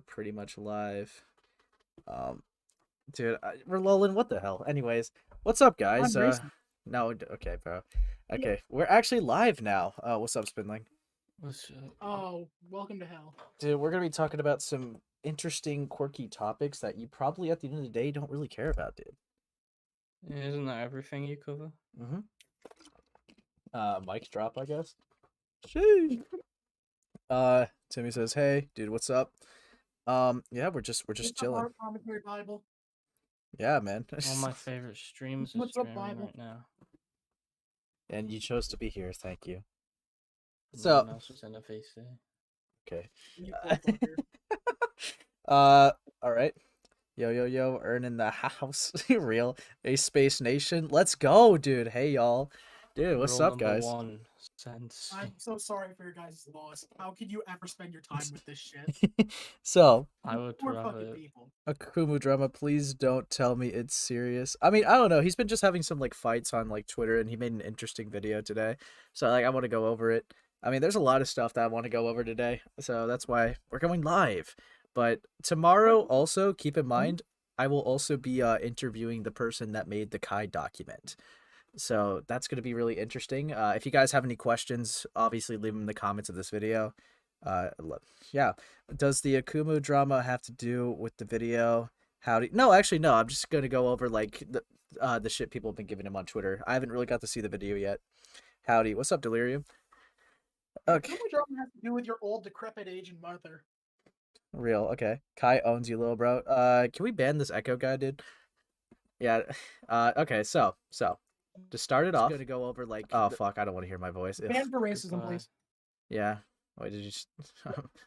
pretty much live. Dude, we're lolling. What the hell? Anyways, what's up, guys? No, okay, bro. Okay, we're actually live now. What's up, Spinling? What's up? Oh, welcome to hell. Dude, we're gonna be talking about some interesting, quirky topics that you probably, at the end of the day, don't really care about, dude. Yeah, isn't that everything you cover? Mm-hmm. Mic's drop, I guess. Sheesh. Timmy says, "Hey, dude, what's up?" Yeah, we're just chilling. Commentary Bible. Yeah, man. One of my favorite streams is What's up, streaming Bible? right now. And you chose to be here. Thank you. No So, one else was in a VC. okay. You fucker. All right. Yo, earning the house. Real. A Space Nation. Let's go, dude. Hey, y'all. Dude, what's Rule up, number guys? 1, sense. I'm so sorry for your guys' loss. How could you ever spend your time with this shit? So, I would Poor rather. fucking people. Akumu drama, please don't tell me it's serious. I mean, I don't know. He's been just having some like fights on like Twitter, and he made an interesting video today. So like, I want to go over it. I mean, there's a lot of stuff that I want to go over today, so that's why we're going live. But tomorrow, also keep in mind, I will also be interviewing the person that made the Kai document. So that's going to be really interesting. If you guys have any questions, obviously leave them in the comments of this video. Yeah. Does the Akumu drama have to do with the video? No, actually, no. I'm just going to go over like the shit people have been giving him on Twitter. I haven't really got to see the video yet. Howdy. What's up, Delirium? Okay. What drama has to do with your old decrepit Asian mother? Real. Okay. Kai owns you, little bro. Can we ban this Echo guy, dude? Yeah. Okay. So to start it off, gonna go over like. Oh fuck! I don't want to hear my voice. Ban for racism, Goodbye. please. Yeah. Wait, did you just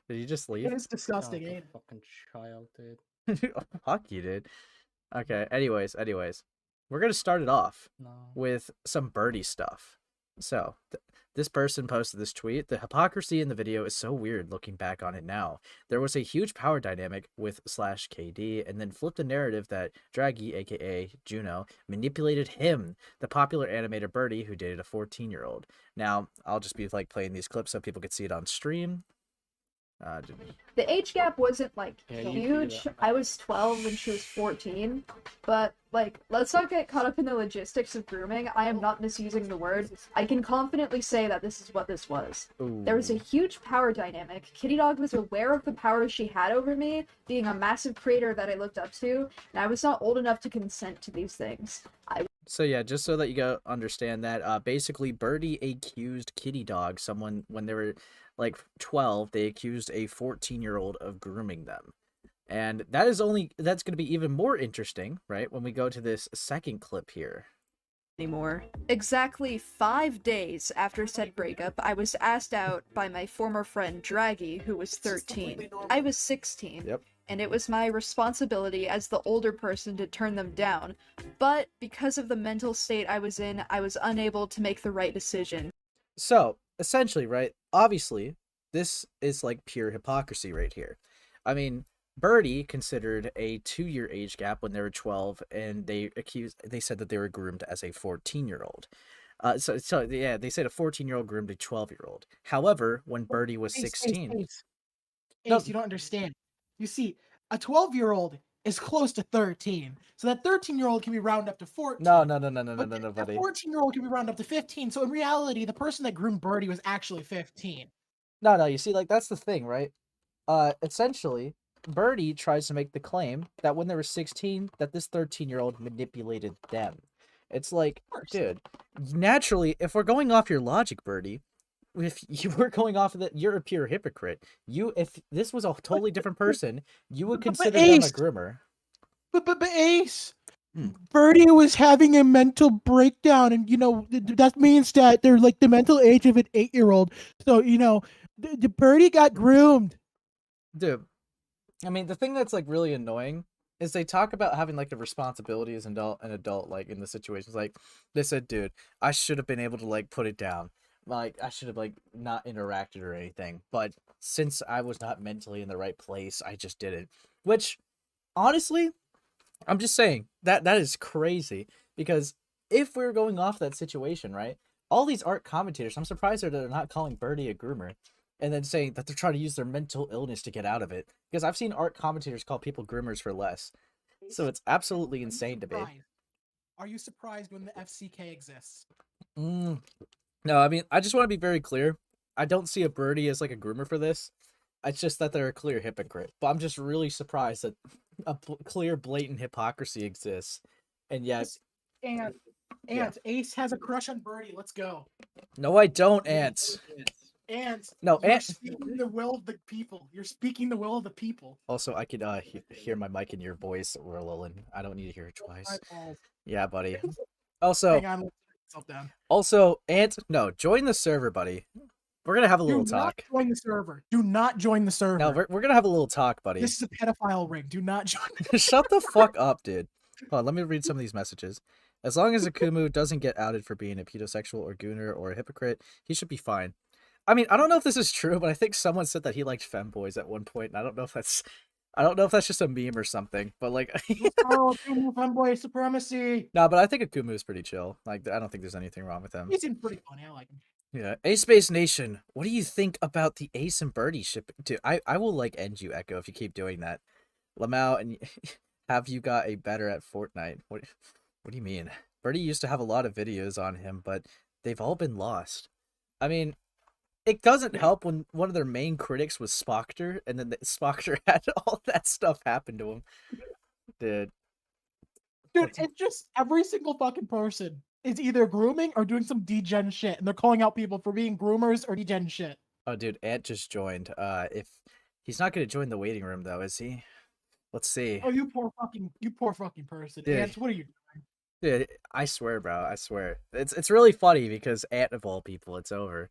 did you just leave? It is disgusting, Sounds like ain't a it? fucking child, dude. Fuck you, dude. Okay. Anyways, we're gonna start it off No. with some Birdie stuff. So this person posted this tweet. The hypocrisy in the video is so weird looking back on it now. There was a huge power dynamic with /KD and then flipped the narrative that Draghi, aka Juno, manipulated him, the popular animator Birdie who dated a 14-year-old. Now, I'll just be like playing these clips so people could see it on stream. The age gap wasn't like Yeah, you do huge. that. I was 12 and she was 14, but like, let's not get caught up in the logistics of grooming. I am not misusing the word. I can confidently say that this is what this was. There was a huge power dynamic. Kitty Dog was aware of the power she had over me, being a massive creator that I looked up to, and I was not old enough to consent to these things. So yeah, just so that you go understand that, basically Birdie accused Kitty Dog, someone when they were like 12, they accused a 14-year-old of grooming them. And that's going to be even more interesting, right? When we go to this second clip here. Anymore. Exactly 5 days after said breakup, I was asked out by my former friend Draghi, who was 13. I was 16. Yep. And it was my responsibility as the older person to turn them down. But because of the mental state I was in, I was unable to make the right decision. So, essentially, right, obviously, this is like pure hypocrisy right here. I mean, Birdie considered a 2-year age gap when they were 12, and they said that they were groomed as a 14-year-old. So yeah, they said a 14-year-old groomed a 12-year-old. However, when Birdie was 16... Ace, No. you don't understand. You see, a 12-year-old is close to 13, so that 13-year-old can be rounded up to 14. No, But buddy. that 14-year-old can be rounded up to 15. So in reality, the person that groomed Birdie was actually 15. No, you see, like, that's the thing, right? Essentially, Birdie tries to make the claim that when they were 16, that this 13-year-old manipulated them. It's like, dude, naturally, if we're going off your logic, Birdie, if you were going off of that, you're a pure hypocrite. If this was a totally different person, you would consider them a Ace, groomer. But Ace, Birdie was having a mental breakdown, and that means that they're like the mental age of an 8-year-old. So the Birdie got groomed. Dude, I mean, the thing that's like really annoying is they talk about having like the responsibility as an adult, like in the situations. Like they said, dude, I should have been able to like put it down. Like I should have like not interacted or anything. But since I was not mentally in the right place, I just did it. Which, honestly, I'm just saying that is crazy, because if we're going off that situation, right? All these art commentators, I'm surprised that they're not calling Birdie a groomer. and then saying that they're trying to use their mental illness to get out of it. Because I've seen art commentators call people groomers for less. So it's absolutely insane to me. Are you surprised when the FCK exists? No, I mean, I just want to be very clear. I don't see a Birdie as like a groomer for this. It's just that they're a clear hypocrite. But I'm just really surprised that a clear, blatant hypocrisy exists. And yet... And Ace has a crush on Birdie. Let's go. No, I don't, Ant. And No, you're Ant. speaking the will of the people. You're speaking the will of the people. Also, I could hear my mic in your voice, Roland. I don't need to hear it twice. Yeah, buddy. Also, hang on, let me turn myself down. Also, Ant, no, join the server, buddy. We're gonna have a little talk. Join the server. Do not join the server. No, we're gonna have a little talk, buddy. This is a pedophile ring. Do not join. Shut the fuck up, dude. Hold on, let me read some of these messages. As long as Akumu doesn't get outed for being a pedosexual or gooner or a hypocrite, he should be fine. I mean, I don't know if this is true, but I think someone said that he liked femboys at one point, and I don't know if that's just a meme or something. But like, oh, femboy supremacy. No, but I think Akumu is pretty chill. Like, I don't think there's anything wrong with him. He's in pretty funny. I like him. Yeah, Ace Space Nation. What do you think about the Ace and Birdie ship? Dude, I will like end you, Echo, if you keep doing that. Lamau, and have you got a better at Fortnite? What do you mean? Birdie used to have a lot of videos on him, but they've all been lost. I mean, it doesn't help when one of their main critics was Spoctor, and then Spoctor had all that stuff happen to him. Dude, it's just every single fucking person is either grooming or doing some degen shit, and they're calling out people for being groomers or degen shit. Oh, dude, Ant just joined. If he's not gonna join the waiting room though, is he? Let's see. Oh, you poor fucking person. Dude. Ant, what are you doing? Dude, I swear, bro. I swear. It's really funny because Ant of all people, it's over.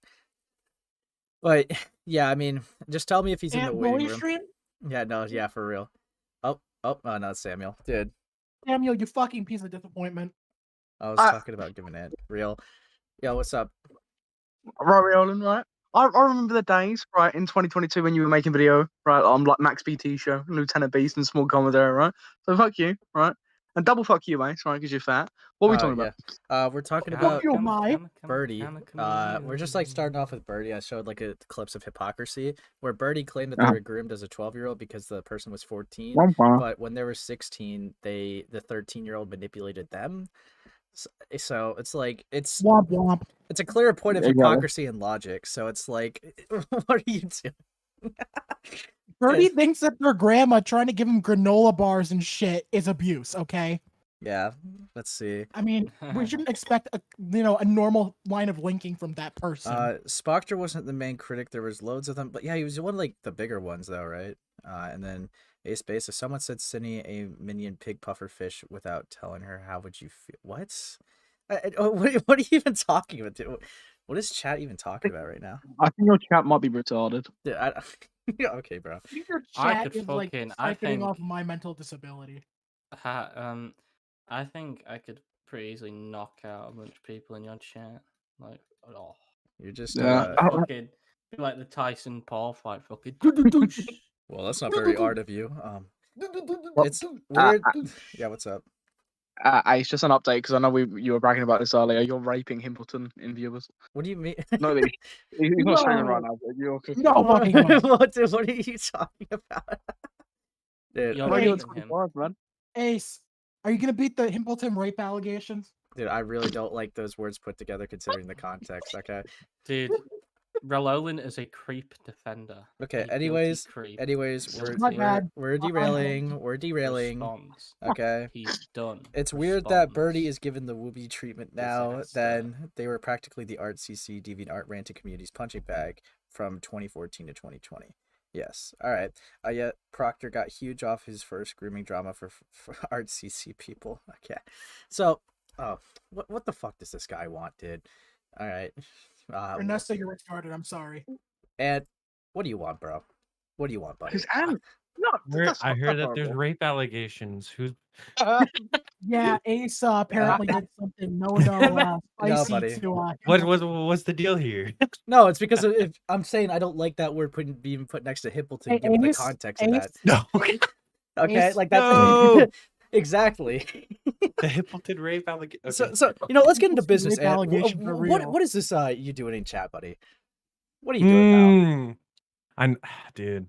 But yeah, I mean, just tell me if he's in the waiting room. Stream? Yeah, no, yeah, for real. Oh, no, it's Samuel. Dude. Samuel, you fucking piece of disappointment. I was talking about giving Ant real. Yo, what's up? Right, Roland, right? I remember the days, right, in 2022 when you were making video, right, on like Max BT show, Lieutenant Beast and Small Commodore, right? So fuck you, right? And double fuck you, mate, right, because you're fat. What are we talking about? We're talking about Birdie. We're We're just like starting off with Birdie. I showed like clips of hypocrisy where Birdie claimed that they were groomed as a 12-year-old because the person was 14, but when they were 16, the 13-year-old manipulated them. So it's like it's a clear point of hypocrisy and logic. So it's like, what are you doing? Birdie thinks that their grandma trying to give him granola bars and shit is abuse. Okay. Yeah. Let's see. I mean, we shouldn't expect a normal line of linking from that person. Spoctor wasn't the main critic. There was loads of them, but yeah, he was one of like the bigger ones though, right? And then Ace Base. If someone said Cindy a minion pig puffer fish without telling her, how would you feel? What? What are you even talking about? What is chat even talking about right now? I think your chat might be retarded. Dude, okay, bro. I think your chat is like siphoning off my mental disability. I think I could pretty easily knock out a bunch of people in your chat. Like, oh, you're just fucking like the Tyson Paul fight. Fucking. Well, that's not very art of you. It's weird. Yeah, what's up? It's just an update because I know you were bragging about this earlier. You're raping Himpleton in viewers. What do you mean? No, he's not streaming right now. But you're cooking. No, what are you talking about? Dude, You're raping him. Man. Ace, are you gonna beat the Himpleton rape allegations? Dude, I really don't like those words put together considering the context. Okay. Dude, Rololin is a creep defender. Okay. Anyways, we're derailing. We're derailing. Okay. He's done. It's weird that Birdie is given the Wooby treatment now. Then they were practically the ArtCC DeviantArt ranting community's punching bag from 2014 to 2020. Yes. All right. Yet Proctor got huge off his first grooming drama for ArtCC people. Okay. So, what the fuck does this guy want, dude? All right. Ernesto, you're retarded. I'm sorry. And what do you want, bro? What do you want, buddy? I heard that there's rape allegations. Who's? Yeah, Ace apparently did something spicy to. What's the deal here? No, it's because if I'm saying I don't like that word being put next to Hippleton, given the context of that. No. Okay, like that's exactly. The Hippleton rape allegation. Okay. So let's get into business. Allegation what is this you doing in chat, buddy? What are you doing, pal? Dude,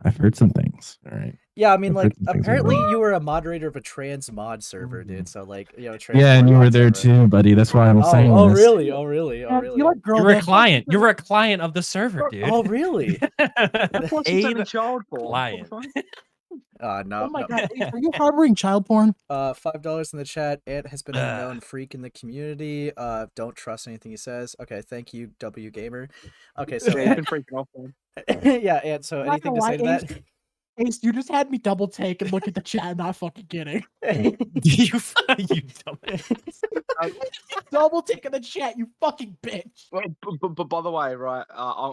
I've heard some things. All right. Yeah, I mean, I've like, heard some things apparently about it. you were a moderator of a trans mod server, dude. So, like, trans Yeah, and you mod were there server. too, buddy. That's why I'm saying Oh, this. really? Oh, really? Oh, really? You like girl You were a dick. client. You were a client of the server, dude. Oh, really? What's he Paid sending child for? client. No. Oh my no. god, Ace, are you harboring child porn? $5 in the chat. Ant has been a known freak in the community. Don't trust anything he says. Okay, thank you, W Gamer. Okay, so Yeah, he's been freaking off, man. yeah, Ant. So I'm not anything to gonna say to lie, that? Ace, you just had me double take and look at the chat. Not fucking kidding. you dumbass. Double take in the chat, you fucking bitch. But by the way, right,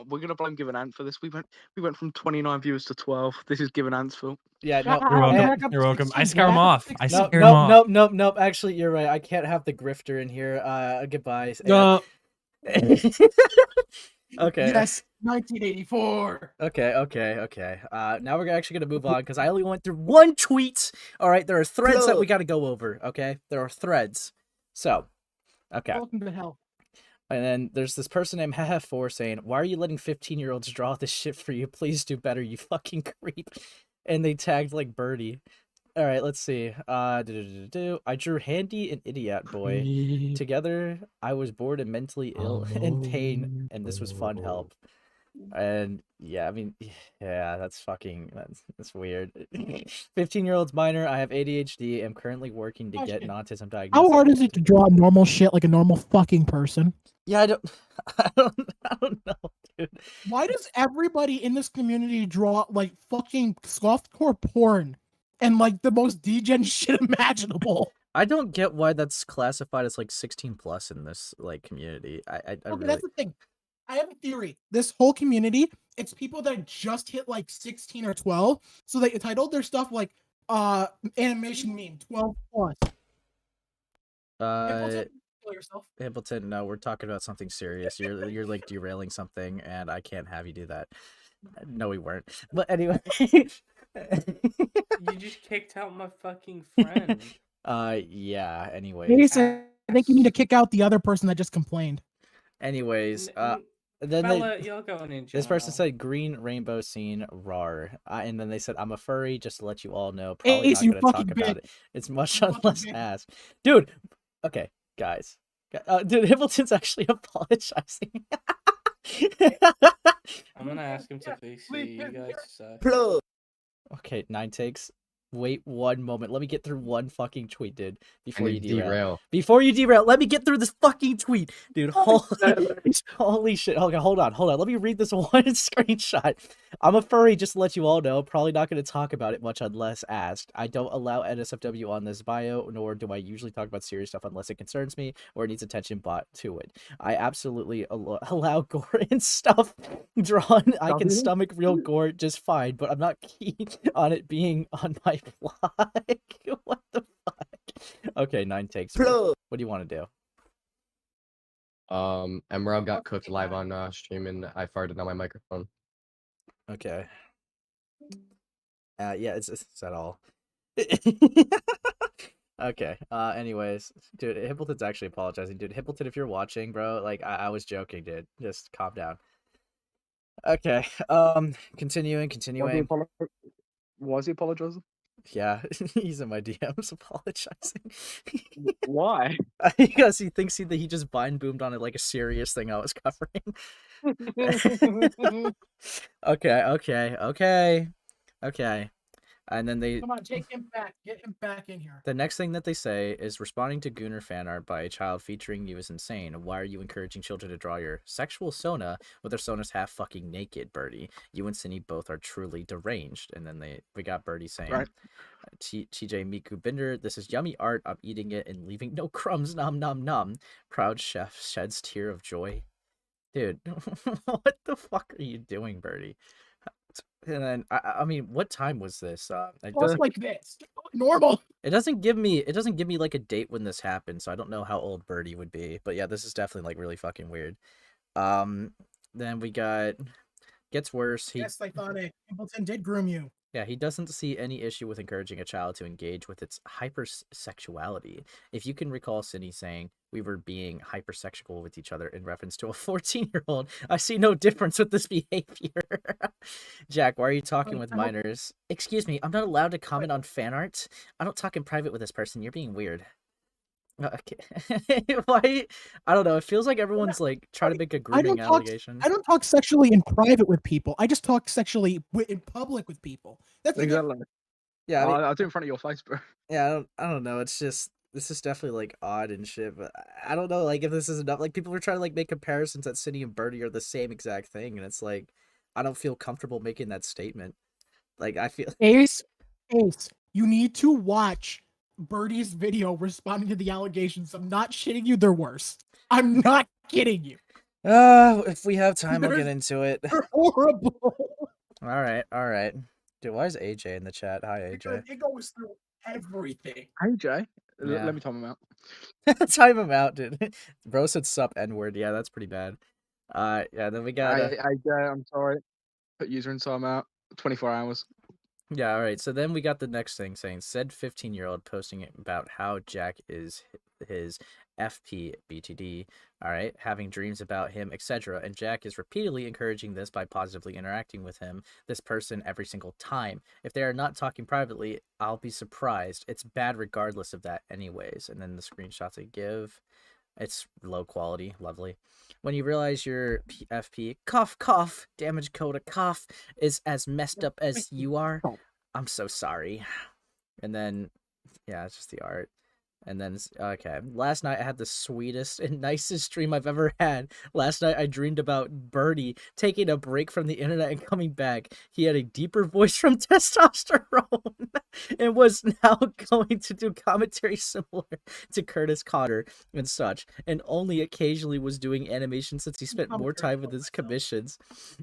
we're gonna blame Given Ant for this. We went from 29 viewers to 12. This is Given Ant's fault. Yeah, no. You're welcome. Ant- You're welcome. I 16, scare him back off. up I 16. scare him off. Nope. Actually, you're right. I can't have the grifter in here. Goodbye. No. Okay. Yes, 1984. Okay. Now we're actually gonna move on because I only went through one tweet. All right, there are threads that we got to go over. Okay, there are threads. So, okay. Welcome to hell. And then there's this person named Haha4 saying, "Why are you letting 15-year-olds draw this shit for you? Please do better, you fucking creep." And they tagged like Birdie. All right, let's see. I drew Handy and Idiot Boy. Together, I was bored and mentally ill in pain, and this was fun help. And yeah, I mean, yeah, that's weird. 15-year-old's minor. I have ADHD. I'm currently working to get an autism diagnosis. How hard is it to draw normal shit like a normal fucking person? Yeah, I don't know, dude. Why does everybody in this community draw like fucking softcore porn and like the most degen shit imaginable? I don't get why that's classified as like 16 plus in this like community. I Okay, really... that's the thing. I have a theory. This whole community, it's people that just hit like 16 or 12, so they titled their stuff like animation meme 12 plus. Kill yourself. Hamilton, no, we're talking about something serious. You're like derailing something, and I can't have you do that. No, we weren't. But anyway, You just kicked out my fucking friend. yeah. Anyways, I think you need to kick out the other person that just complained. Anyways, then Bella, you're going in this person jail. said green rainbow scene rar, and then they said I'm a furry. Just to let you all know, probably Ace, not you going to talk fucking about bitch. it. It's much You unless fucking bitch. asked, dude. Okay, guys, dude, Hamilton's actually apologizing. I'm gonna ask him to fix you. You guys suck. Okay, 9 takes. Wait 1 moment. Let me get through one fucking tweet, dude. Before you derail. Before you derail, let me get through this fucking tweet, dude. Holy shit. Okay, hold on. Let me read this one screenshot. I'm a furry, just to let you all know. Probably not going to talk about it much unless asked. I don't allow NSFW on this bio, nor do I usually talk about serious stuff unless it concerns me or needs attention brought to it. I absolutely allow gore and stuff drawn. I can stomach real gore just fine, but I'm not keen on it being on my vlog. What the fuck? Okay, 9 takes. What do you want to do? Emro got cooked live on stream and I farted on my microphone. Okay. Yeah, it's that all. Okay. Anyways, dude, Hippleton's actually apologizing, dude. Hippleton, if you're watching, bro, like I was joking, dude. Just calm down. Okay. Continuing. Was he apologizing? Yeah, he's in my DMs apologizing. Why? Because he thinks that he just bind boomed on it like a serious thing I was covering. Okay. And then they... Come on, take him back. Get him back in here. The next thing that they say is responding to Gooner fan art by a child featuring you is insane. Why are you encouraging children to draw your sexual Sona with their Sonas half fucking naked, Birdie? You and Cindy both are truly deranged. And then we got Birdie saying, right. TJ Miku Binder, this is yummy art. I'm eating it and leaving no crumbs. Nom nom nom. Proud chef sheds tear of joy. Dude, what the fuck are you doing, Birdie? And then I mean, what time was this? It doesn't like this. Normal. It doesn't give me like a date when this happened, so I don't know how old Birdie would be. But yeah, this is definitely like really fucking weird. Then we got gets worse. Yes, I thought Hamilton did groom you. Yeah, he doesn't see any issue with encouraging a child to engage with its hypersexuality. If you can recall Cindy saying we were being hypersexual with each other in reference to a 14-year-old, I see no difference with this behavior. Jack, why are you talking with minors? Excuse me, I'm not allowed to comment on fan art. I don't talk in private with this person. You're being weird. Okay. Why? I don't know. It feels like everyone's like trying to make a grooming allegation. I don't talk sexually in private with people. I just talk sexually in public with people. That's exactly. Yeah, I mean, I'll do it in front of your face, bro. Yeah, I don't know. It's just this is definitely like odd and shit. But I don't know, like if this is enough. Like people were trying to like make comparisons that Cindy and Birdie are the same exact thing, and it's like I don't feel comfortable making that statement. Like I feel Ace, you need to watch Birdie's video responding to the allegations. I'm not shitting you, they're worse. I'm not kidding you. if we have time, we'll get into it. They're horrible. All right. Dude, why is AJ in the chat? Hi, AJ. It goes through everything. AJ, Yeah. let me time him out. Time him out, dude. Bro said sup N-word. Yeah, that's pretty bad. Yeah, then we got AJ, I'm sorry. Put user in timeout. 24 hours. Yeah, all right. So then we got the next thing saying said 15-year-old posting about how Jack is his FP BTD, all right, having dreams about him, etc. And Jack is repeatedly encouraging this by positively interacting with him, this person, every single time. If they are not talking privately, I'll be surprised. It's bad regardless of that anyways. And then the screenshots they give, it's low quality, lovely. When you realize your FP, cough, damage code, cough, is as messed up as you are, I'm so sorry. And then, yeah, it's just the art. And then, okay, last night I had the sweetest and nicest dream I've ever had. Last night I dreamed about Birdie taking a break from the internet and coming back. He had a deeper voice from testosterone and was now going to do commentary similar to Curtis Cotter and such, and only occasionally was doing animation since he spent more time with his commissions.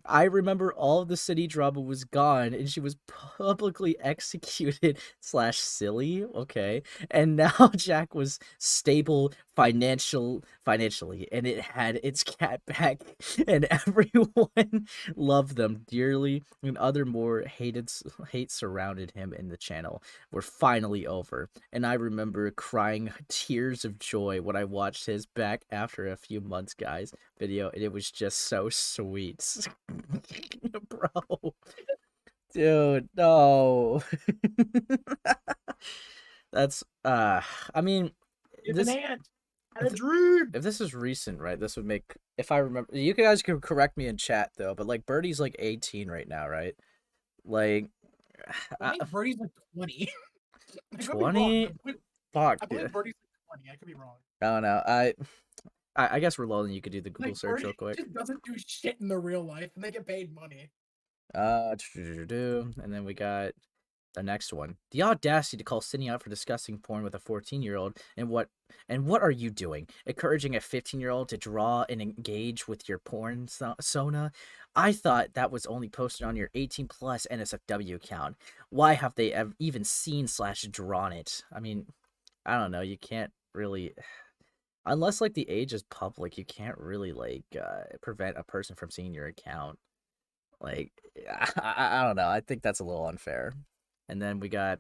I remember all of the city drama was gone and she was publicly executed / silly, okay, and now Jack was stable financially, and it had its cat back, and everyone loved them dearly, and other more hate surrounded him in the channel were finally over. And I remember crying tears of joy when I watched his back after a few months, guys, video, and it was just so sweet. Bro. Dude, no. That's I mean this, if this is recent, right, this would make, if I remember, you guys can correct me in chat though, but like Birdie's like 18 right now, right? Like I think Birdie's like 20. 20? Fuck, I believe Birdie's like 20. I could be wrong. I don't know. I guess we're low and you could do the Google search Birdie real quick. just doesn't do shit in the real life and they get paid money. And then we got the next one. The audacity to call Cindy out for discussing porn with a 14-year-old, and what are you doing? Encouraging a 15-year-old to draw and engage with your porn sona? I thought that was only posted on your 18+ NSFW account. Why have they even seen / drawn it? I mean, I don't know. You can't really, unless like the age is public, you can't really like prevent a person from seeing your account. Like, I don't know. I think that's a little unfair. And then we got,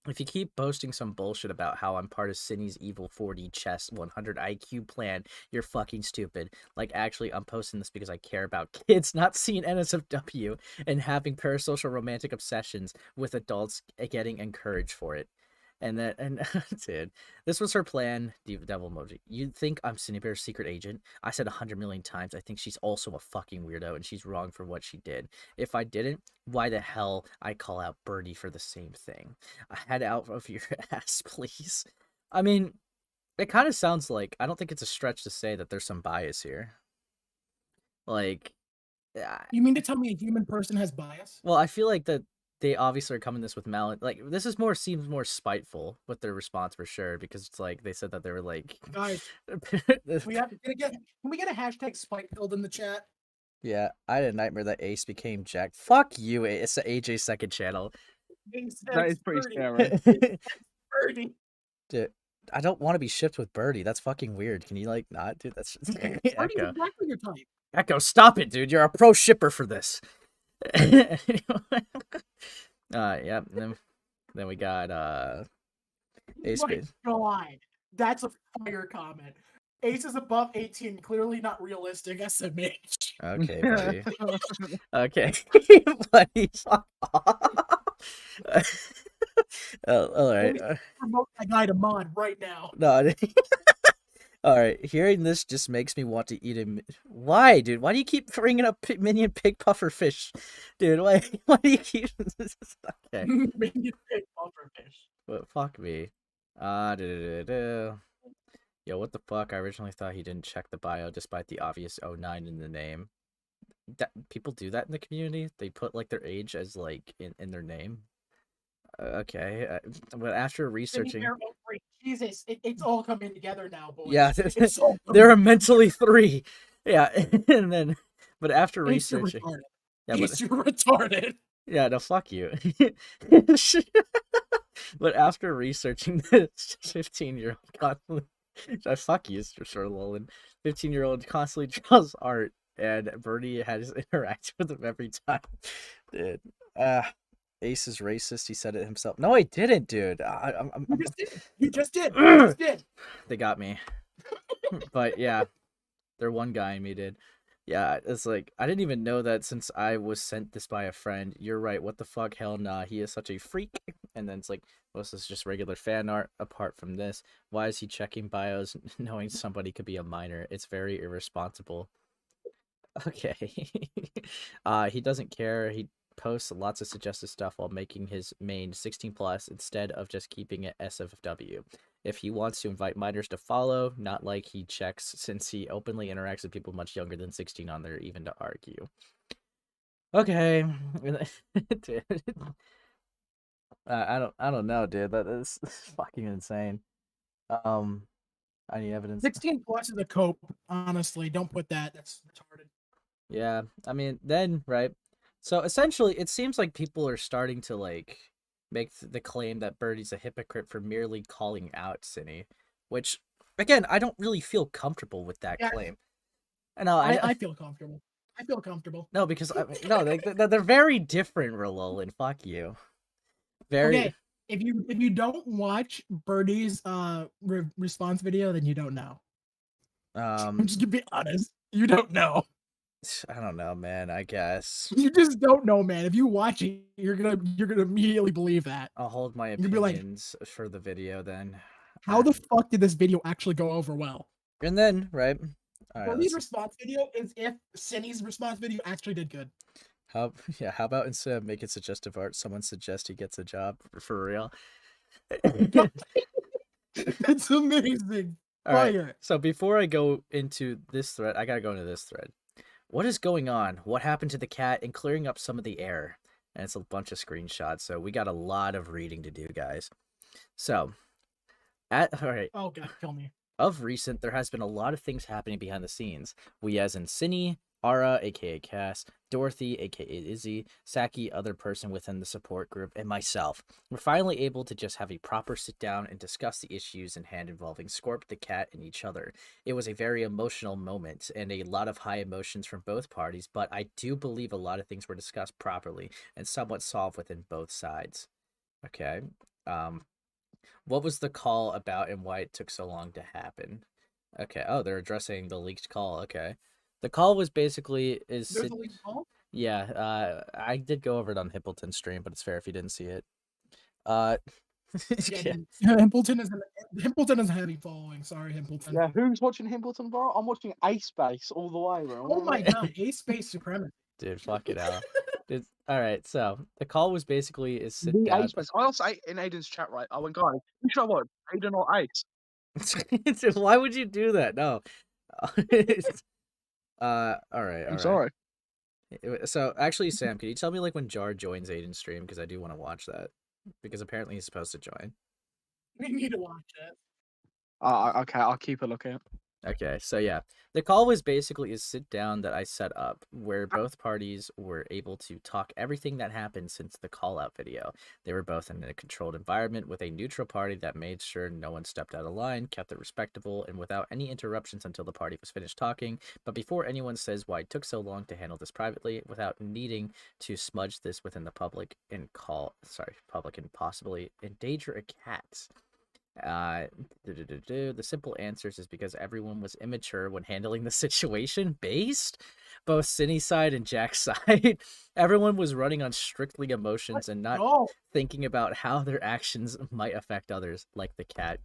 if you keep posting some bullshit about how I'm part of Cindy's evil 4D chess 100 IQ plan, you're fucking stupid. Like, actually, I'm posting this because I care about kids not seeing NSFW and having parasocial romantic obsessions with adults getting encouraged for it. And dude, this was her plan, devil emoji. You think I'm Cindy Bear's secret agent? I said 100 million times, I think she's also a fucking weirdo and she's wrong for what she did. If I didn't, why the hell I call out Birdie for the same thing? Head out of your ass, please. I mean, it kind of sounds like, I don't think it's a stretch to say that there's some bias here. Like, you mean to tell me a human person has bias? Well, I feel like that they obviously are coming this with like, this is seems more spiteful with their response for sure, because it's like they said that they were like, guys, can we get a hashtag spite filled in the chat? Yeah, I had a nightmare that Ace became Jack. Fuck you, It's AJ's second channel. That is pretty scary. Birdie. Dude, I don't want to be shipped with Birdie. That's fucking weird. Can you like not, dude? That's just Birdie's exactly your type. Echo, stop it, dude. You're a pro shipper for this. Yeah. Then we got Ace My Base. God, that's a fire comment. Ace is above 18, clearly not realistic. SMH. Okay, buddy. Okay, buddy. Fuck off. All right. Promote that guy to mod right now. No. All right. Hearing this just makes me want to eat a. Why, dude? Why do you keep bringing up minion pig puffer fish, dude? Why? Why do you keep? Okay. Minion pig puffer fish. But fuck me. Yo, what the fuck? I originally thought he didn't check the bio despite the obvious 09 in the name. People do that in the community? They put like their age as like in their name. Okay, but after researching, Jesus, it's all coming together now, boys. yeah, It's all they're mentally 3. Yeah, and then, but after Ace, you're researching, retarded. yeah, Ace, you're retarded. yeah, no, fuck you. But after researching this 15-year-old constantly, fuck you, Sir Lolan. 15-year-old constantly draws art, and Birdie has interacted with him every time. Dude, Ace is racist. He said it himself. No, I didn't, dude. You just did. You just did. You just did. They got me. But yeah, they're one guy and me did. Yeah, it's like, I didn't even know that since I was sent this by a friend. You're right, what the fuck, hell nah, he is such a freak. And then it's like, well, this is just regular fan art. Apart from this, why is he checking bios knowing somebody could be a minor? It's very irresponsible. Okay. He doesn't care. He posts lots of suggested stuff while making his main 16+ instead of just keeping it SFW. If he wants to invite minors to follow, not like he checks since he openly interacts with people much younger than 16 on there even to argue. Okay. Dude. I don't know, dude. That is fucking insane. I need evidence. 16+ is a cope, honestly. Don't put that. That's retarded. Yeah, I mean, then, right? So essentially, it seems like people are starting to like make the claim that Birdie's a hypocrite for merely calling out Cinny, which again, I don't really feel comfortable with that claim. I feel comfortable. I feel comfortable. No, because no, they're very different, Rololin. Fuck you. Very. Okay, if you don't watch Birdie's response video, then you don't know. I'm just gonna be honest. You don't know. I don't know, man. I guess you just don't know, man. If you watch it, you're gonna immediately believe that. I'll hold my opinions for the video then. How the fuck did this video actually go over well? And then, right? Birdie's response video is if Cinny's response video actually did good. How about instead of making suggestive art, someone suggests he gets a job for real? That's amazing. All right. So before I go into this thread, I gotta go into this thread. What is going on? What happened to the cat? And clearing up some of the error. And it's a bunch of screenshots, so we got a lot of reading to do, guys. So, all right. Oh god, kill me. Of recent, there has been a lot of things happening behind the scenes. We as in Cinny, Ara, aka Cass, Dorothy, aka Izzy, Saki, other person within the support group, and myself. We're finally able to just have a proper sit down and discuss the issues in hand involving Scorp, the cat, and each other. It was a very emotional moment and a lot of high emotions from both parties, but I do believe a lot of things were discussed properly and somewhat solved within both sides. Okay. What was the call about and why it took so long to happen? Okay. Oh, they're addressing the leaked call. Okay. The call was basically There's a leaked call? Yeah, I did go over it on Hippleton's stream, but it's fair if you didn't see it. Himpleton is a heavy following. Sorry, Himpleton. Yeah, who's watching Himpleton, bro? I'm watching Ace Base all the way, bro. Oh my god, Ace Base supremacy. Dude, fuck it out. All right, so the call was basically sit down. Ace Base. I also in Aiden's chat, right? I went, guys, who should I watch? Aiden or Ace? Dude, why would you do that? No. All right. I'm sorry. So actually, Sam, can you tell me like when Jar joins Aiden's stream, because I do want to watch that, because apparently he's supposed to join. We need to watch it. Okay, I'll keep a look at it. Okay, so yeah, the call was basically a sit down that I set up where both parties were able to talk everything that happened since the call out video. They were both in a controlled environment with a neutral party that made sure no one stepped out of line, kept it respectable, and without any interruptions until the party was finished talking. But before anyone says why it took so long to handle this privately, without needing to smudge this within the public and public and possibly endanger a cat. The simple answers is because everyone was immature when handling the situation based both Cindy's side and Jack's side. Everyone was running on strictly emotions and not thinking about how their actions might affect others, like the cat.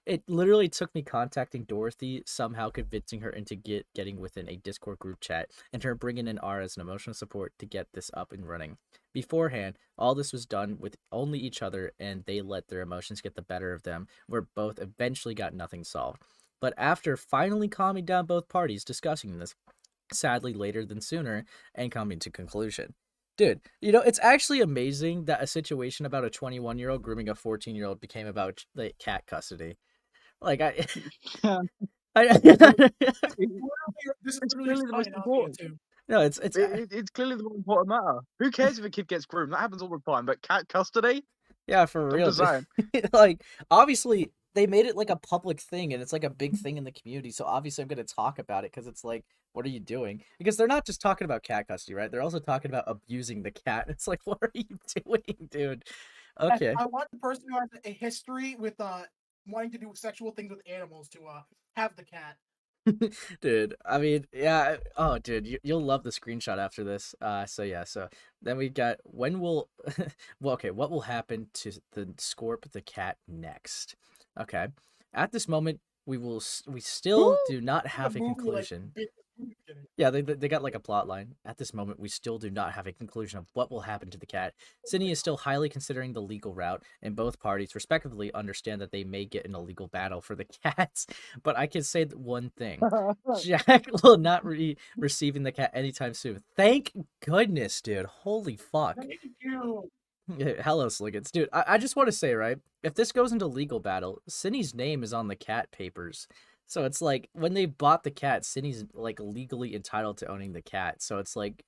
It literally took me contacting Dorothy, somehow convincing her into getting within a Discord group chat, and her bringing in R as an emotional support to get this up and running. Beforehand, all this was done with only each other, and they let their emotions get the better of them, where both eventually got nothing solved. But after finally calming down both parties discussing this, sadly later than sooner, and coming to conclusion. Dude, you know, it's actually amazing that a situation about a 21-year-old grooming a 14-year-old became about the cat custody. Like, This is clearly the most important. No, it's clearly the most important matter. Who cares if a kid gets groomed? That happens all the time. But cat custody? Yeah, for real. I'm just saying. Like, obviously, they made it like a public thing, and it's like a big thing in the community. So obviously, I'm gonna talk about it because it's like, what are you doing? Because they're not just talking about cat custody, right? They're also talking about abusing the cat. It's like, what are you doing, dude? Okay. I want the person who has a history with wanting to do sexual things with animals to have the cat. Dude, I mean, yeah. Oh, dude, you'll love the screenshot after this. So then we got when will, well, okay, what will happen to the Scorp the cat next? Okay, at this moment, we still do not have a conclusion. Yeah, they got like a plot line. At this moment, we still do not have a conclusion of what will happen to the cat. Sydney is still highly considering the legal route, and both parties respectively understand that they may get in a legal battle for the cats. But I can say one thing. Jack will not be receiving the cat anytime soon. Thank goodness, dude. Holy fuck. Thank you. Hello, Sliggins. Dude, I just want to say, right? If this goes into legal battle, Cindy's name is on the cat papers. So it's like, when they bought the cat, Cindy's like legally entitled to owning the cat. So it's like,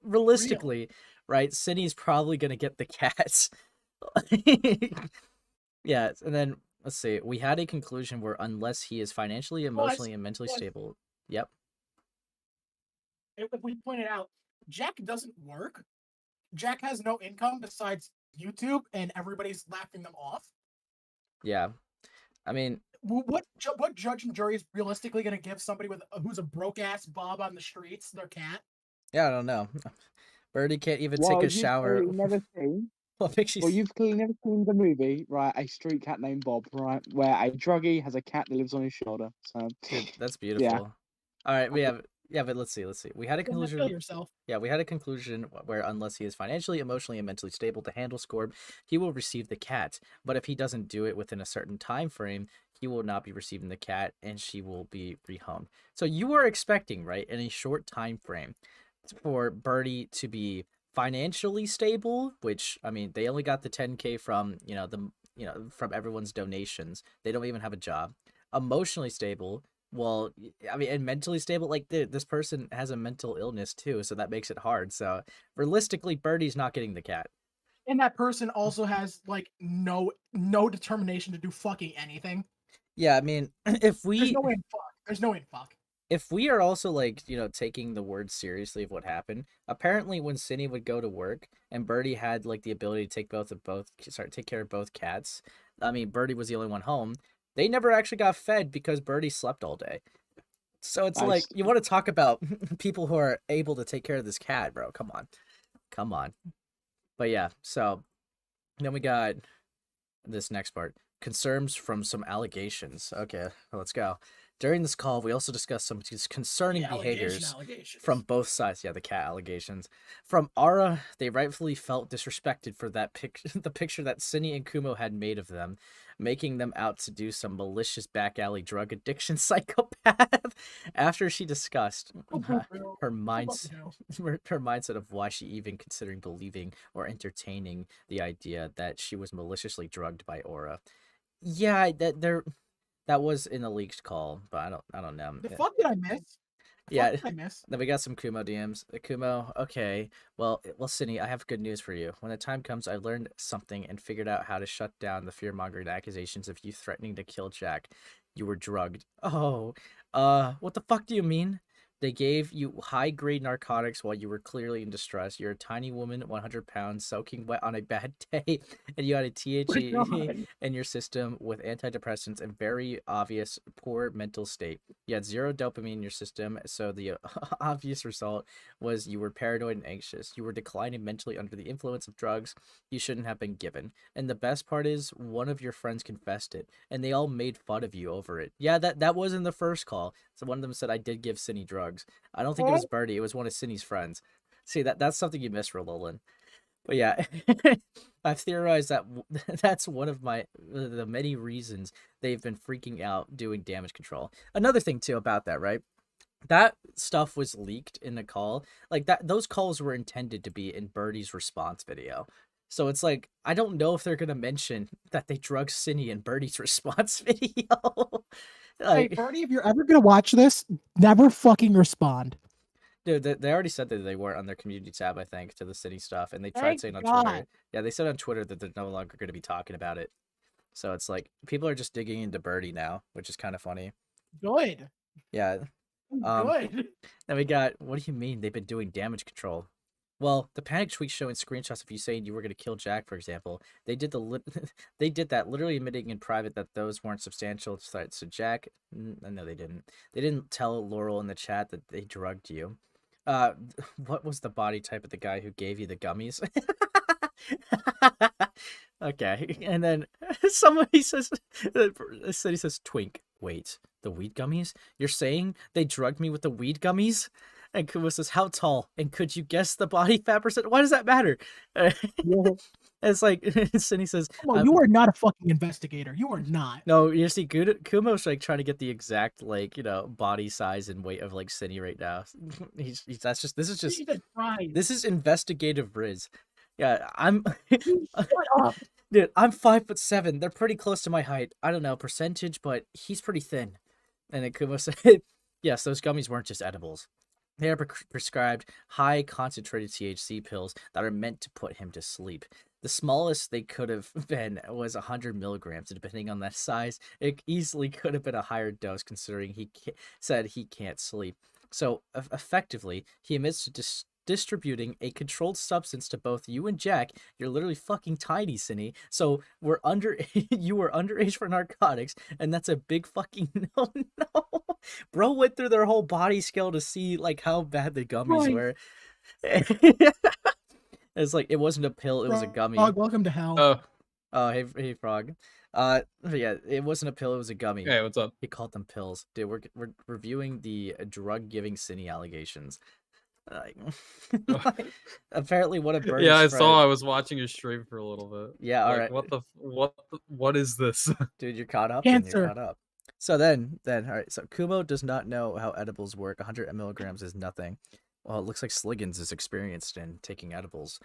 realistically, right? Cindy's probably going to get the cats. Yeah, and then, let's see. We had a conclusion where unless he is financially, emotionally, and mentally stable. Yep. If we pointed out, Jack doesn't work. Jack has no income besides YouTube, and everybody's laughing them off. Yeah. I mean, what judge and jury is realistically going to give somebody who's a broke ass Bob on the streets their cat? Yeah, I don't know. Birdie can't even take a shower. Never seen. What makes you? Well, you've clearly never seen the movie, right? A street cat named Bob, right? Where a druggie has a cat that lives on his shoulder. So, dude, that's beautiful. Yeah. All right, we have. Yeah, but let's see. We had a conclusion. Kill yourself. Yeah, we had a conclusion where unless he is financially, emotionally, and mentally stable to handle Scorb, he will receive the cat. But if he doesn't do it within a certain time frame, he will not be receiving the cat, and she will be rehomed. So you are expecting, right, in a short time frame, for Birdie to be financially stable, which, I mean, they only got the 10K from, from everyone's donations. They don't even have a job. Emotionally stable. Well, I mean, and mentally stable, like, this person has a mental illness too, so that makes it hard. So realistically, Birdie's not getting the cat. And that person also has like no determination to do fucking anything. Yeah, I mean, if we there's no way in fuck. If we are also like, taking the word seriously of what happened, apparently when Cindy would go to work and Birdie had like the ability to take care of both cats. I mean, Birdie was the only one home. They never actually got fed because Birdie slept all day. So it's like, you want to talk about people who are able to take care of this cat, bro. Come on. But yeah, so then we got this next part. Concerns from some allegations. Okay, let's go. During this call, we also discussed some concerning behaviors from both sides. Yeah, the cat allegations. From Ara, they rightfully felt disrespected for that the picture that Cindy and Kumo had made of them, making them out to do some malicious back alley drug addiction psychopath. After she discussed her mindset of why she even considering believing or entertaining the idea that she was maliciously drugged by Aura. Yeah, that That was in the leaked call, but I don't know. The fuck did I miss? Yeah. Fuck did I miss? Then we got some Kumo DMs. Kumo, okay. Well, Cindy, I have good news for you. When the time comes, I learned something and figured out how to shut down the fear-mongering accusations of you threatening to kill Jack. You were drugged. Oh, what the fuck do you mean? They gave you high-grade narcotics while you were clearly in distress. You're a tiny woman, 100 pounds, soaking wet on a bad day, and you had a THC in your system with antidepressants and very obvious poor mental state. You had zero dopamine in your system, so the obvious result was you were paranoid and anxious. You were declining mentally under the influence of drugs you shouldn't have been given. And the best part is, one of your friends confessed it, and they all made fun of you over it. Yeah, that was in the first call. So one of them said, I did give Cindy drugs. I don't think it was Birdie. It was one of Cindy's friends. See, that's something you missed, Rololin. But yeah, I've theorized that that's one of the many reasons they've been freaking out doing damage control. Another thing too about that, right? That stuff was leaked in the call. Like those calls were intended to be in Birdie's response video. So it's like, I don't know if they're gonna mention that they drugged Cindy in Birdie's response video. Hey, Birdie, if you're ever gonna watch this, never fucking respond. Dude, they already said that they weren't on their community tab, I think, to the city stuff, and they tried saying on Twitter. Yeah, they said on Twitter that they're no longer going to be talking about it. So it's like, people are just digging into Birdie now, which is kind of funny. Good. Yeah. Good. Then we got, what do you mean they've been doing damage control? Well, the panic tweet showing screenshots of you saying you were going to kill Jack, for example, they did they did that, literally admitting in private that those weren't substantial threats to Jack. No, they didn't. They didn't tell Laurel in the chat that they drugged you. What was the body type of the guy who gave you the gummies? Okay, and then somebody says, City says, Twink, wait, the weed gummies? You're saying they drugged me with the weed gummies? And Kumo says, how tall? And could you guess the body fat percent? Why does that matter? It's like, Cindy says, well, you are not a fucking investigator. You are not. No, you see, Kumo's like trying to get the exact, like, body size and weight of like Cindy right now. This is investigative Riz. Yeah, dude, I'm 5'7". They're pretty close to my height. I don't know percentage, but he's pretty thin. And then Kumo said, yes, those gummies weren't just edibles. They are prescribed high concentrated THC pills that are meant to put him to sleep. The smallest they could have been was 100 milligrams. Depending on that size, it easily could have been a higher dose considering he said he can't sleep. So, effectively, he admits to distributing a controlled substance to both you and Jack. You're literally fucking tiny, Cindy. So, you were underage for narcotics, and that's a big fucking no. Bro went through their whole body scale to see, like, how bad the gummies were. It's like, it wasn't a pill, it was a gummy. Frog, welcome to hell. Oh, hey, Frog. Yeah, it wasn't a pill, it was a gummy. Hey, what's up? He called them pills. Dude, we're reviewing the drug-giving Cindy allegations. Apparently, one of Birdie's Yeah, I friends... saw. I was watching your stream for a little bit. Yeah, all right. What is this? Dude, you're caught up. Cancer. You're caught up. So then, all right. So Kumo does not know how edibles work. 100 milligrams is nothing. Well, it looks like Sliggins is experienced in taking edibles,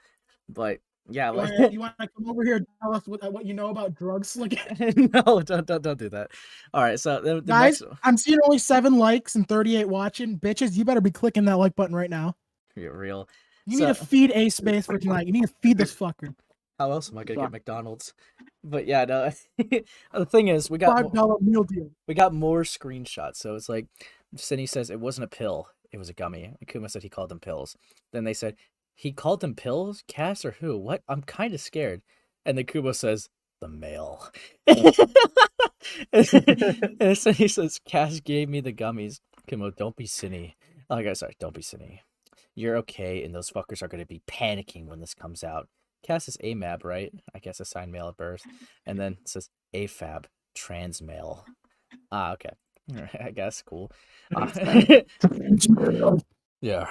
but yeah. You want to come over here and tell us what you know about drugs, Sliggins? No, don't do that. All right, so the guys, next... I'm seeing only 7 likes and 38 watching. Bitches, you better be clicking that like button right now. You're real. You need to feed a space for tonight. You need to feed this fucker. How else am I gonna get McDonald's? But yeah, no. The thing is, we got $5 meal deal. We got more screenshots. So it's like, Cindy says it wasn't a pill, it was a gummy. Akuma said he called them pills. Then they said he called them pills. Cass or who? What? I'm kind of scared. And then Kumo says the male. And Cindy says Cass gave me the gummies. Kumo, don't be Cindy. Oh, guys, sorry, don't be Cindy. You're okay, and those fuckers are gonna be panicking when this comes out. Cass is AMAB, right? I guess assigned male at birth. And then it says AFAB, trans male. Ah, okay. All right, I guess, cool. Yeah.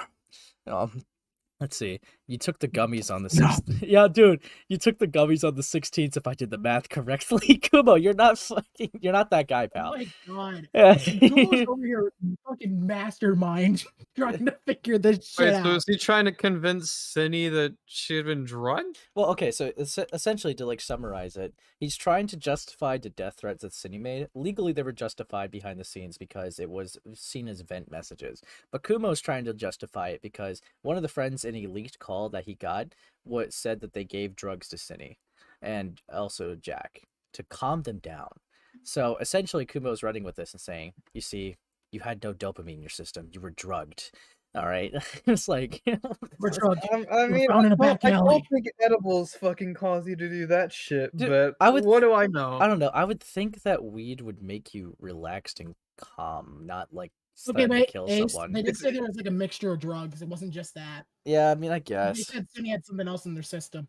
Let's see. You took the gummies on the 16th. Yeah, dude, you took the gummies on the 16th. If I did the math correctly, Kumo, you're not that guy, Oh pal. my god. Yeah. Kumo's over here fucking mastermind trying to figure this shit Wait, out. so is he trying to convince Cindy that she had been drugged? Well, okay, so essentially to like summarize it, he's trying to justify the death threats that Cindy made. Legally, they were justified behind the scenes because it was seen as vent messages. But Kumo's trying to justify it because one of the friends in a leaked call that he got said that they gave drugs to Cindy and also Jack to calm them down. So essentially, Kumo's running with this and saying, "You see, you had no dopamine in your system. You were drugged." All right, it's like We're drugged. I mean, found in a back I don't alley. think edibles fucking cause you to do that shit, Dude, but I would- what do I know? I don't know. I would think that weed would make you relaxed and calm, not like Okay, starting to wait, kill Ace, someone. they did say there was like a mixture of drugs. It wasn't just that. Yeah, I mean, I They guess. said Cindy had something else in their system.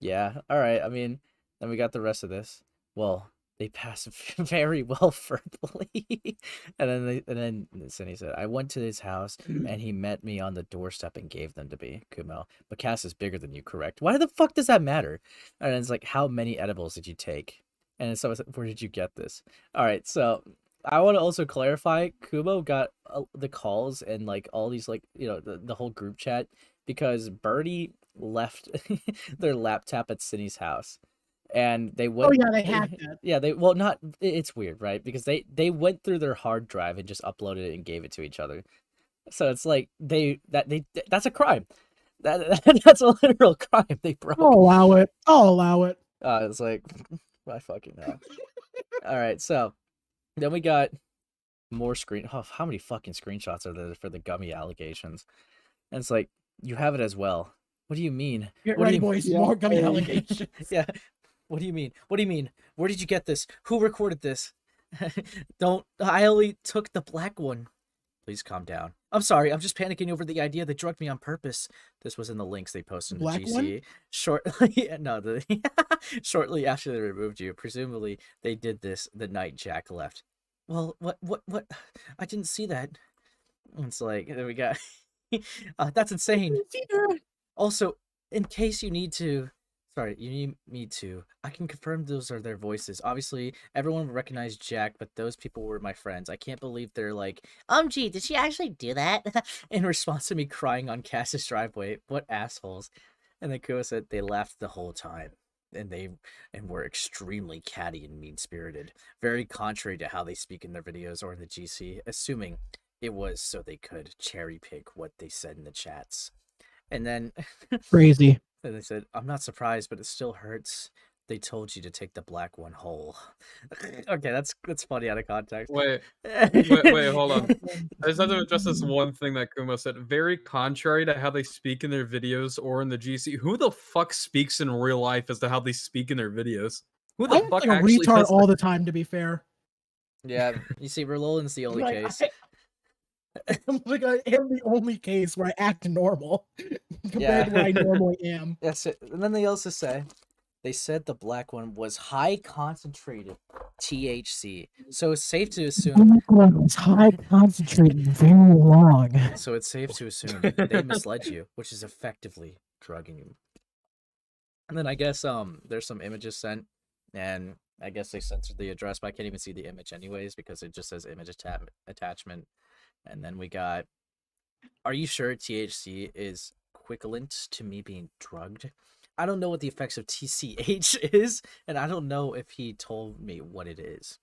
Yeah, all right. I mean, then we got the rest of this. Well, they pass very well verbally, and then Cindy said, "I went to his house and he met me on the doorstep and gave them to me, Kumo. But Cass is bigger than you, correct? Why the fuck does that matter?" And it's like, how many edibles did you take? And so it's like, where did you get this? All right, so I want to also clarify, Kumo got the calls and like all these like the whole group chat because Birdie left their laptop at Cindy's house. And they went. Oh yeah, they hacked it. Yeah, it's weird, right? Because they went through their hard drive and just uploaded it and gave it to each other. So it's like that's a crime. That's a literal crime they broke. I'll allow it. I'll allow it. It's like I fucking know. All right, so then we got more how many fucking screenshots are there for the gummy allegations? And it's like, you have it as well. What do you mean? Get What do ready, you- boys. More gummy allegations. Yeah. What do you mean? What do you mean? Where did you get this? Who recorded this? I only took the black one. Please calm down. I'm sorry. I'm just panicking over the idea they drugged me on purpose. This was in the links they posted in the Black GC. one? Shortly after they removed you. Presumably, they did this the night Jack left. Well, what? I didn't see that. It's like, there we go. That's insane. Also, in case you need me to, I can confirm those are their voices. Obviously, everyone would recognize Jack, but those people were my friends. I can't believe they're like, gee, did she actually do that? In response to me crying on Cass's driveway. What assholes. And then Kumo said they laughed the whole time. And were extremely catty and mean-spirited. Very contrary to how they speak in their videos or in the GC, assuming it was so they could cherry-pick what they said in the chats. And then Crazy. and they said, I'm not surprised, but it still hurts. They told you to take the black one whole. Okay, that's funny out of context. Wait, hold on. I just have to address this one thing that Kumo said. Very contrary to how they speak in their videos or in the GC. Who the fuck speaks in real life as to how they speak in their videos? Who the I'm fuck like a actually retard does all the time, to be fair. Yeah, you see, Roland's the only Like, case. I'm like, I am the only case where I act normal compared to what I normally am. That's it. And then they also they said the black one was high concentrated THC. So it's safe to assume. It's high concentrated, very long. So it's safe to assume they misled you, which is effectively drugging you. And then I guess there's some images sent, and I guess they censored the address, but I can't even see the image anyways because it just says image attachment. And then we got, are you sure THC is equivalent to me being drugged? I don't know what the effects of TCH is, and I don't know if he told me what it is.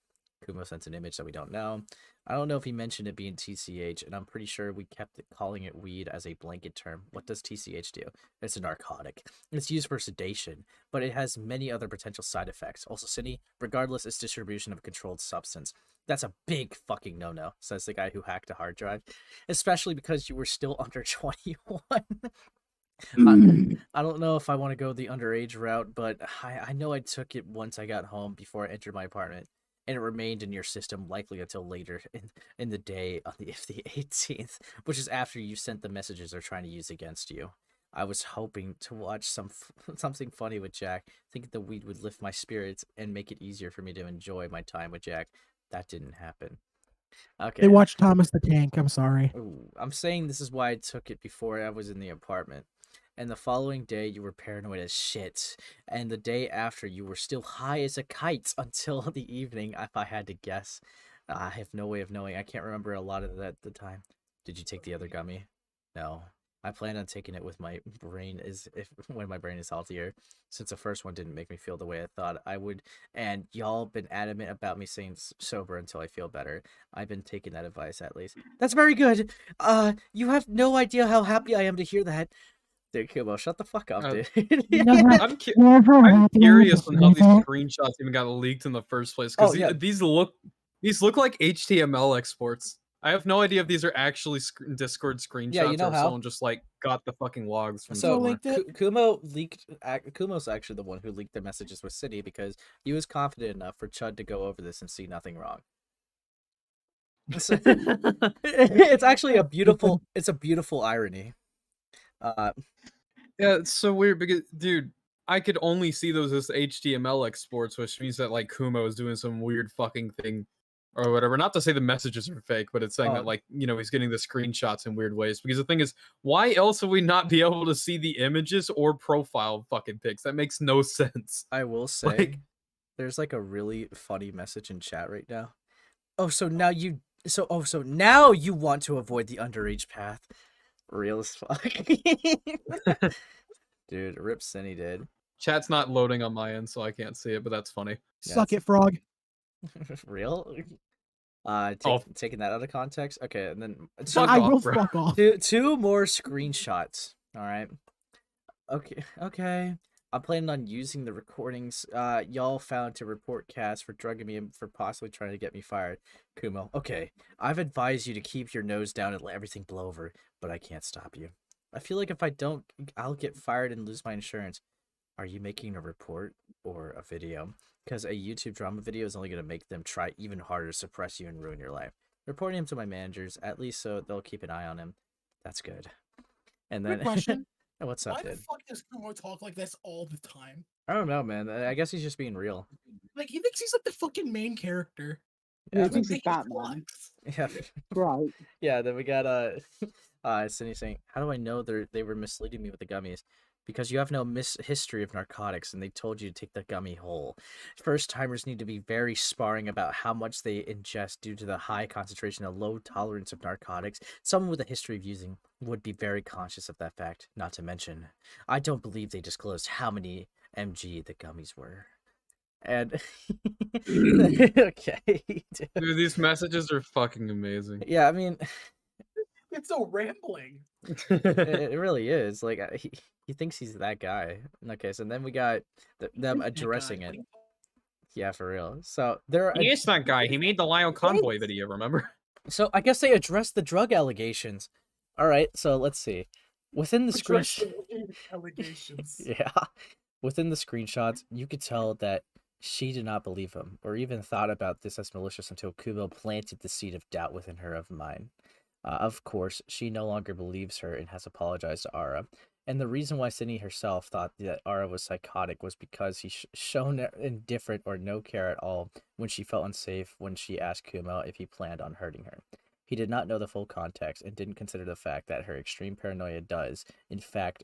Kumo sent an image that we don't know. I don't know if he mentioned it being TCH, and I'm pretty sure we kept calling it weed as a blanket term. What does TCH do? It's a narcotic. It's used for sedation, but it has many other potential side effects. Also, Cindy, regardless its distribution of a controlled substance. That's a big fucking no-no, says the guy who hacked a hard drive. Especially because you were still under 21. I don't know if I want to go the underage route, but I know I took it once I got home before I entered my apartment, and it remained in your system likely until later in the day on the 18th, which is after you sent the messages they're trying to use against you. I was hoping to watch something funny with Jack, thinking the weed would lift my spirits and make it easier for me to enjoy my time with Jack. That didn't happen. Okay. They watched Thomas the Tank. I'm sorry. Ooh, I'm saying this is why I took it before I was in the apartment. and the following day you were paranoid as shit, and the day after you were still high as a kite until the evening, if I had to guess. I have no way of knowing. I can't remember a lot of that at the time. Did you take the other gummy? No. I plan on taking it with my brain when my brain is healthier, since the first one didn't make me feel the way I thought I would, and y'all been adamant about me staying sober until I feel better. I've been taking that advice at least. That's very good. You have no idea how happy I am to hear that. Dude, Kumo, shut the fuck up, dude. I'm curious on how these screenshots even got leaked in the first place, because these look like HTML exports. I have no idea if these are actually Discord screenshots you know or if how? someone just like got the fucking logs from So somewhere. Kumo leaked. Kumo's actually the one who leaked the messages with City because he was confident enough for Chud to go over this and see nothing wrong. It's actually a beautiful. It's a beautiful irony. Yeah, it's so weird because, dude, I could only see those as HTML exports, which means that like Kumo is doing some weird fucking thing or whatever. Not to say the messages are fake, but it's saying that, like, you know, he's getting the screenshots in weird ways. Because the thing is, why else would we not be able to see the images or profile fucking pics? That makes no sense. I will say, there's like a really funny message in chat right now. So now you want to avoid the underage path. Real as fuck. Dude, rip Cinny did. Chat's not loading on my end, so I can't see it, but that's funny. Suck it, frog. Real? Taking that out of context? Okay, and then I will fuck off. Two more screenshots. Alright. Okay. I'm planning on using the recordings y'all found to report Cass for drugging me and for possibly trying to get me fired. Kumo, okay. I've advised you to keep your nose down and let everything blow over, but I can't stop you. I feel like if I don't, I'll get fired and lose my insurance. Are you making a report or a video? Because a YouTube drama video is only going to make them try even harder to suppress you and ruin your life. Reporting him to my managers, at least so they'll keep an eye on him. That's good. And then, quick question. What's up, Why dude? the fuck does Kumo talk like this all the time? I don't know, man. I guess he's just being real. Like, he thinks he's like the fucking main character. Yeah, He thinks he's Batman. Yeah. Right. Yeah, then we got Cindy saying, how do I know they were misleading me with the gummies? Because you have no history of narcotics and they told you to take the gummy whole. First timers need to be very sparring about how much they ingest due to the high concentration and low tolerance of narcotics. Someone with a history of using would be very conscious of that fact. Not to mention, I don't believe they disclosed how many mg the gummies were. And okay. Dude, these messages are fucking amazing. Yeah, I mean, it's so rambling. it really is. Like he thinks he's that guy. Okay, so then we got them addressing it. Yeah, for real. So he is that guy. He made the Lyle Convoy video, remember? So I guess they addressed the drug allegations. All right, so let's see. Within the allegations. Yeah. Within the screenshots, you could tell that she did not believe him or even thought about this as malicious until Kumo planted the seed of doubt within her of mine. Of course, she no longer believes her and has apologized to Ara. And the reason why Sydney herself thought that Ara was psychotic was because he shown indifferent or no care at all when she felt unsafe when she asked Kumo if he planned on hurting her. He did not know the full context and didn't consider the fact that her extreme paranoia does, in fact,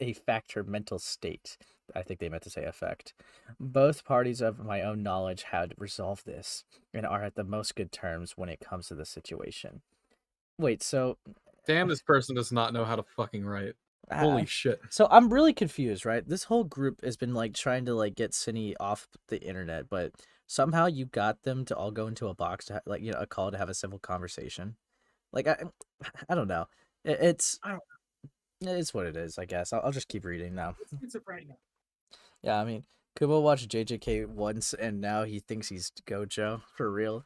affect her mental state. I think they meant to say affect. Both parties of my own knowledge had resolved this and are at the most good terms when it comes to the situation. Wait, so... Damn, this person does not know how to fucking write. Holy shit. So I'm really confused, right? This whole group has been, like, trying to, like, get Cindy off the internet, but somehow you got them to all go into a box to, like, you know, a call to have a civil conversation. Like, I don't know. It's what it is, I guess. I'll just keep reading now. Yeah, I mean, Kumo watched JJK once, and now he thinks he's Gojo, for real.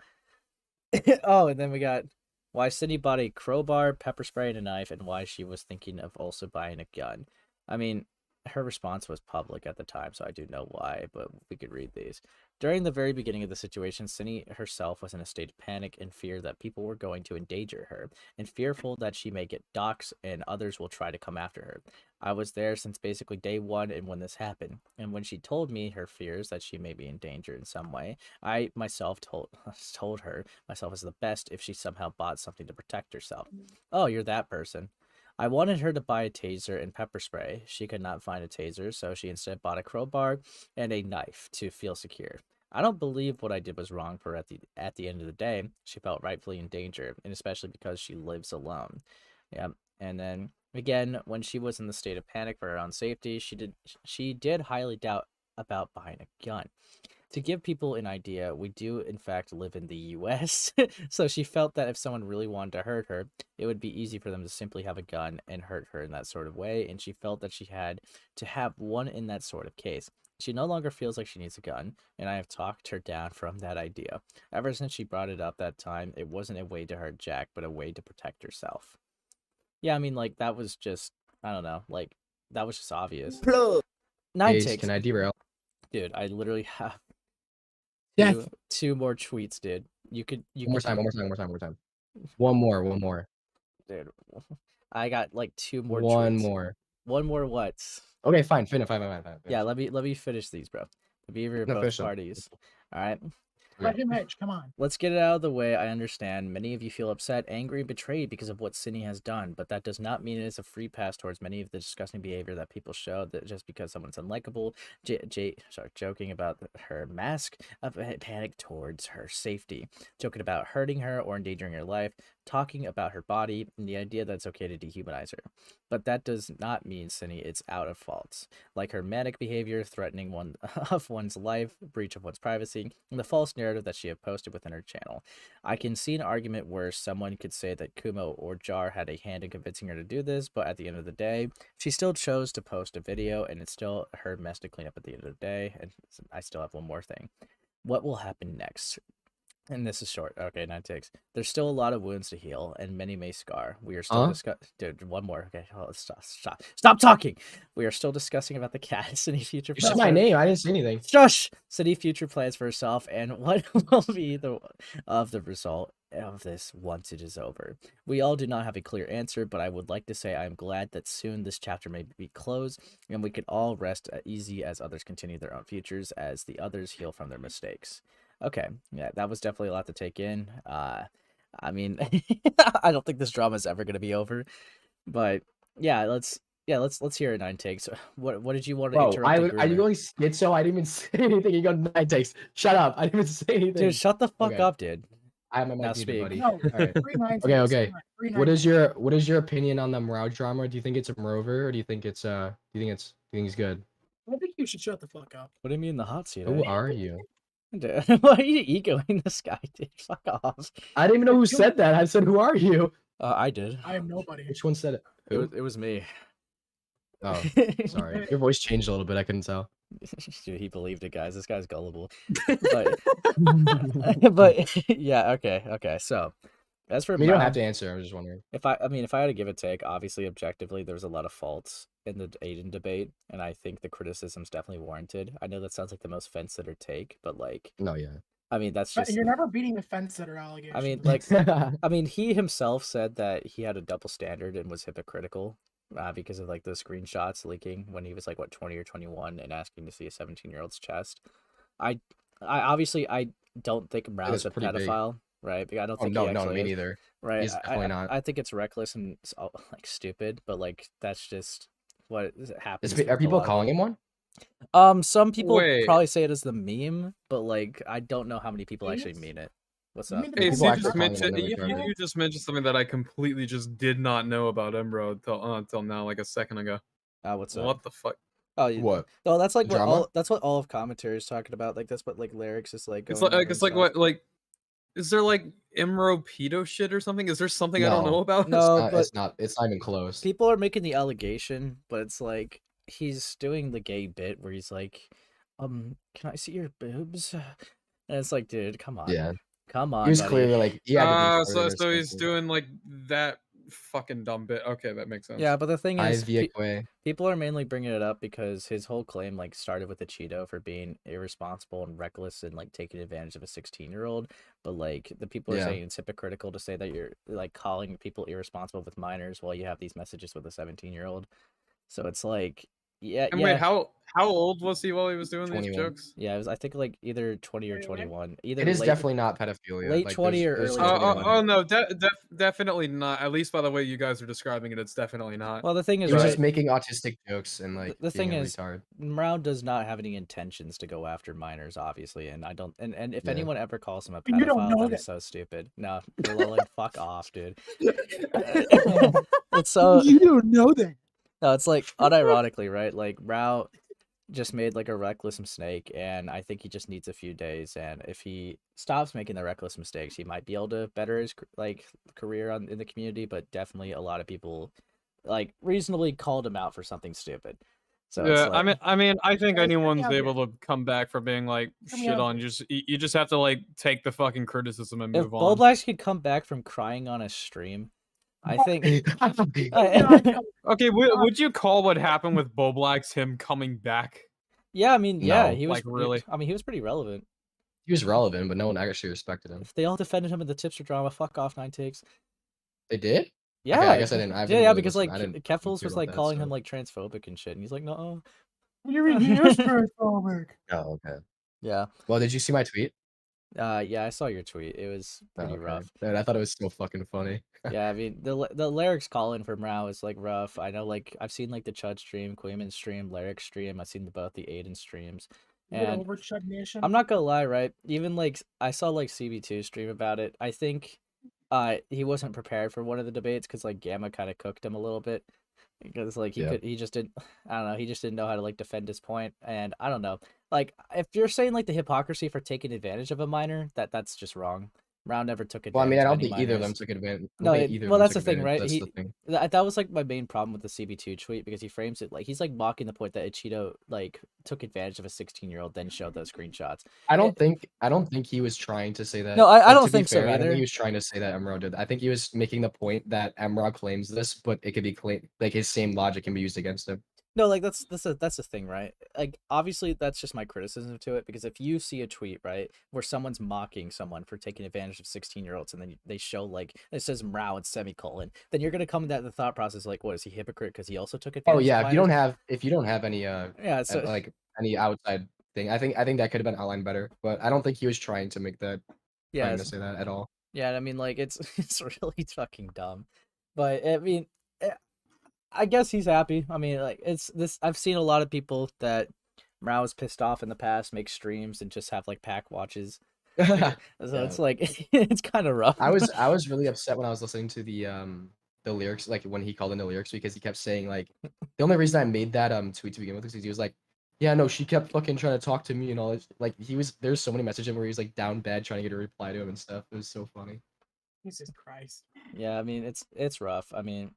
Oh, and then we got... why Cindy bought a crowbar, pepper spray, and a knife, and why she was thinking of also buying a gun. I mean, her response was public at the time, so I do know why, but we could read these. During the very beginning of the situation, Cindy herself was in a state of panic and fear that people were going to endanger her, and fearful that she may get doxxed and others will try to come after her. I was there since basically day one and when this happened, and when she told me her fears that she may be in danger in some way, I myself told her myself was the best if she somehow bought something to protect herself. Oh, you're that person. I wanted her to buy a taser and pepper spray. She could not find a taser, so she instead bought a crowbar and a knife to feel secure. I don't believe what I did was wrong for her at the end of the day. She felt rightfully in danger, and especially because she lives alone. Yeah, and then again, when she was in the state of panic for her own safety, she did highly doubt about buying a gun. To give people an idea, we do in fact live in the US, so she felt that if someone really wanted to hurt her, it would be easy for them to simply have a gun and hurt her in that sort of way, and she felt that she had to have one in that sort of case. She no longer feels like she needs a gun, and I have talked her down from that idea. Ever since she brought it up that time, it wasn't a way to hurt Jack, but a way to protect herself. Yeah, I mean, like, that was just, I don't know, like, that was just obvious. Nine Ace, takes. can I derail? Dude, I literally have Death. two more tweets, dude. One more time. One more. Dude, I got like two more One tweets. more. One more what? Okay, fine. Fine. Yeah, let me finish these, bro. The behavior of No, both finish them. parties. All right. Let him edge. Come on. Let's get it out of the way. I understand many of you feel upset, angry, and betrayed because of what Cindy has done, but that does not mean it is a free pass towards many of the disgusting behavior that people show. That just because someone's unlikable, joking about her mask, of panic towards her safety, joking about hurting her or endangering her life, talking about her body, and the idea that it's okay to dehumanize her. But that does not mean Cindy it's out of faults, like her manic behavior, threatening of one's life, breach of one's privacy, and the false narrative that she had posted within her channel. I can see an argument where someone could say that Kumo or Jar had a hand in convincing her to do this, but at the end of the day, she still chose to post a video, and it's still her mess to clean up at the end of the day. And I still have one more thing. What will happen next? And this is short. Okay, 9 takes. There's still a lot of wounds to heal, and many may scar. We are still discussing. Dude, one more. Okay, stop talking. We are still discussing about the cat. City future. You said my name. I didn't say anything. Shush. City future plans for herself, and what will be the result of this once it is over. We all do not have a clear answer, but I would like to say I am glad that soon this chapter may be closed, and we can all rest easy as others continue their own futures, as the others heal from their mistakes. Okay, yeah, that was definitely a lot to take in. I mean, I don't think this drama is ever gonna be over, but yeah, let's hear 9 takes. What did you want to interrupt? Are you going schizo? I didn't even say anything. You go 9 takes. Shut up! I didn't even say anything. Dude, shut the fuck up, dude. I have my Now mic muted, buddy. No, All right. Okay. What is your opinion on the Morale drama? Do you think it's a rover, or do you think it's he's good? I think you should shut the fuck up. What do you mean the hot seat? Who are you? Dude, why are you egoing this guy, dude? Fuck off. I didn't even know who said that. I said, "Who are you?" I did. I am nobody. Which one said it? It was me. Oh, sorry. Your voice changed a little bit. I couldn't tell. Dude, he believed it, guys. This guy's gullible. But yeah, okay. So, as for you don't have to answer. I was just wondering. If I had to give a take, obviously, objectively, there's a lot of faults in the Aiden debate, and I think the criticism's definitely warranted. I know that sounds like the most fence-sitter take, but like, no, yeah. I mean, that's just. You're never beating the fence-sitter allegation. I mean, like, he himself said that he had a double standard and was hypocritical. Because of like the screenshots leaking when he was like 20 or 21 and asking to see a 17-year-old's chest. I obviously don't think Mrao's a pedophile, right? I don't think no, me neither. Right, he's definitely not. I think it's reckless and like stupid, but like that's just what happens. Are people calling him one? Some people probably say it as the meme, but like I don't know how many people actually mean it. What's up? Hey, so you just mentioned something that I completely just did not know about Emro until now, like a second ago. What's up? What the fuck? Oh, what? Oh, that's like that's what all of commentary is talking about. Like that's what like lyrics is like. It's like what like. Is there like Emro pedo shit or something? Is there something I don't know about? No, it's not even close. People are making the allegation, but it's like he's doing the gay bit where he's like, can I see your boobs? And it's like, dude, come on. Yeah. Come on. He was clearly like, yeah. So he's doing like that fucking dumb bit. Okay, that makes sense. Yeah, but the thing is, way. People are mainly bringing it up because his whole claim like started with the Cheeto for being irresponsible and reckless and like taking advantage of a 16-year-old. But like the people are saying it's hypocritical to say that you're like calling people irresponsible with minors while you have these messages with a 17-year-old. So it's like Yeah, And yeah. wait, how old was he while he was doing 21. these jokes? Yeah, it was I think like either 20 or 21. Either It is late, definitely not pedophilia. late Like, 20 or there's early some 21. Oh no, definitely not. At least by the way you guys are describing it, it's definitely not. Well, the thing is, He was right, just making autistic jokes and like the being thing a is, retard. Mrao does not have any intentions to go after minors, obviously, and I don't. And if Yeah. anyone ever calls him a You don't pedophile, know that that. is so stupid. No, Llewellyn, fuck off, dude. It's so. You don't know that. No, it's like unironically, right? Like Mrao just made like a reckless mistake, and I think he just needs a few days. And if he stops making the reckless mistakes, he might be able to better his like career in the community. But definitely, a lot of people like reasonably called him out for something stupid. So Yeah, it's like, I mean, I think Guys, anyone's come able to come back from being like Come shit here. on. You just have to like take the fucking criticism and if move on. Bulblax could come back from crying on a stream, I think. Okay, would you call what happened with Boblax him coming back? Yeah, I mean, yeah, No. he was Like, really? I mean, he was pretty relevant. He was relevant, but no one actually respected him. If they all defended him in the tipster drama, fuck off, 9 takes. They did? Yeah, Okay, I guess I didn't. I yeah, didn't yeah, really because listen. like I didn't Keffels hear was about like that calling him stuff. like transphobic and shit, and he's like, no. You mean he is transphobic? Oh, okay. Yeah. Well, did you see my tweet? Yeah, I saw your tweet. It was Oh, pretty okay. rough. Dude, I thought it was so fucking funny. Yeah, I mean the lyrics calling for Mrao is like rough. I know, like I've seen like the Chud stream, Queeman stream, lyric stream. I've seen both the Aiden streams, Get and over Chud Nation. I'm not gonna lie, right? Even like I saw like CB2 stream about it. I think he wasn't prepared for one of the debates because like Gamma kind of cooked him a little bit because like he just didn't, I don't know, he just didn't know how to like defend his point. And I don't know, like if you're saying like the hypocrisy for taking advantage of a minor, that's just wrong. Mrao never took advantage. Well, I mean, I of don't any think either of them minors. took advantage. No, well, that's the thing, right? That's the thing. That was like my main problem with the CB2 tweet because he frames it like he's like mocking the point that Ichido like took advantage of a 16-year-old, then showed those screenshots. I don't think he was trying to say that. No, I Like, don't to be think so fair, I don't either. think he was trying to say that Emro did. I think he was making the point that Emro claims this, but it could be like his same logic can be used against him. No, like that's the thing, right? Like obviously that's just my criticism to it because if you see a tweet, right, where someone's mocking someone for taking advantage of 16-year-olds and then they show like it says Mrao and semicolon, then you're gonna come to the thought process like, what is he hypocrite because he also took advantage? Oh yeah, of if you don't have any yeah, so like any outside thing, I think that could have been outlined better. But I don't think he was trying to make that yeah, trying to say that at all. yeah. I mean, like it's really fucking dumb, but I mean. I guess he's happy. I mean, like it's this. I've seen a lot of people that Mrao was pissed off in the past make streams and just have like pack watches. So Yeah. it's like it's kind of rough. I was really upset when I was listening to the lyrics, like when he called in the lyrics, because he kept saying like the only reason I made that tweet to begin with is because he was like, yeah, no, she kept fucking trying to talk to me and all this. Like there's so many messages where he was like down bad trying to get a reply to him and stuff. It was so funny. Jesus Christ. Yeah, I mean it's rough. I mean,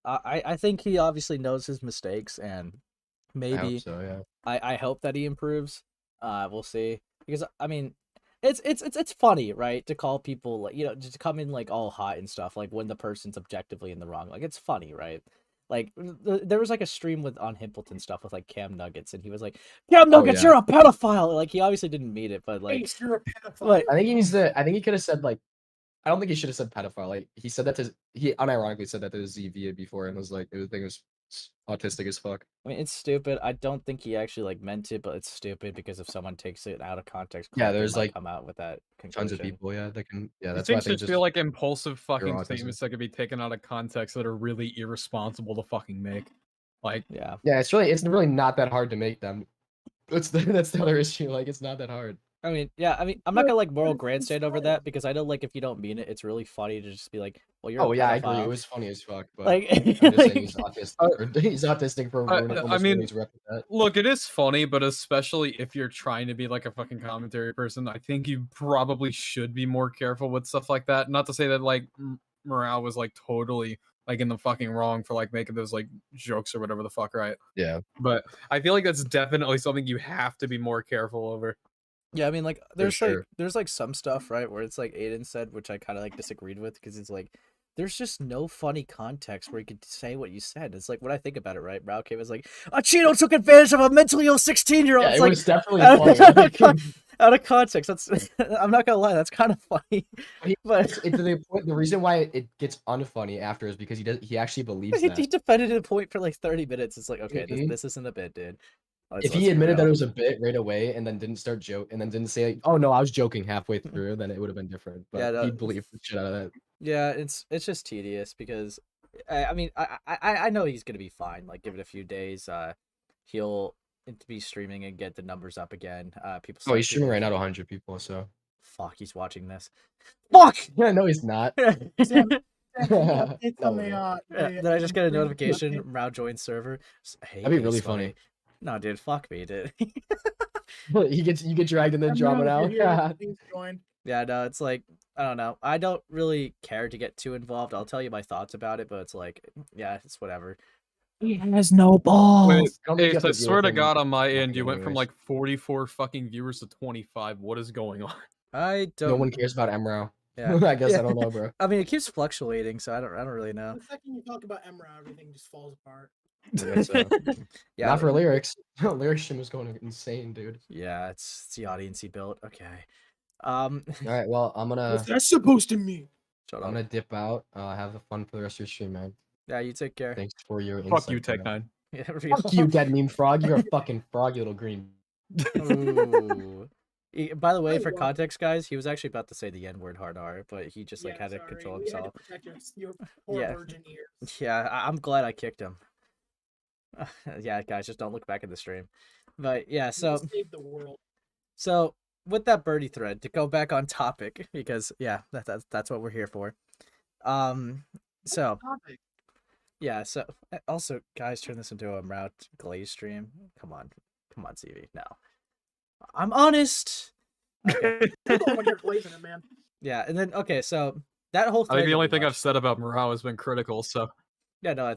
I think he obviously knows his mistakes and I maybe hope so, yeah. I hope that he improves. We'll see because I mean. It's funny, right? To call people like just to come in like all hot and stuff, like when the person's objectively in the wrong. Like it's funny, right? Like there was like a stream on Himpleton stuff with like Cam Nuggets, and he was like, "Cam Nuggets, yeah. you're a pedophile." Like he obviously didn't mean it, but like, Ace, you're a pedophile. like I think he could have said like, I don't think he should have said pedophile. Like he said that he unironically said that to ZV before and was like, the thing was autistic as fuck. I mean, it's stupid. I don't think he actually like meant it, but it's stupid because if someone takes it out of context, Yeah, Clark there's, might like, come out with that Tons of conclusion. people, yeah, that can. Yeah, These that's why I things think just just feel like impulsive fucking autism. statements that could be taken out of context that are really irresponsible to fucking make. Like, Yeah. Yeah, it's really not that hard to make them. That's the other issue. Like it's not that hard. I mean, yeah. I mean, I'm not gonna like moral grandstand over that because I know like if you don't mean it, it's really funny to just be like, "Well, you're." Oh a yeah, I agree. pedophile." It was funny as fuck, but Like, I'm just saying like- he's autistic. He's autistic for ruining I almost mean, ruining his rep with that. look, it is funny, but especially if you're trying to be like a fucking commentary person, I think you probably should be more careful with stuff like that. Not to say that like Morale was like totally like in the fucking wrong for like making those like jokes or whatever the fuck, right? Yeah. But I feel like that's definitely something you have to be more careful over. Yeah, I mean, like there's sure. there's like some stuff, right, where it's like Aiden said, which I kind of like disagreed with because it's like there's just no funny context where you could say what you said. It's like when I think about it, right? Rauke was like, "Achino took advantage of a mentally ill 16-year-old." Yeah, It's it like, was definitely funny. Out of context, that's I'm not gonna lie, that's kind of funny. But The reason why it gets unfunny after is because he actually believes he that. defended a point for like 30 minutes. It's like, okay, Mhm. this isn't a bit, dude. If he admitted that it was a bit right away and then didn't start joke and then didn't say like, oh no, I was joking halfway through, then it would have been different. But Yeah, no, he believed the shit out of that. yeah, it's just tedious because I mean I know he's gonna be fine. Like, give it a few days, he'll be streaming and get the numbers up again. People. Oh, he's streaming right now to 100 people. So fuck, he's watching this. Fuck. yeah, no, he's not. Sam, No, Did I just get a notification? Mao joined server. Hey, That'd be really funny. No, dude, fuck me, dude. you get dragged in the drama now. Yeah, no, it's like, I don't know. I don't really care to get too involved. I'll tell you my thoughts about it, but it's like, yeah, it's whatever. He has no balls. Wait, Ace, I swear to God, on my end, you went from like 44 fucking viewers to 25. What is going on? I don't. No one cares about Emro. Yeah. I guess I don't know, bro. I mean, it keeps fluctuating, so I don't really know. The second you talk about Emro, everything just falls apart. I guess so. Yeah. Not for lyrics. Lyrics was going insane, dude. Yeah, it's the audience he built. Okay. All right, well, I'm gonna. What's that supposed to mean? Shut I'm up. gonna dip out. Have fun for the rest of your stream, man. Yeah, you take care. Thanks for your insight. Fuck you, Tech bro. 9. Yeah, Fuck you, dead meme frog. You're a fucking frog, you little green. Ooh. By the way, for context, guys, he was actually about to say the N-word hard R, but he just like had to control himself. Your poor Yeah. virgin ears. Yeah, I'm glad I kicked him. Yeah, guys, just don't look back at the stream. But yeah, so Save the world. So with that Birdie thread, to go back on topic, because yeah, that's what we're here for. So yeah, so also guys, turn this into a route glaze stream. Come on, CV. No, I'm honest. Okay. When you're glazing it, man. Yeah, and then okay, so that whole I think thread the that only we thing I've watched- said about Morale has been critical, so. Yeah, no,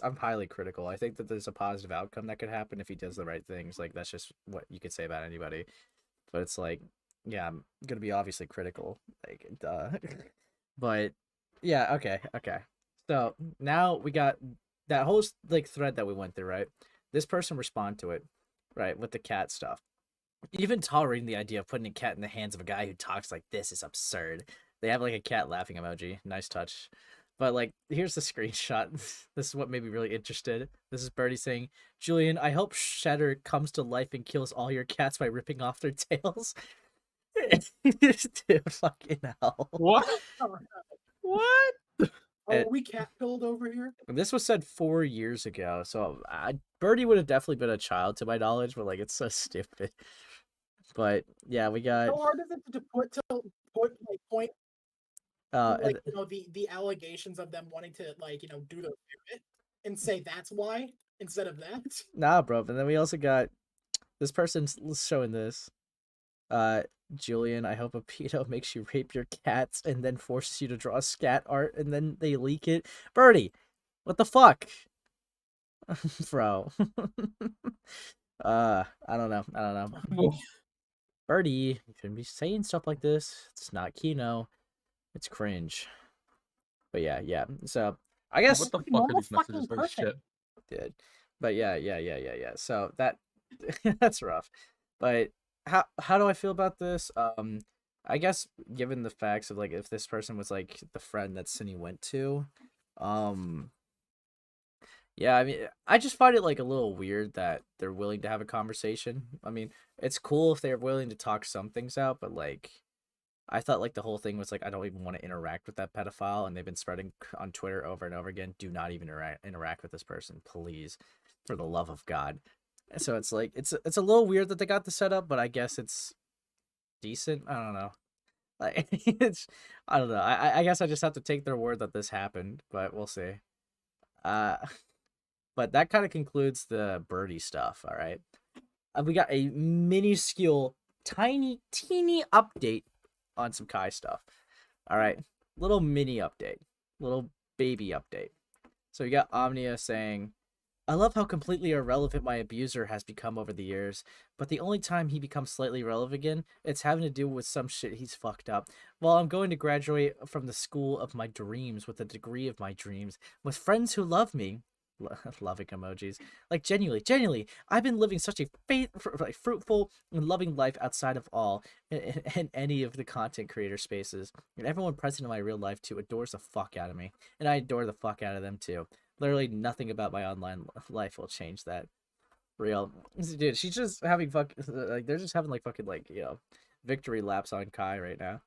I'm highly critical. I think that there's a positive outcome that could happen if he does the right things. Like, that's just what you could say about anybody. But it's like, yeah, I'm gonna be obviously critical. Like, duh. But yeah, okay. So now we got that whole like thread that we went through, right? This person respond to it, right, with the cat stuff. Even tolerating the idea of putting a cat in the hands of a guy who talks like this is absurd. They have like a cat laughing emoji. Nice touch. But like, here's the screenshot. This is what made me really interested. This is Birdie saying, "Julian, I hope Shatter comes to life and kills all your cats by ripping off their tails." Dude, fucking hell. What? What? Are we cat pilled over here? This was said 4 years ago, so Birdie would have definitely been a child to my knowledge, but like, it's so stupid. But yeah, we got. How hard is it to put like point like the allegations of them wanting to like do the it and say that's why instead of that? Nah, bro. And then we also got this person's showing this. Julian, I hope a pedo makes you rape your cats and then forces you to draw scat art and then they leak it. Birdie, what the fuck? Bro. I don't know. Birdie, you shouldn't be saying stuff like this. It's not Kino. It's cringe. But yeah. So I guess What the fuck are these messages for shit? Did. But yeah. So that that's rough. But how do I feel about this? I guess given the facts of like if this person was like the friend that Cindy went to, yeah, I mean, I just find it like a little weird that they're willing to have a conversation. I mean, it's cool if they're willing to talk some things out, but like, I thought like the whole thing was like, I don't even want to interact with that pedophile, and they've been spreading on Twitter over and over again. Do not even interact with this person, please, for the love of God. So it's like it's a little weird that they got the setup, but I guess it's decent. I don't know. Like I don't know. I guess I just have to take their word that this happened, but we'll see. But that kind of concludes the Birdie stuff. All right, we got a minuscule, tiny, teeny update on some Kai stuff. All right, little mini update, little baby update. So we got Omnia saying, "I love how completely irrelevant my abuser has become over the years, but the only time he becomes slightly relevant again, it's having to do with some shit he's fucked up. Well, I'm going to graduate from the school of my dreams with a degree of my dreams, with friends who love me. loving emojis. Like genuinely, I've been living such a fruitful and loving life outside of all in any of the content creator spaces, and everyone present in my real life too adores the fuck out of me, and I adore the fuck out of them too. Literally nothing about my online life will change that. Real, dude. She's just having like they're just having like fucking like victory laps on Kai right now.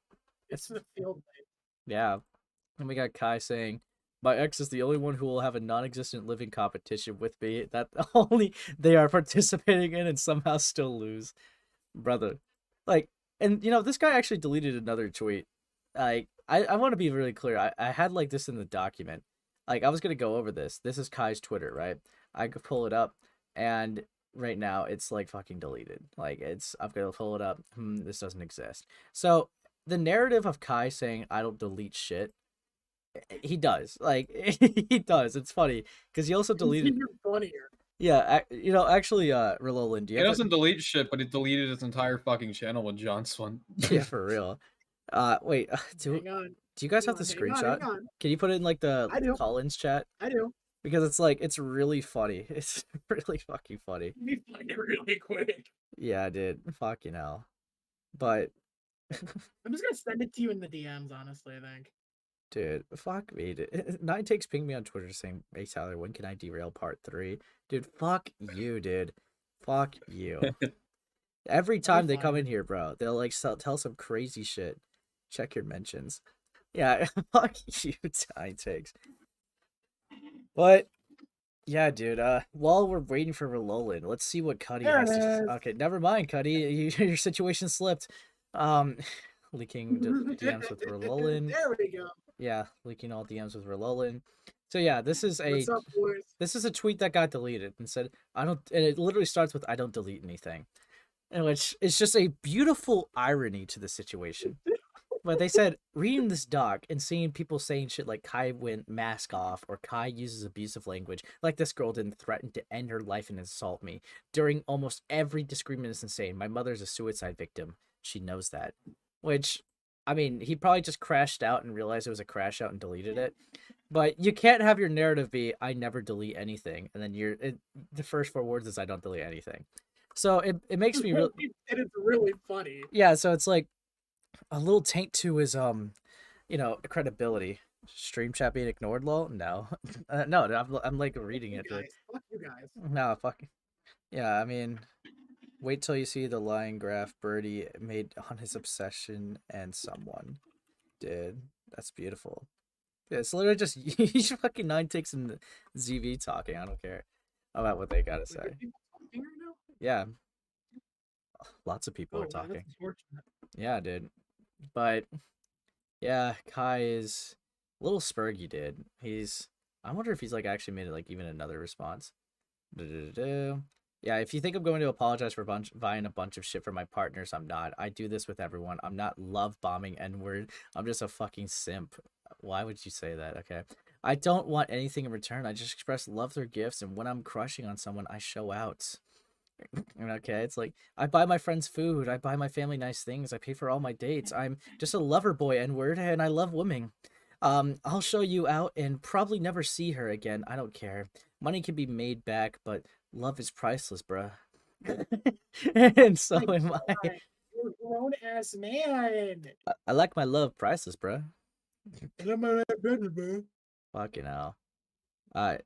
It's the field night. Yeah, and we got Kai saying, "My ex is the only one who will have a non-existent living competition with me that only they are participating in and somehow still lose." Brother, like, and this guy actually deleted another tweet. Like, I want to be really clear. I had like this in the document. Like, I was gonna go over this. This is Kai's Twitter, right? I could pull it up, and right now it's like fucking deleted. Like, I'm gonna pull it up. This doesn't exist. So the narrative of Kai saying I don't delete shit, he does. Like, he does. It's funny because he also deleted. You're funnier. Yeah, actually, Reloland, He doesn't delete shit, but he deleted his entire fucking channel when John swung. Yeah, for real. Wait, do you guys have the screenshot? Hang on. Can you put it in like the I do. Collins chat? I do. Because it's really funny. It's really fucking funny. Let me find it really quick. Yeah, dude. Fucking hell. But I'm just gonna send it to you in the DMs, honestly, I think. dude, fuck me. Dude. Nine Takes pinged me on Twitter saying, "Hey Tyler, when can I derail part 3?" Dude, fuck you, dude. Fuck you. Every time they come in here, bro, they'll like tell some crazy shit. Check your mentions. Yeah, fuck you, Nine Takes. But yeah, dude. While we're waiting for Relolan, let's see what Cuddy has to. Okay, never mind, Cuddy. Your situation slipped. Leaking DMs with Relolan. There we go. Yeah, leaking all DMs with Relolan. So yeah, this is What's up, boys? this is a tweet that got deleted and said and it literally starts with "I don't delete anything," and which is just a beautiful irony to the situation. But they said reading this doc and seeing people saying shit like Kai went mask off or Kai uses abusive language, like this girl didn't threaten to end her life and insult me. During almost every disagreement is insane. My mother's a suicide victim. She knows that. Which, I mean, he probably just crashed out and realized it was a crash out and deleted it. But you can't have your narrative be I never delete anything, and then the first 4 words is I don't delete anything. So it makes me really. And it's really funny. Yeah, so it's like a little taint to his credibility. Stream chat being ignored, lol. No, no, I'm like reading it. Fuck you guys. No, fuck. Yeah, I mean, wait till you see the line graph Birdie made on his obsession and someone did. That's beautiful. Yeah, it's literally just you fucking Nine Takes and ZV talking. I don't care about what they gotta say. Yeah, lots of people are talking. Yeah, dude. But yeah, Kai is a little spurgy, dude. I wonder if he's like actually made it like even another response. Yeah, if you think I'm going to apologize for buying a bunch of shit for my partners, I'm not. I do this with everyone. I'm not love bombing N-word. I'm just a fucking simp. Why would you say that? Okay. I don't want anything in return. I just express love through gifts, and when I'm crushing on someone, I show out. Okay, it's like I buy my friends food, I buy my family nice things, I pay for all my dates. I'm just a lover boy, N-word, and I love women. I'll show you out and probably never see her again. I don't care. Money can be made back, but love is priceless, bruh. And so am I. You're a grown ass man. I like my love priceless, bruh. And I'm not that better, man. Fucking hell. Grown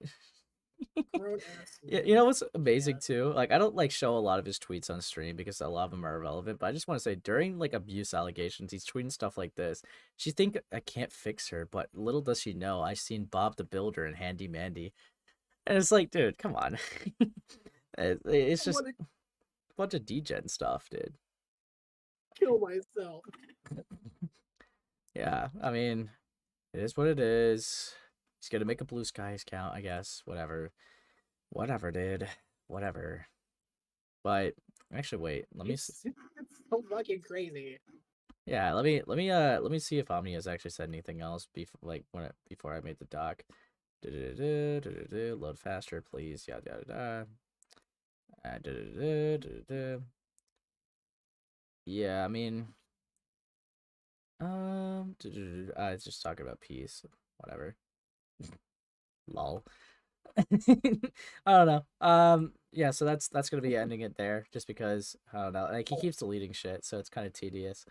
ass man. Yeah, you know what's amazing too? Like, I don't like show a lot of his tweets on stream because a lot of them are irrelevant. But I just want to say, during like abuse allegations, he's tweeting stuff like this. She think I can't fix her, but little does she know I've seen Bob the Builder and Handy Mandy, and it's like, dude, come on. It's just a bunch of degen stuff, dude. Kill myself. Yeah, I mean, it is what it is. He's gonna make a Blue Skies count, I guess. Whatever, dude. Whatever. But actually, wait. Let me. It's so fucking crazy. Yeah, let me see if Omni has actually said anything else before I made the doc. Load faster, please. Yada yada. Yeah, I mean, it's just talking about peace. Whatever. Lol. I don't know. Yeah, so that's gonna be ending it there, just because I don't know. Like he keeps deleting shit, so it's kind of tedious.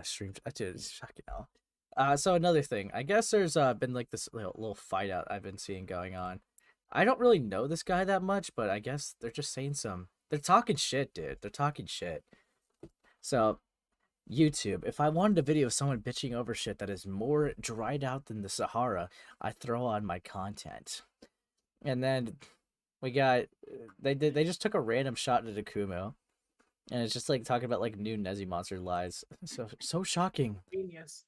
Stream. Dude, fucking hell. So another thing, I guess there's been like this little fight out I've been seeing going on. I don't really know this guy that much, but I guess they're just saying they're talking shit, dude. They're talking shit. So, YouTube, if I wanted a video of someone bitching over shit that is more dried out than the Sahara, I throw on my content. And then we got they just took a random shot at Akumu. And it's just like talking about like new Nezi monster lies. So shocking. Genius.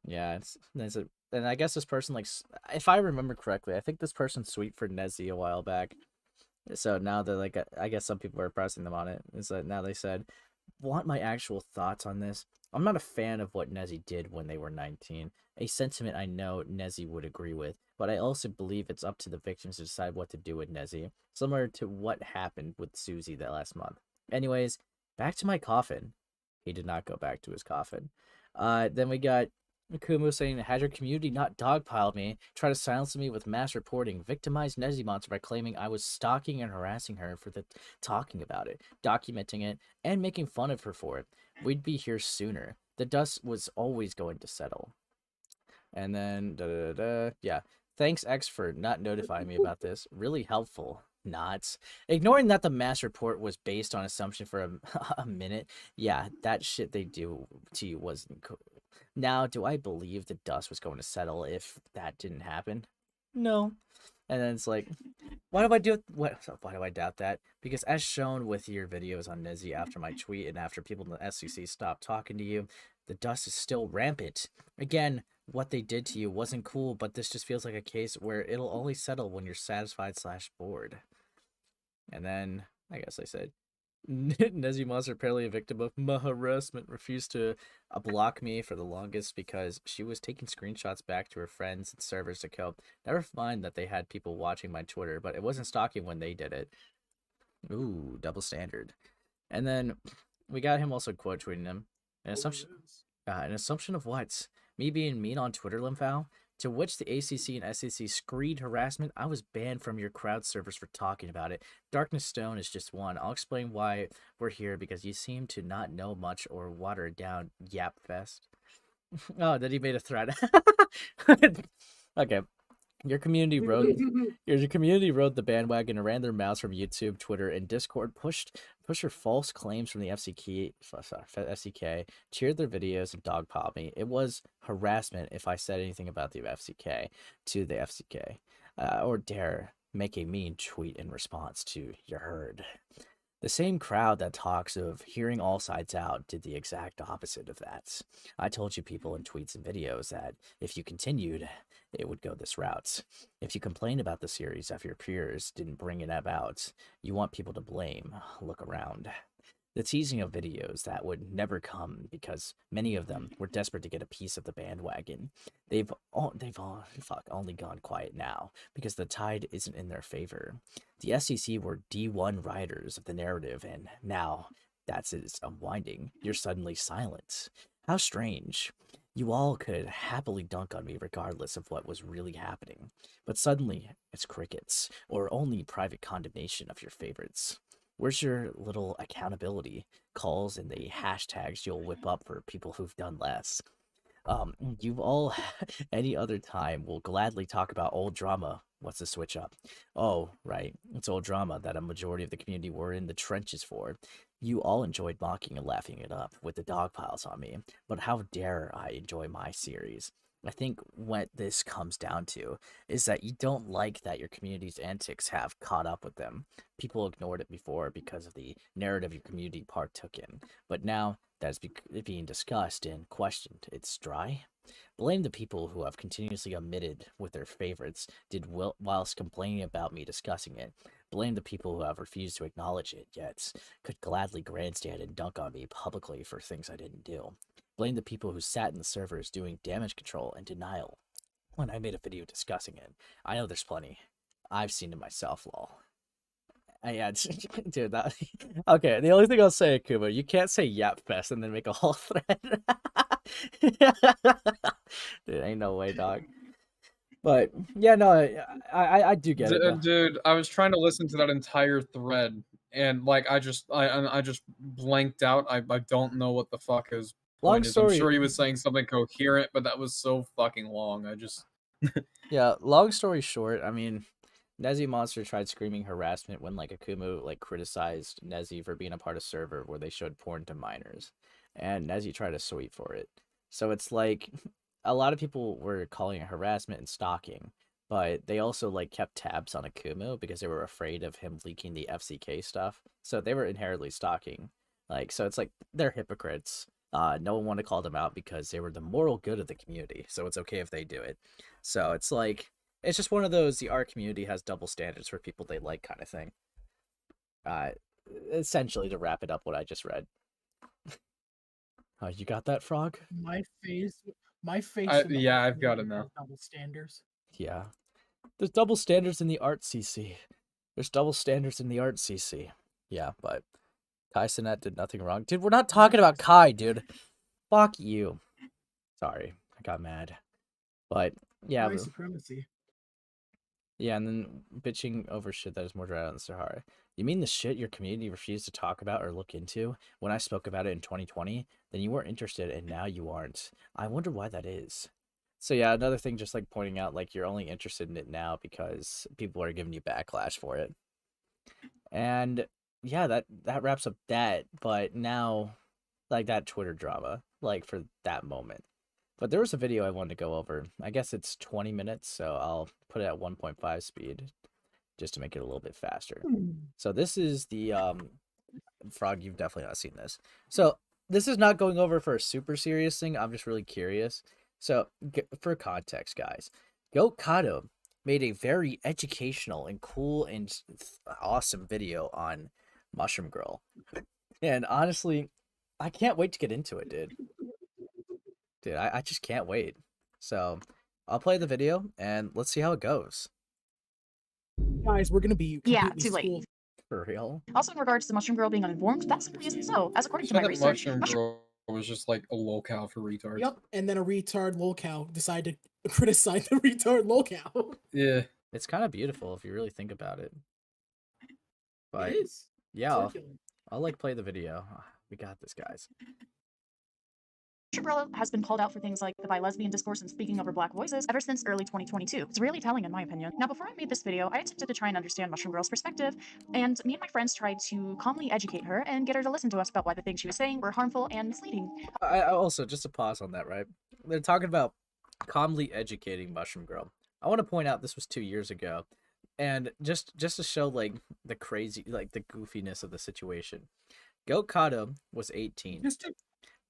Yeah, and I guess this person, like, if I remember correctly, I think this person sweet for Nezi a while back. So now they're like, I guess some people are pressing them on it. Is that now they said, want my actual thoughts on this? I'm not a fan of what Nezi did when they were 19. A sentiment I know Nezi would agree with, but I also believe it's up to the victims to decide what to do with Nezi, similar to what happened with Susie that last month. Anyways, back to my coffin. He did not go back to his coffin. Then we got Kumo saying, had your community not dogpiled me, try to silence me with mass reporting, victimized Nezi Monster by claiming I was stalking and harassing her for talking about it, documenting it, and making fun of her for it, we'd be here sooner. The dust was always going to settle. And then, yeah. Thanks, X, for not notifying me about this. Really helpful. Not. Ignoring that the mass report was based on assumption for a minute. Yeah, that shit they do to you wasn't cool. Now, do I believe the dust was going to settle if that didn't happen? No. And then it's like, why do I doubt that? Because as shown with your videos on Nezi after my tweet and after people in the SEC stopped talking to you, the dust is still rampant. Again, what they did to you wasn't cool, but this just feels like a case where it'll only settle when you're satisfied / bored. And then, I guess I said, Nezi Monster, apparently a victim of my harassment, refused to block me for the longest because she was taking screenshots back to her friends and servers to cope. Never mind that they had people watching my Twitter, but it wasn't stalking when they did it. Ooh, double standard. And then we got him also quote tweeting him. An assumption of what? Me being mean on Twitter, Limfao? To which the ACC and SEC screed harassment. I was banned from your crowd servers for talking about it. Darkness Stone is just one. I'll explain why we're here because you seem to not know much or water it down, Yap Fest. Oh, then he made a threat. Okay. Your community rode the bandwagon and ran their mouths from YouTube, Twitter, and Discord, pushed your false claims from the FCK, cheered their videos, and dogpiled me. It was harassment if I said anything about the FCK to the FCK, or dare make a mean tweet in response to your herd. The same crowd that talks of hearing all sides out did the exact opposite of that. I told you people in tweets and videos that if you continued, it would go this route. If you complain about the series after your peers didn't bring it about, you want people to blame. Look around. The teasing of videos that would never come because many of them were desperate to get a piece of the bandwagon. They've only gone quiet now because the tide isn't in their favor. The SEC were D1 riders of the narrative, and now that's its unwinding. You're suddenly silent. How strange. You all could happily dunk on me regardless of what was really happening, but suddenly it's crickets, or only private condemnation of your favorites. Where's your little accountability calls and the hashtags you'll whip up for people who've done less? You all, any other time, will gladly talk about old drama. What's the switch up? Oh, right. It's old drama that a majority of the community were in the trenches for. You all enjoyed mocking and laughing it up with the dog piles on me, but how dare I enjoy my series? I think what this comes down to is that you don't like that your community's antics have caught up with them. People ignored it before because of the narrative your community partook in, but now that's being discussed and questioned. It's dry. Blame the people who have continuously omitted what their favorites did whilst complaining about me discussing it. Blame the people who have refused to acknowledge it, yet could gladly grandstand and dunk on me publicly for things I didn't do. Blame the people who sat in the servers doing damage control and denial when I made a video discussing it. I know there's plenty. I've seen it myself, lol. Yeah, dude, that... Okay, the only thing I'll say, Kumo, you can't say Yap Fest and then make a whole thread. Dude, ain't no way, dog. But yeah, no, I do get it though. Dude, I was trying to listen to that entire thread, and like I just blanked out. I don't know what the fuck his Long point is. I'm story. sure he was saying something coherent, but that was so fucking long. I just Yeah, long story short, I mean, Nezzy Monster tried screaming harassment when like Akumu like criticized Nezzy for being a part of server where they showed porn to minors, and Nezzy tried to sweep for it. So it's like a lot of people were calling it harassment and stalking, but they also like kept tabs on Akumu because they were afraid of him leaking the FCK stuff. So they were inherently stalking. Like, so it's like they're hypocrites. No one wanted to call them out because they were the moral good of the community. So it's okay if they do it. So it's like it's just one of those the art community has double standards for people they like kind of thing. Essentially to wrap it up what I just read. You got that, Frog? My face. yeah, I've got it now. Double standards. Yeah. There's double standards in the art CC. There's double standards in the art CC. Yeah, but Cenat did nothing wrong. Dude, we're not talking about Kai, dude. Fuck you. Sorry, I got mad. But yeah, White supremacy. Yeah, and then bitching over shit that is more dry than the Sahara. You mean the shit your community refused to talk about or look into when I spoke about it in 2020? Then you weren't interested, and now you aren't. I wonder why that is. So yeah, another thing, just like pointing out, like you're only interested in it now because people are giving you backlash for it. And yeah, that wraps up that. But now, like that Twitter drama, like for that moment. But there was a video I wanted to go over. I guess it's 20 minutes, so I'll put it at 1.5 speed just to make it a little bit faster. So this is the Frog, you've definitely not seen this. So this is not going over for a super serious thing. I'm just really curious. So for context, guys, Goat Kato made a very educational and cool and awesome video on Mushroom Girl. And honestly, I can't wait to get into it, dude. Dude, I just can't wait. So I'll play the video and let's see how it goes. Guys, we're gonna be too late. schooled. For real? Also, in regards to Mushroom Girl being uninformed, that simply isn't so. As according to my research, Mushroom Girl was just like a lolcow for retards. Yep, and then a retard lolcow decided to criticize the retard lolcow. Yeah. It's kind of beautiful if you really think about it. But It is. yeah, Circular. I'll like play the video. We got this, guys. Mushroom Girl has been called out for things like the bi-lesbian discourse and speaking over black voices ever since early 2022. It's really telling in my opinion. Now, before I made this video, I attempted to try and understand Mushroom Girl's perspective, and me and my friends tried to calmly educate her and get her to listen to us about why the things she was saying were harmful and misleading. I also, just to pause on that, right? They're talking about calmly educating Mushroom Girl. I want to point out this was 2 years ago. And just to show like the crazy, like the goofiness of the situation. Goat Kato was 18.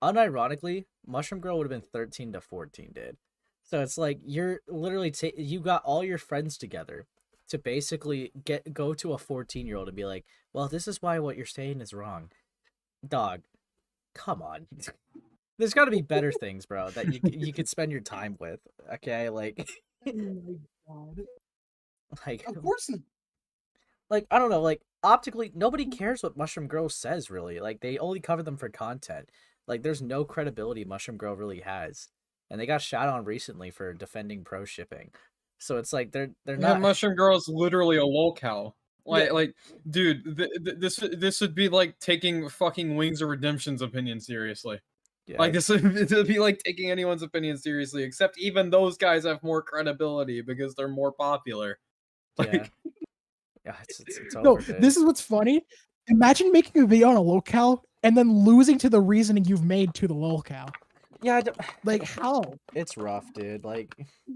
Unironically, Mushroom Girl would have been 13 to 14, dude. So it's like you're literally you got all your friends together to basically go to a 14-year-old and be like, well, this is why what you're saying is wrong. Dog, come on. There's got to be better things, bro, that you could spend your time with. Okay, like. Oh my god. Like, of course not. Like, I don't know, like optically, nobody cares what Mushroom Girl says, really. Like, they only cover them for content. Like, there's no credibility Mushroom Girl really has, and they got shot on recently for defending pro shipping. So it's like they're not. Mushroom Girl is literally a lolcow. Like, dude, this would be like taking fucking Wings of Redemption's opinion seriously. Yeah. Like this would be like taking anyone's opinion seriously, except even those guys have more credibility because they're more popular. Like, yeah, it's no, over, this is what's funny. Imagine making a video on a lolcow and then losing to the reasoning you've made to the lolcow. Yeah, like how? It's rough, dude. Like,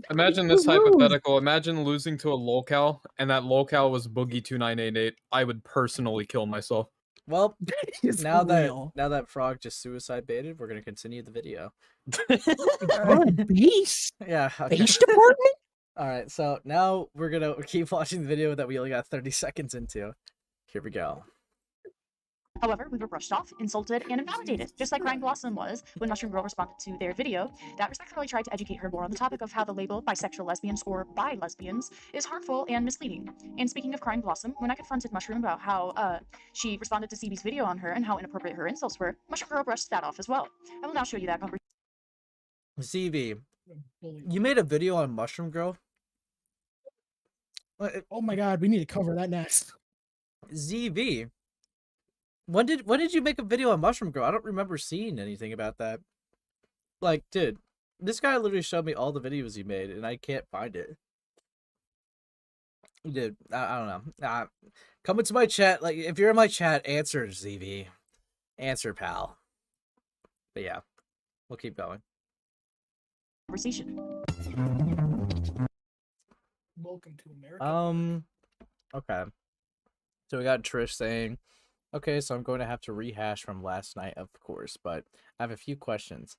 imagine this hypothetical. Imagine losing to a lolcow, and that lolcow was Boogie2988. I would personally kill myself. Well, now that Frog just suicide baited, we're gonna continue the video. Beast? Yeah. Okay. Beast department? All right, so now we're gonna keep watching the video that we only got 30 seconds into. Here we go. However, we were brushed off, insulted, and invalidated, just like Ryan Blossom was when Mushroom Girl responded to their video that respectfully tried to educate her more on the topic of how the label bisexual lesbians or bi-lesbians is harmful and misleading. And speaking of Crying Blossom, when I confronted Mushroom about how she responded to CB's video on her and how inappropriate her insults were, Mushroom Girl brushed that off as well. I will now show you that conversation. CB, you made a video on Mushroom Girl Oh my god, we need to cover that next. ZV. When did you make a video on Mushroom Girl? I don't remember seeing anything about that. Like, dude, this guy literally showed me all the videos he made, and I can't find it. Dude, I don't know. Come into my chat. Like, if you're in my chat, answer, ZV. Answer, pal. But yeah, we'll keep going. Conversation. Welcome to America. Okay. So we got Trish saying, okay, so I'm going to have to rehash from last night, of course, but I have a few questions.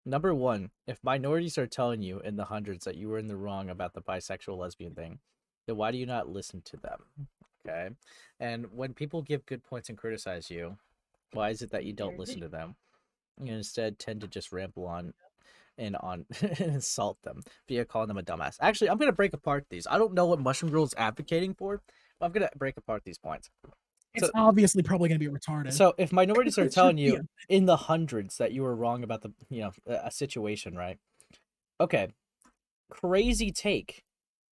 Number one, if minorities are telling you in the hundreds that you were in the wrong about the bisexual lesbian thing, then why do you not listen to them? Okay. And when people give good points and criticize you, why is it that you don't listen to them? You instead tend to just ramble on and insult them via calling them a dumbass. Actually, I'm going to break apart these. I don't know what Mushroom Girl is advocating for, but I'm going to break apart these points. It's obviously probably going to be retarded. So if minorities are telling you in the hundreds that you were wrong about the, a situation, right? Okay. Crazy take.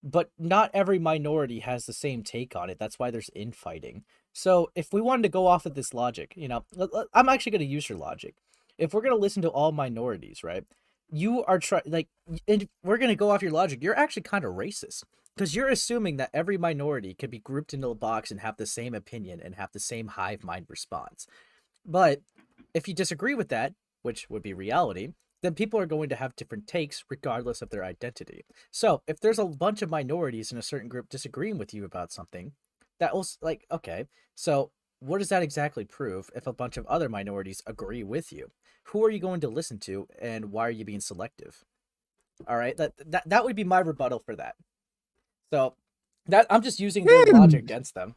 But not every minority has the same take on it. That's why there's infighting. So if we wanted to go off of this logic, I'm actually going to use your logic. If we're going to listen to all minorities, right? You are and we're going to go off your logic. You're actually kind of racist because you're assuming that every minority could be grouped into a box and have the same opinion and have the same hive mind response. But if you disagree with that, which would be reality, then people are going to have different takes regardless of their identity. So if there's a bunch of minorities in a certain group disagreeing with you about something, that was okay, so what does that exactly prove if a bunch of other minorities agree with you? Who are you going to listen to, and why are you being selective? All right, that would be my rebuttal for that. So that I'm just using their logic against them.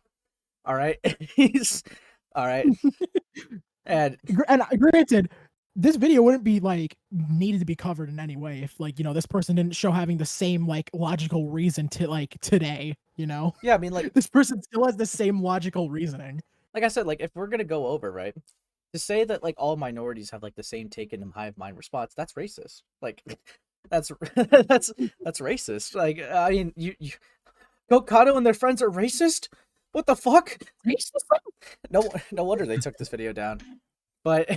All right, all right, and granted, this video wouldn't be needed to be covered in any way if this person didn't show having the same logical reason to today. Yeah, I mean this person still has the same logical reasoning. Like I said, if we're gonna go over, right, to say that all minorities have the same take in hive mind response, that's racist. That's racist. I mean, you Kato and their friends are racist. What the fuck? No wonder they took this video down. But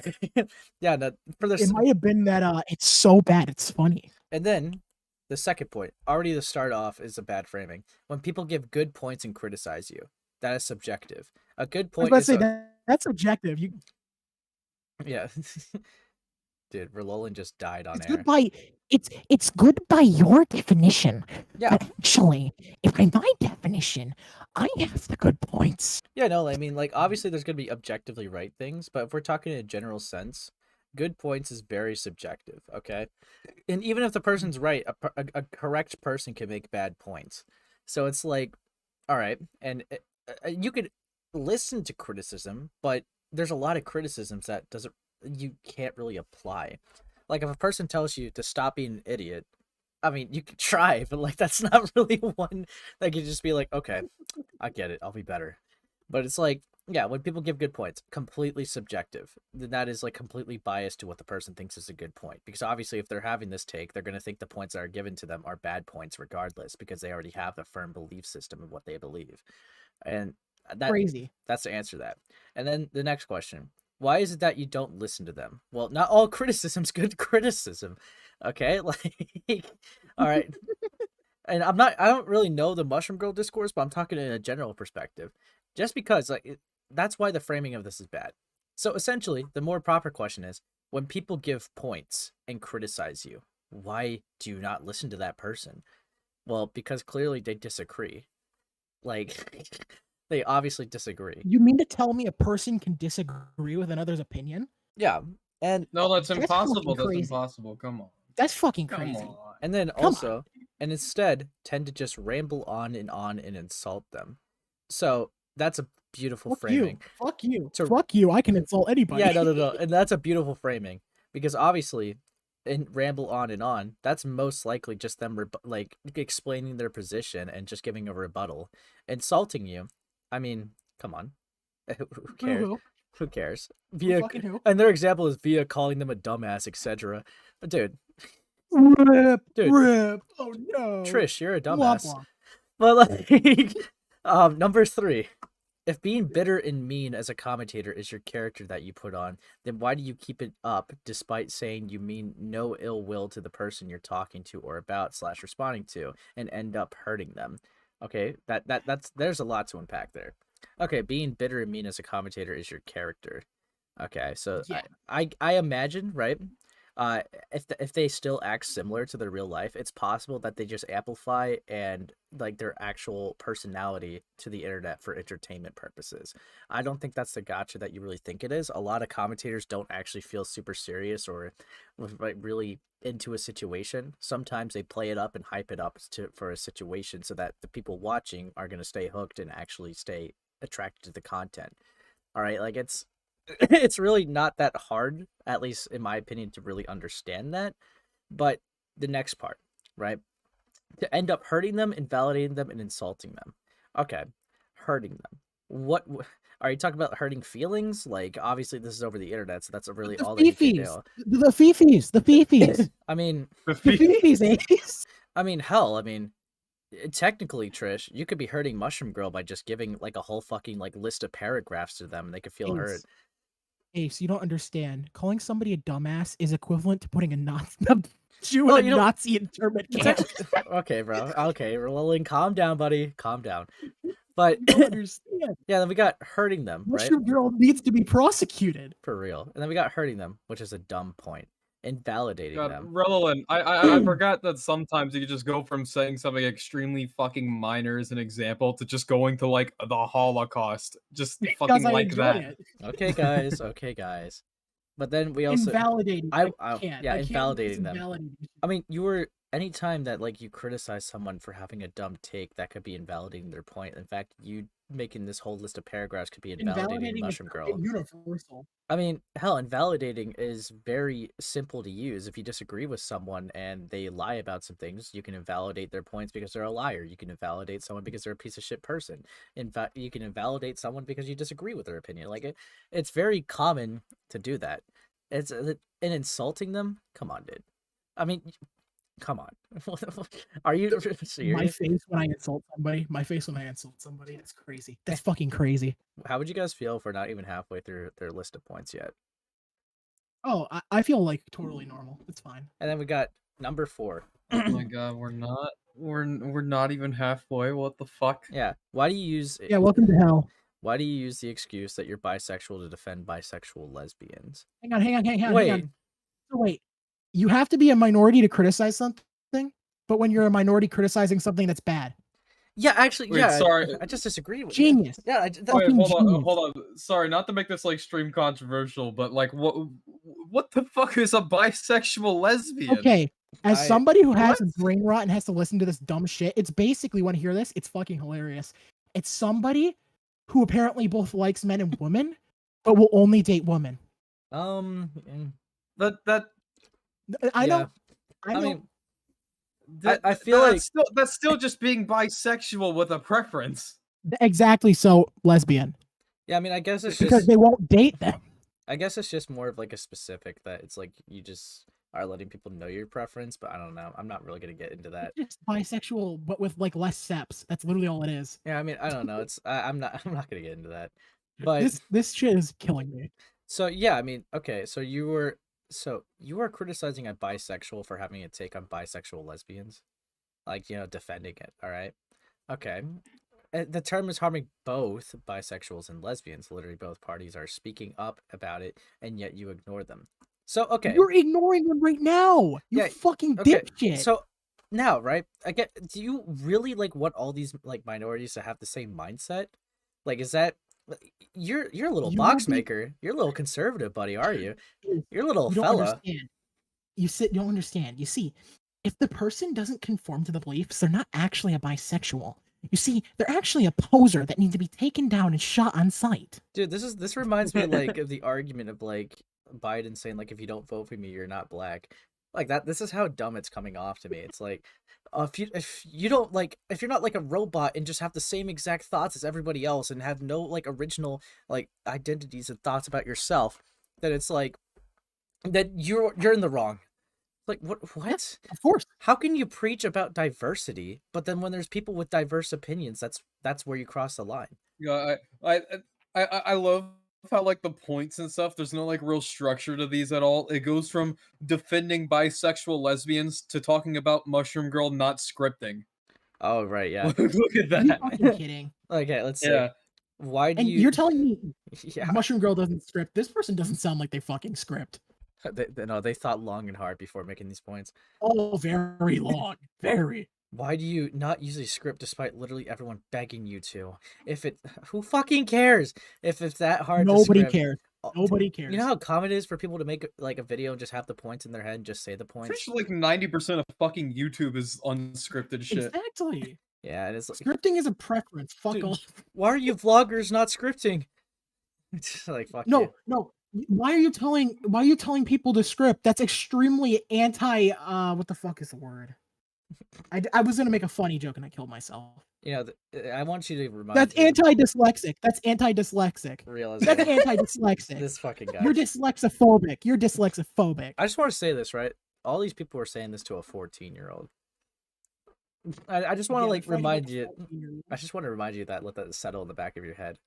yeah, it might have been that it's so bad it's funny. And then the second point, already to start off, is a bad framing. When people give good points and criticize you, that is subjective. A good point that's subjective. Yeah. Dude, Verlolan just died on it's air. It's good by your definition. Yeah. But actually, if by my definition, I have the good points. Yeah, no, I mean, obviously there's going to be objectively right things, but if we're talking in a general sense, good points is very subjective, okay? And even if the person's right, a correct person can make bad points. So it's all right, and you could listen to criticism, but there's a lot of criticisms that you can't really apply. If a person tells you to stop being an idiot, I mean, you could try, but that's not really one that could just be okay, I get it, I'll be better. But it's yeah, when people give good points, completely subjective, then that is completely biased to what the person thinks is a good point. Because obviously if they're having this take, they're going to think the points that are given to them are bad points regardless, because they already have a firm belief system of what they believe. And crazy. That's to answer that. And then the next question. Why is it that you don't listen to them? Well, not all criticism's good criticism. Okay? All right. And I don't really know the Mushroom Girl discourse, but I'm talking in a general perspective. Just because that's why the framing of this is bad. So essentially, the more proper question is, when people give points and criticize you, why do you not listen to that person? Well, because clearly they disagree. They obviously disagree. You mean to tell me a person can disagree with another's opinion? Yeah. And no, that's impossible. That's impossible. Come on. That's fucking crazy. And then also, and instead tend to just ramble on and insult them. So that's a beautiful framing. Fuck you. Fuck you. I can insult anybody. Yeah, no. And that's a beautiful framing, because obviously, and ramble on and on, that's most likely just them explaining their position and just giving a rebuttal. Insulting you, I mean, come on. Who cares? Who cares? And their example is via calling them a dumbass, etc. Dude. Rip. Oh no. Trish, you're a dumbass. But like, number 3. If being bitter and mean as a commentator is your character that you put on, then why do you keep it up despite saying you mean no ill will to the person you're talking to or about / responding to and end up hurting them? Okay, that's there's a lot to unpack there. Okay, being bitter and mean as a commentator is your character. Okay, so Yeah. I imagine, right? If they still act similar to their real life, it's possible that they just amplify and like their actual personality to the internet for entertainment purposes. I don't think that's the gotcha that you really think it is. A lot of commentators don't actually feel super serious or like really into a situation. Sometimes they play it up and hype it up for a situation so that the people watching are going to stay hooked and actually stay attracted to the content. All right, like it's really not that hard, at least in my opinion, to really understand that. But the next part, right? To end up hurting them, invalidating them, and insulting them. Okay, hurting them. What are you talking about? Hurting feelings? Like, obviously, this is over the internet, so that's really all that you can do. The fifis. I mean, the fifis, Ace. I mean, hell, I mean, technically, Trish, you could be hurting Mushroom Girl by just giving like a whole fucking like list of paragraphs to them, and they could feel hurt. Ace, you don't understand. Calling somebody a dumbass is equivalent to putting a Jew in a Nazi internment camp. Okay, bro. Okay, Roland, calm down, buddy. Calm down. But you don't understand. Yeah, then we got hurting them, right? Mushroom Girl needs to be prosecuted. For real. And then we got hurting them, which is a dumb point. Invalidating them. Roland, I forgot that sometimes you could just go from saying something extremely fucking minor as an example to just going to like the Holocaust. Just fucking like that. Okay, guys. Okay, guys. But then we also invalidating. Yeah, invalidating them. I mean, anytime that like you criticize someone for having a dumb take, that could be invalidating their point. In fact, you making this whole list of paragraphs could be invalidating Mushroom Girl. Universal. I mean, hell, invalidating is very simple to use. If you disagree with someone and they lie about some things, you can invalidate their points because they're a liar. You can invalidate someone because they're a piece of shit person. In fact, you can invalidate someone because you disagree with their opinion. Like it's very common to do that. It's and insulting them. Come on, dude. I mean, come on. Are you serious? My face when I insult somebody. That's crazy. That's fucking crazy. How would you guys feel if we're not even halfway through their list of points yet? Oh, I feel like totally normal. It's fine. And then we got number 4. Oh my god, we're not even halfway. What the fuck? Yeah. Why do you use Yeah, welcome to hell. Why do you use the excuse that you're bisexual to defend bisexual lesbians? Hang on. Wait. You have to be a minority to criticize something, but when you're a minority criticizing something that's bad. Yeah, actually, Wait, yeah. Sorry. I just disagree with Genius. You. Yeah, hold on. Sorry, not to make this like extreme controversial, but like, what the fuck is a bisexual lesbian? Okay, as somebody who has a brain rot and has to listen to this dumb shit, it's basically, when you hear this, it's fucking hilarious. It's somebody who apparently both likes men and women, but will only date women. That. I know. I mean, I feel like that's still just being bisexual with a preference. Exactly. So lesbian. Yeah, I mean, I guess it's because they won't date them. I guess it's just more of like a specific that it's like you just are letting people know your preference, but I don't know. I'm not really gonna get into that. It's just bisexual, but with like less steps. That's literally all it is. Yeah, I mean, I don't know. It's I'm not gonna get into that. But this shit is killing me. So yeah, I mean, okay, so you were criticizing a bisexual for having a take on bisexual lesbians, like, you know, defending it. All right, okay. The term is harming both bisexuals and lesbians. Literally, both parties are speaking up about it, and yet you ignore them. So okay, you're ignoring them right now. You fucking dipshit. So now, right? Do you really like want all these like minorities to have the same mindset? Like, is that you're a little box maker? You're a little conservative, buddy, are you? You're a little fella. You don't understand. You see, if the person doesn't conform to the beliefs, they're not actually a bisexual. You see, they're actually a poser that needs to be taken down and shot on sight. Dude, this reminds me like of the argument of like Biden saying like, if you don't vote for me, you're not black. Like that. This is how dumb it's coming off to me. It's like, if you're not like a robot and just have the same exact thoughts as everybody else and have no like original like identities and thoughts about yourself, then it's like that you're in the wrong. Like what? Of course. How can you preach about diversity, but then when there's people with diverse opinions, that's where you cross the line. Yeah, I love how like the points and stuff. There's no like real structure to these at all. It goes from defending bisexual lesbians to talking about Mushroom Girl not scripting. Oh right, yeah. Look at Are you that. fucking kidding? Okay, let's see. Yeah. Why do And you? you're telling me Yeah. Mushroom Girl doesn't script? This person doesn't sound like they fucking script. No, they thought long and hard before making these points. Oh, very long. Very. Why do you not use a script despite literally everyone begging you to? Who fucking cares? If it's that hard to Nobody script. cares. Nobody cares. You know how common it is for people to make like a video and just have the points in their head and just say the Pretty points? sure like 90% of fucking YouTube is unscripted shit. Exactly. Yeah, it is. Like, Scripting is a preference. Fuck dude, off. why are you vloggers not scripting? Like fuck you. No. Why are you telling people to script? That's extremely anti. What the fuck is the word? I was gonna make a funny joke and I killed myself. You know, I want you to remind. That's you. anti-dyslexic. That's anti-dyslexic. Realization. That's anti-dyslexic. This fucking guy. You're dyslexophobic. You're dyslexophobic. I just want to say this, right? All these people are saying this to a 14-year-old. I just want to like remind you. I just want to remind you that let that settle in the back of your head.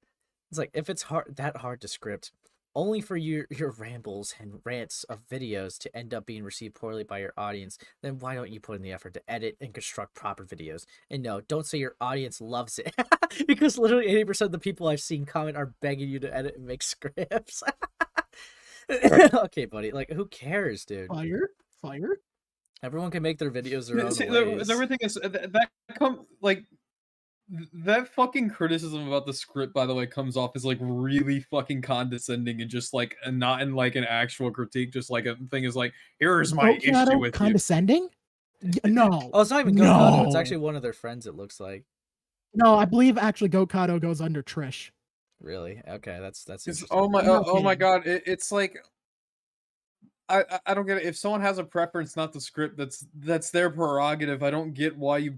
It's like if it's that hard to script, only for your rambles and rants of videos to end up being received poorly by your audience, then why don't you put in the effort to edit and construct proper videos? And no, don't say your audience loves it, because literally 80% of the people I've seen comment are begging you to edit and make scripts. Okay, buddy, like who cares, dude? Fire. Everyone can make their videos their own See, ways. everything is that fucking criticism about the script, by the way, comes off as like really fucking condescending and just like not in like an actual critique, just like a thing is like, here's my issue with condescending? No. Oh, it's not even Gokado. It's actually one of their friends. It looks like. No, I believe actually Gokado goes under Trish. Really? Okay, that's interesting. Oh my god! It's like I don't get it. If someone has a preference, not the script, that's their prerogative. I don't get why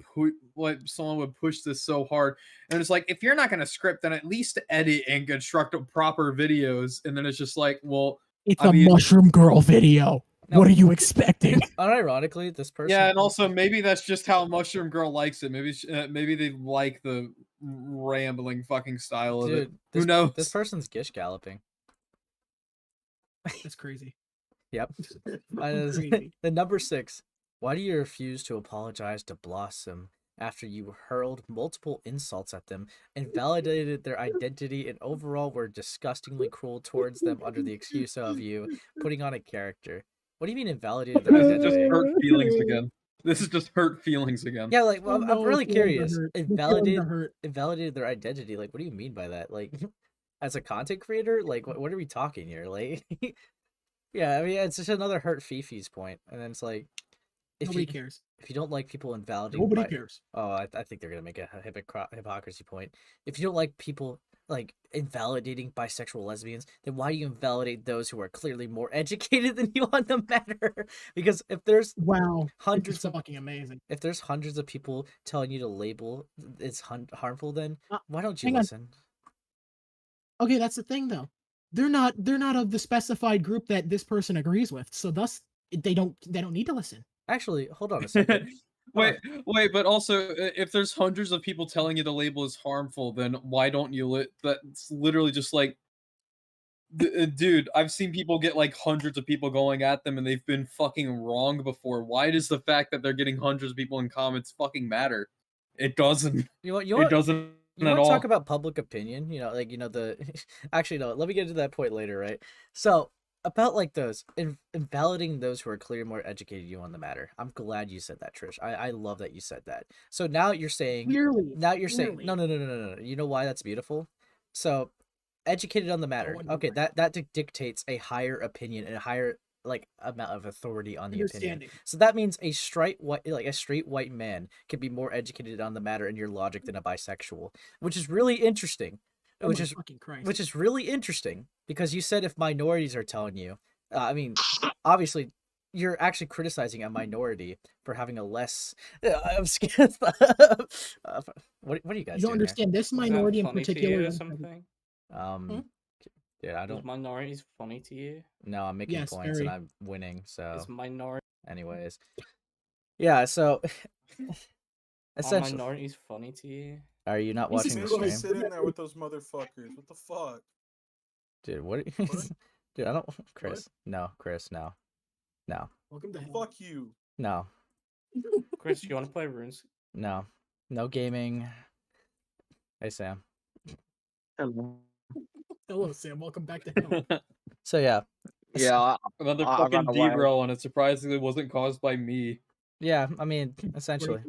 someone would push this so hard. And it's like, if you're not gonna script, then at least edit and construct proper videos. And then it's just like, well, it's a Mushroom Girl video. No. What are you expecting? Unironically, this person. Yeah, and also maybe that's just how Mushroom Girl likes it. Maybe they like the rambling fucking style of it. Who knows? This person's gish galloping. That's crazy. Yep. The number 6. Why do you refuse to apologize to Blossom after you hurled multiple insults at them, invalidated their identity, and overall were disgustingly cruel towards them under the excuse of you putting on a character? What do you mean invalidated their identity? This is just hurt feelings again. This is just hurt feelings again. Yeah, like, well, I'm really curious. Invalidated their identity. Like, what do you mean by that? Like, as a content creator, like, what are we talking here? Like, yeah, I mean, it's just another hurt Fifi's point, and then it's like, nobody cares. If you don't like people invalidating, nobody cares. Oh, I think they're gonna make a hypocrisy point. If you don't like people like invalidating bisexual lesbians, then why do you invalidate those who are clearly more educated than you on the matter? Because if there's hundreds of fucking amazing. If there's hundreds of people telling you to label it's harmful, then why don't you listen? Okay, that's the thing though. They're not of the specified group that this person agrees with, so thus they don't need to listen. Actually, hold on a second. Wait, but also, if there's hundreds of people telling you the label is harmful, then why don't you that's literally just like, dude, I've seen people get like hundreds of people going at them and they've been fucking wrong before. Why does the fact that they're getting hundreds of people in comments fucking matter? It doesn't. It doesn't. You want to talk about public opinion? You know, like, actually, no, let me get to that point later, right? So, about, like, those, invalidating those who are clearly more educated you on the matter. I'm glad you said that, Trish. I love that you said that. So, now you're saying... Clearly. Now you're saying... No. You know why that's beautiful? So, educated on the matter. Okay, that dictates a higher opinion and a higher... like amount of authority on the opinion. So that means a straight white man can be more educated on the matter in your logic than a bisexual, which is really interesting. Which is really interesting because you said if minorities are telling you, I mean, obviously you're actually criticizing a minority for having a less. I'm scared. What are you guys? You don't understand this minority in particular. Or something? Yeah, I don't. Is minorities funny to you? No, I'm making points and I'm winning. So is minority Anyways, yeah. So Are essentially, minorities funny to you? are you not watching the Go stream, sit in there with those motherfuckers. What the fuck? dude? What? Dude, I don't. Chris, no. Chris, no. No. Welcome to hell. Fuck you. No. Chris, you want to play runes? No. No gaming. Hey, Sam. Hello. Hello, Sam. Welcome back to hell. So yeah. Yeah, another I fucking ran away. derail, and it surprisingly wasn't caused by me. Yeah, I mean, essentially.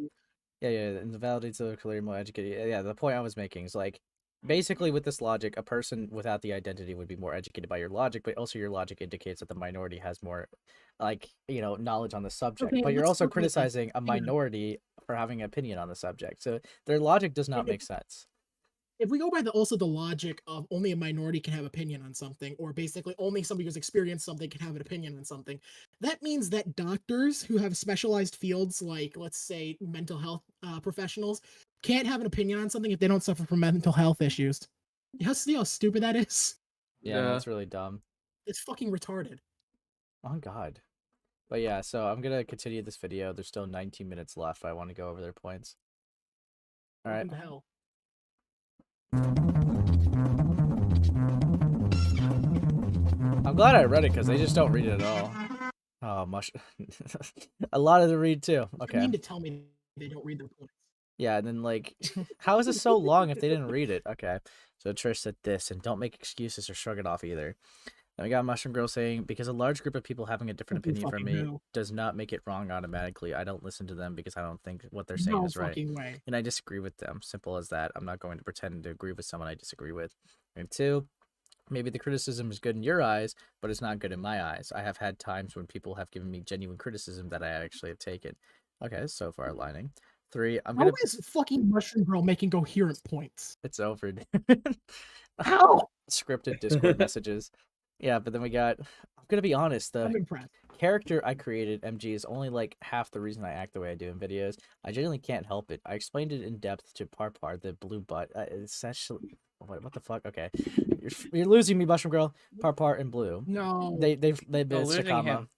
Yeah, and the validates the clear, more educated. Yeah, the point I was making is like, basically with this logic, a person without the identity would be more educated by your logic, but also your logic indicates that the minority has more, like, you know, knowledge on the subject. Okay, but you're let's also start with that. criticizing a minority for having an opinion on the subject. So their logic does not make sense. If we go by the logic of only a minority can have opinion on something, or basically only somebody who's experienced something can have an opinion on something, that means that doctors who have specialized fields, like let's say mental health professionals, can't have an opinion on something if they don't suffer from mental health issues. See how stupid that is? Yeah, that's really dumb. It's fucking retarded. Oh God. But yeah, so I'm gonna continue this video. There's still 19 minutes left. I want to go over their points. All right. Welcome to hell. I'm glad I read it because they just don't read it at all. Oh, a lot of them read too. Okay. You mean to tell me they don't read their points? Yeah, and then like, how is this so long if they didn't read it? Okay. So Trish said this, and don't make excuses or shrug it off either. Then we got Mushroom Girl saying, because a large group of people having a different opinion from me does not make it wrong automatically. I don't listen to them because I don't think what they're saying is right. Way. And I disagree with them. Simple as that. I'm not going to pretend to agree with someone I disagree with. And two, maybe the criticism is good in your eyes, but it's not good in my eyes. I have had times when people have given me genuine criticism that I actually have taken. Okay, so far aligning. Three, I'm gonna. How is fucking Mushroom Girl making coherent points? It's over. How? Scripted Discord messages. Yeah, but then we got. I'm gonna be honest. I'm The impressed. character I created, MG, is only like half the reason I act the way I do in videos. I genuinely can't help it. I explained it in depth to Parpar, the blue butt. Essentially, what the fuck? Okay, you're losing me, Mushroom Girl. Parpar and blue. No. They've been losing Sakama. him.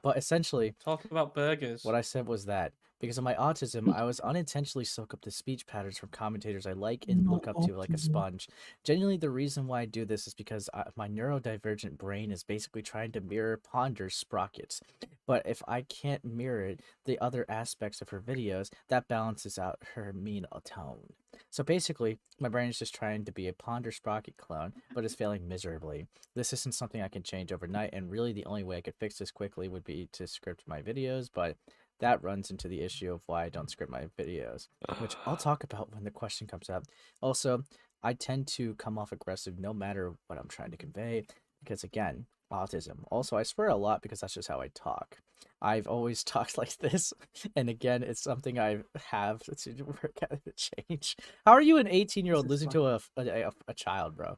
But essentially, Talk about burgers. what I said was that because of my autism, I was unintentionally soak up the speech patterns from commentators I like and look up to like a sponge. Genuinely, the reason why I do this is because my neurodivergent brain is basically trying to mirror Ponder's sprockets. But if I can't mirror the other aspects of her videos, that balances out her mean tone. So basically, my brain is just trying to be a Ponder sprocket clone, but is failing miserably. This isn't something I can change overnight, and really the only way I could fix this quickly would be to script my videos, but that runs into the issue of why I don't script my videos, which I'll talk about when the question comes up. Also, I tend to come off aggressive no matter what I'm trying to convey, because again, autism. Also, I swear a lot because that's just how I talk. I've always talked like this, and again, it's something I have to work out to change. How are you an 18-year-old losing to a child, bro?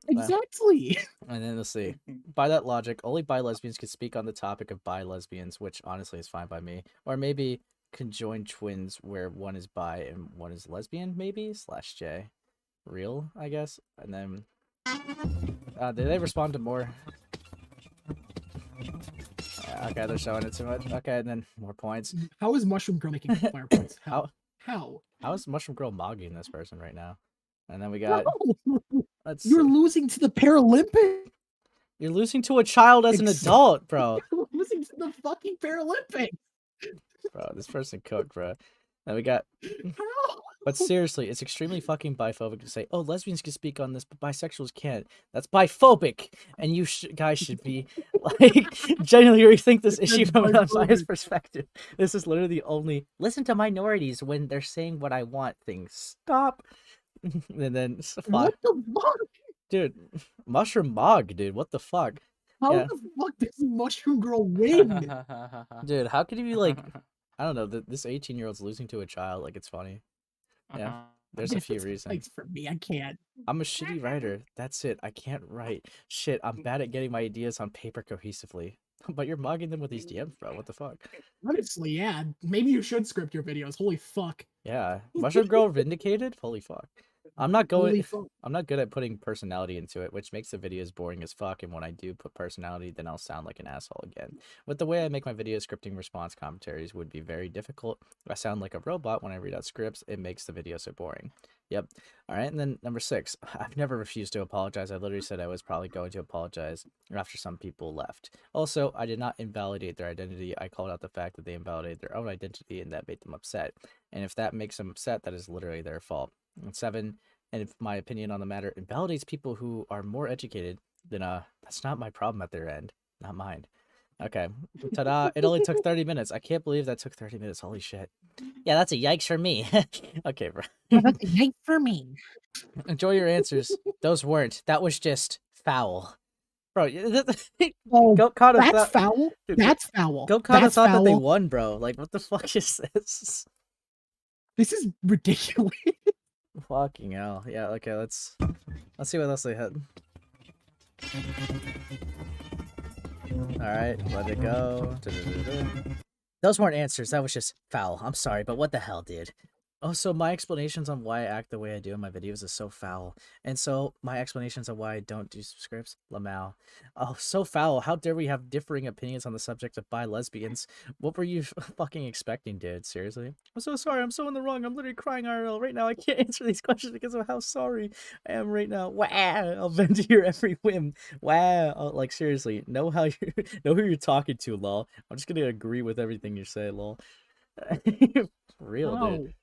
Exactly. And then let's see. By that logic, only bi lesbians can speak on the topic of bi lesbians, which honestly is fine by me. Or maybe conjoined twins where one is bi and one is lesbian, maybe /J. Real, I guess. And then did they respond to more? Okay, they're showing it too much. Okay, and then more points. How is Mushroom Girl making fire points? How? How is Mushroom Girl mogging this person right now? And then we got. You're losing to the Paralympics. You're losing to a child as an adult, bro. You're losing to the fucking Paralympics. Bro, this person cooked, bro. Then we got. How? But seriously, it's extremely fucking biphobic to say, oh, lesbians can speak on this, but bisexuals can't. That's biphobic. And you guys should be, like, genuinely rethink this issue from an unbiased perspective. This is literally the only, listen to minorities when they're saying what I want things. Stop. And then, what the fuck? Dude, Mushroom Mog, dude, what the fuck? How the fuck does Mushroom Girl win? Dude, how could you be like, I don't know, this 18-year-old's losing to a child, like, it's funny. Yeah, there's a few reasons. For me, I can't. I'm a shitty writer. That's it. I can't write. Shit, I'm bad at getting my ideas on paper cohesively. But you're mugging them with these DMs, bro. What the fuck? Honestly, yeah. Maybe you should script your videos. Holy fuck. Yeah. Mushroom Girl vindicated? Holy fuck. I'm not Holy going. fuck. I'm not good at putting personality into it, which makes the videos boring as fuck. And when I do put personality, then I'll sound like an asshole again. With the way I make my video, scripting response commentaries would be very difficult. I sound like a robot when I read out scripts. It makes the video so boring. Yep. All right. And then number 6, I've never refused to apologize. I literally said I was probably going to apologize after some people left. Also, I did not invalidate their identity. I called out the fact that they invalidated their own identity and that made them upset. And if that makes them upset, that is literally their fault. And 7, and if my opinion on the matter invalidates people who are more educated, then that's not my problem at their end, not mine. Okay, ta-da! It only took 30 minutes. I can't believe that took 30 minutes. Holy shit. Yeah, that's a yikes for me. Okay, bro. That's a yikes for me. Enjoy your answers. Those weren't. That was just foul. Bro, Oh, Goat that's foul. That's foul. Goat That's thought that they foul. won, bro. Like, what the fuck is this? This is ridiculous. Fucking hell. Yeah, okay, let's see what else they had. Alright, let it go. Those weren't answers, that was just foul. I'm sorry, but what the hell, dude? Oh, so my explanations on why I act the way I do in my videos is so foul. And so my explanations on why I don't do scripts, Lamau. Oh, so foul. How dare we have differing opinions on the subject of bi lesbians? What were you fucking expecting, dude? Seriously? I'm so sorry. I'm so in the wrong. I'm literally crying IRL right now. I can't answer these questions because of how sorry I am right now. Wow. I'll bend to your every whim. Wow. Oh, like, seriously. Know how you know who you're talking to, lol. I'm just gonna agree with everything you say, lol. Real, dude.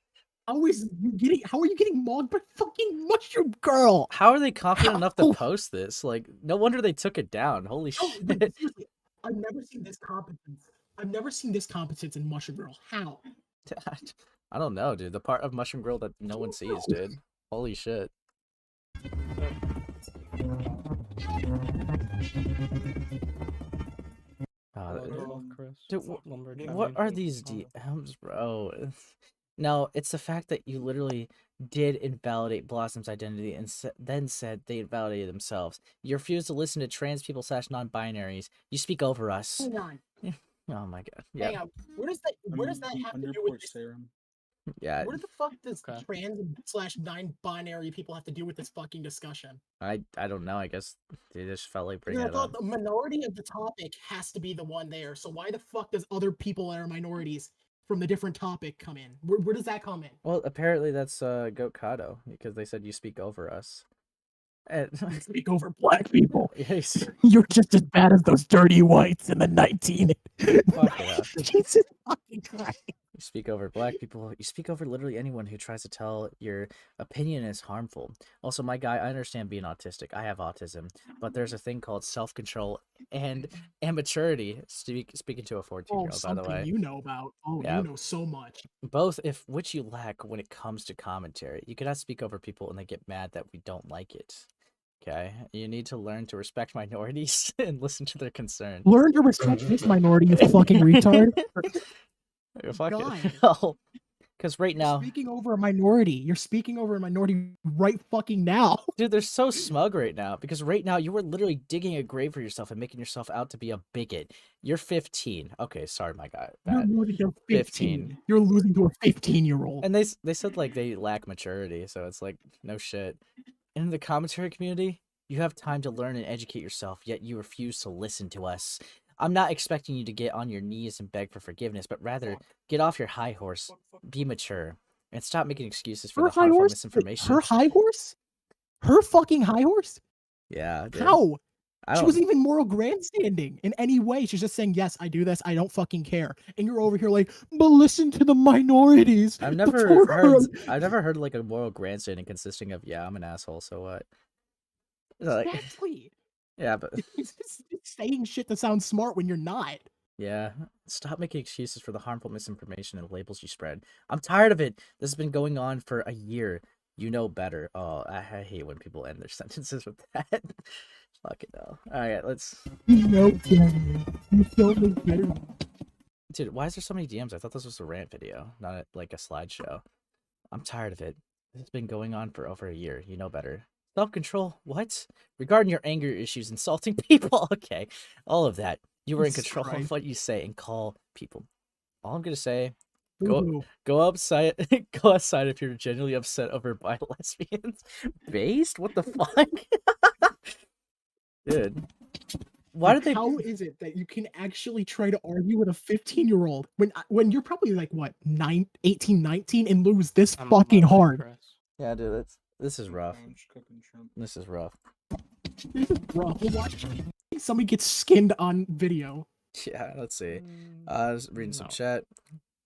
How are you getting mauled by fucking Mushroom Girl? How are they confident enough to post this? Like, no wonder they took it down. Holy shit. Dude, seriously, I've never seen this competence. I've never seen this competence in Mushroom Girl. How? I don't know, dude. The part of Mushroom Girl that no one sees, dude. Holy shit. Dude, what are these DMs, bro? No, it's the fact that you literally did invalidate Blossom's identity and then said they invalidated themselves. You refuse to listen to trans people / non-binaries. You speak over us. Hang on. Oh my god. Yeah. Hang on. Where does that have to do with this? Yeah. Where the fuck does trans / non-binary people have to do with this fucking discussion? I don't know. I guess they just felt like Because bringing I it thought up. the minority of the topic has to be the one there. So why the fuck does other people that are minorities from the different topic come in? Where does that come in? Well, apparently that's Goat Kado, because they said you speak over us. And speak over black people. Yes. You're just as bad as those dirty whites in the 19. Fuck it up. Jesus fucking Christ. You speak over black people. You speak over literally anyone who tries to tell your opinion is harmful. Also, my guy, I understand being autistic. I have autism, but there's a thing called self-control and maturity. Speaking to a 14-year-old, by the way. You know about. Oh, Yeah. you know so much. Both, which you lack when it comes to commentary. You cannot speak over people and they get mad that we don't like it. Okay, you need to learn to respect minorities and listen to their concerns. Learn to respect this minority, you fucking retard. Fucking hell. Because right now, speaking over a minority. You're speaking over a minority right fucking now. Dude, they're so smug right now. Because right now, you were literally digging a grave for yourself and making yourself out to be a bigot. You're 15. Okay, sorry, my guy. You're losing to 15. You're losing to a 15-year-old. And they said, like, they lack maturity. So it's like, no shit. In the commentary community, you have time to learn and educate yourself, yet you refuse to listen to us. I'm not expecting you to get on your knees and beg for forgiveness, but rather get off your high horse, be mature, and stop making excuses for the harmful misinformation. Her high horse? Her fucking high horse? Yeah. Dude. How? She wasn't even moral grandstanding in any way. She's just saying, yes, I do this. I don't fucking care. And you're over here like, but listen to the minorities. I've never heard like a moral grandstanding consisting of, yeah, I'm an asshole, so what? Like, exactly. Yeah, but it's saying shit that sounds smart when you're not. Yeah, stop making excuses for the harmful misinformation and labels you spread. I'm tired of it. This has been going on for a year. You know better. Oh, I hate when people end their sentences with that. Fucking hell. Alright, let's... You know better. You don't know better. Dude, why is there so many DMs? I thought this was a rant video, not like a slideshow. I'm tired of it. This has been going on for over a year. You know better. Self-control? What? Regarding your anger issues, insulting people? Okay, all of that. You were in control of what you say and call people. All I'm going to say Go outside. Go outside if you're genuinely upset over bi lesbians. Based? What the fuck, dude? Why did they? How is it that you can actually try to argue with a 15-year-old when you're probably like what 18, 19 and lose this fucking hard? Yeah, dude, this is rough. This is rough. This is rough. Watch somebody gets skinned on video. Yeah, let's see. I was reading some chat.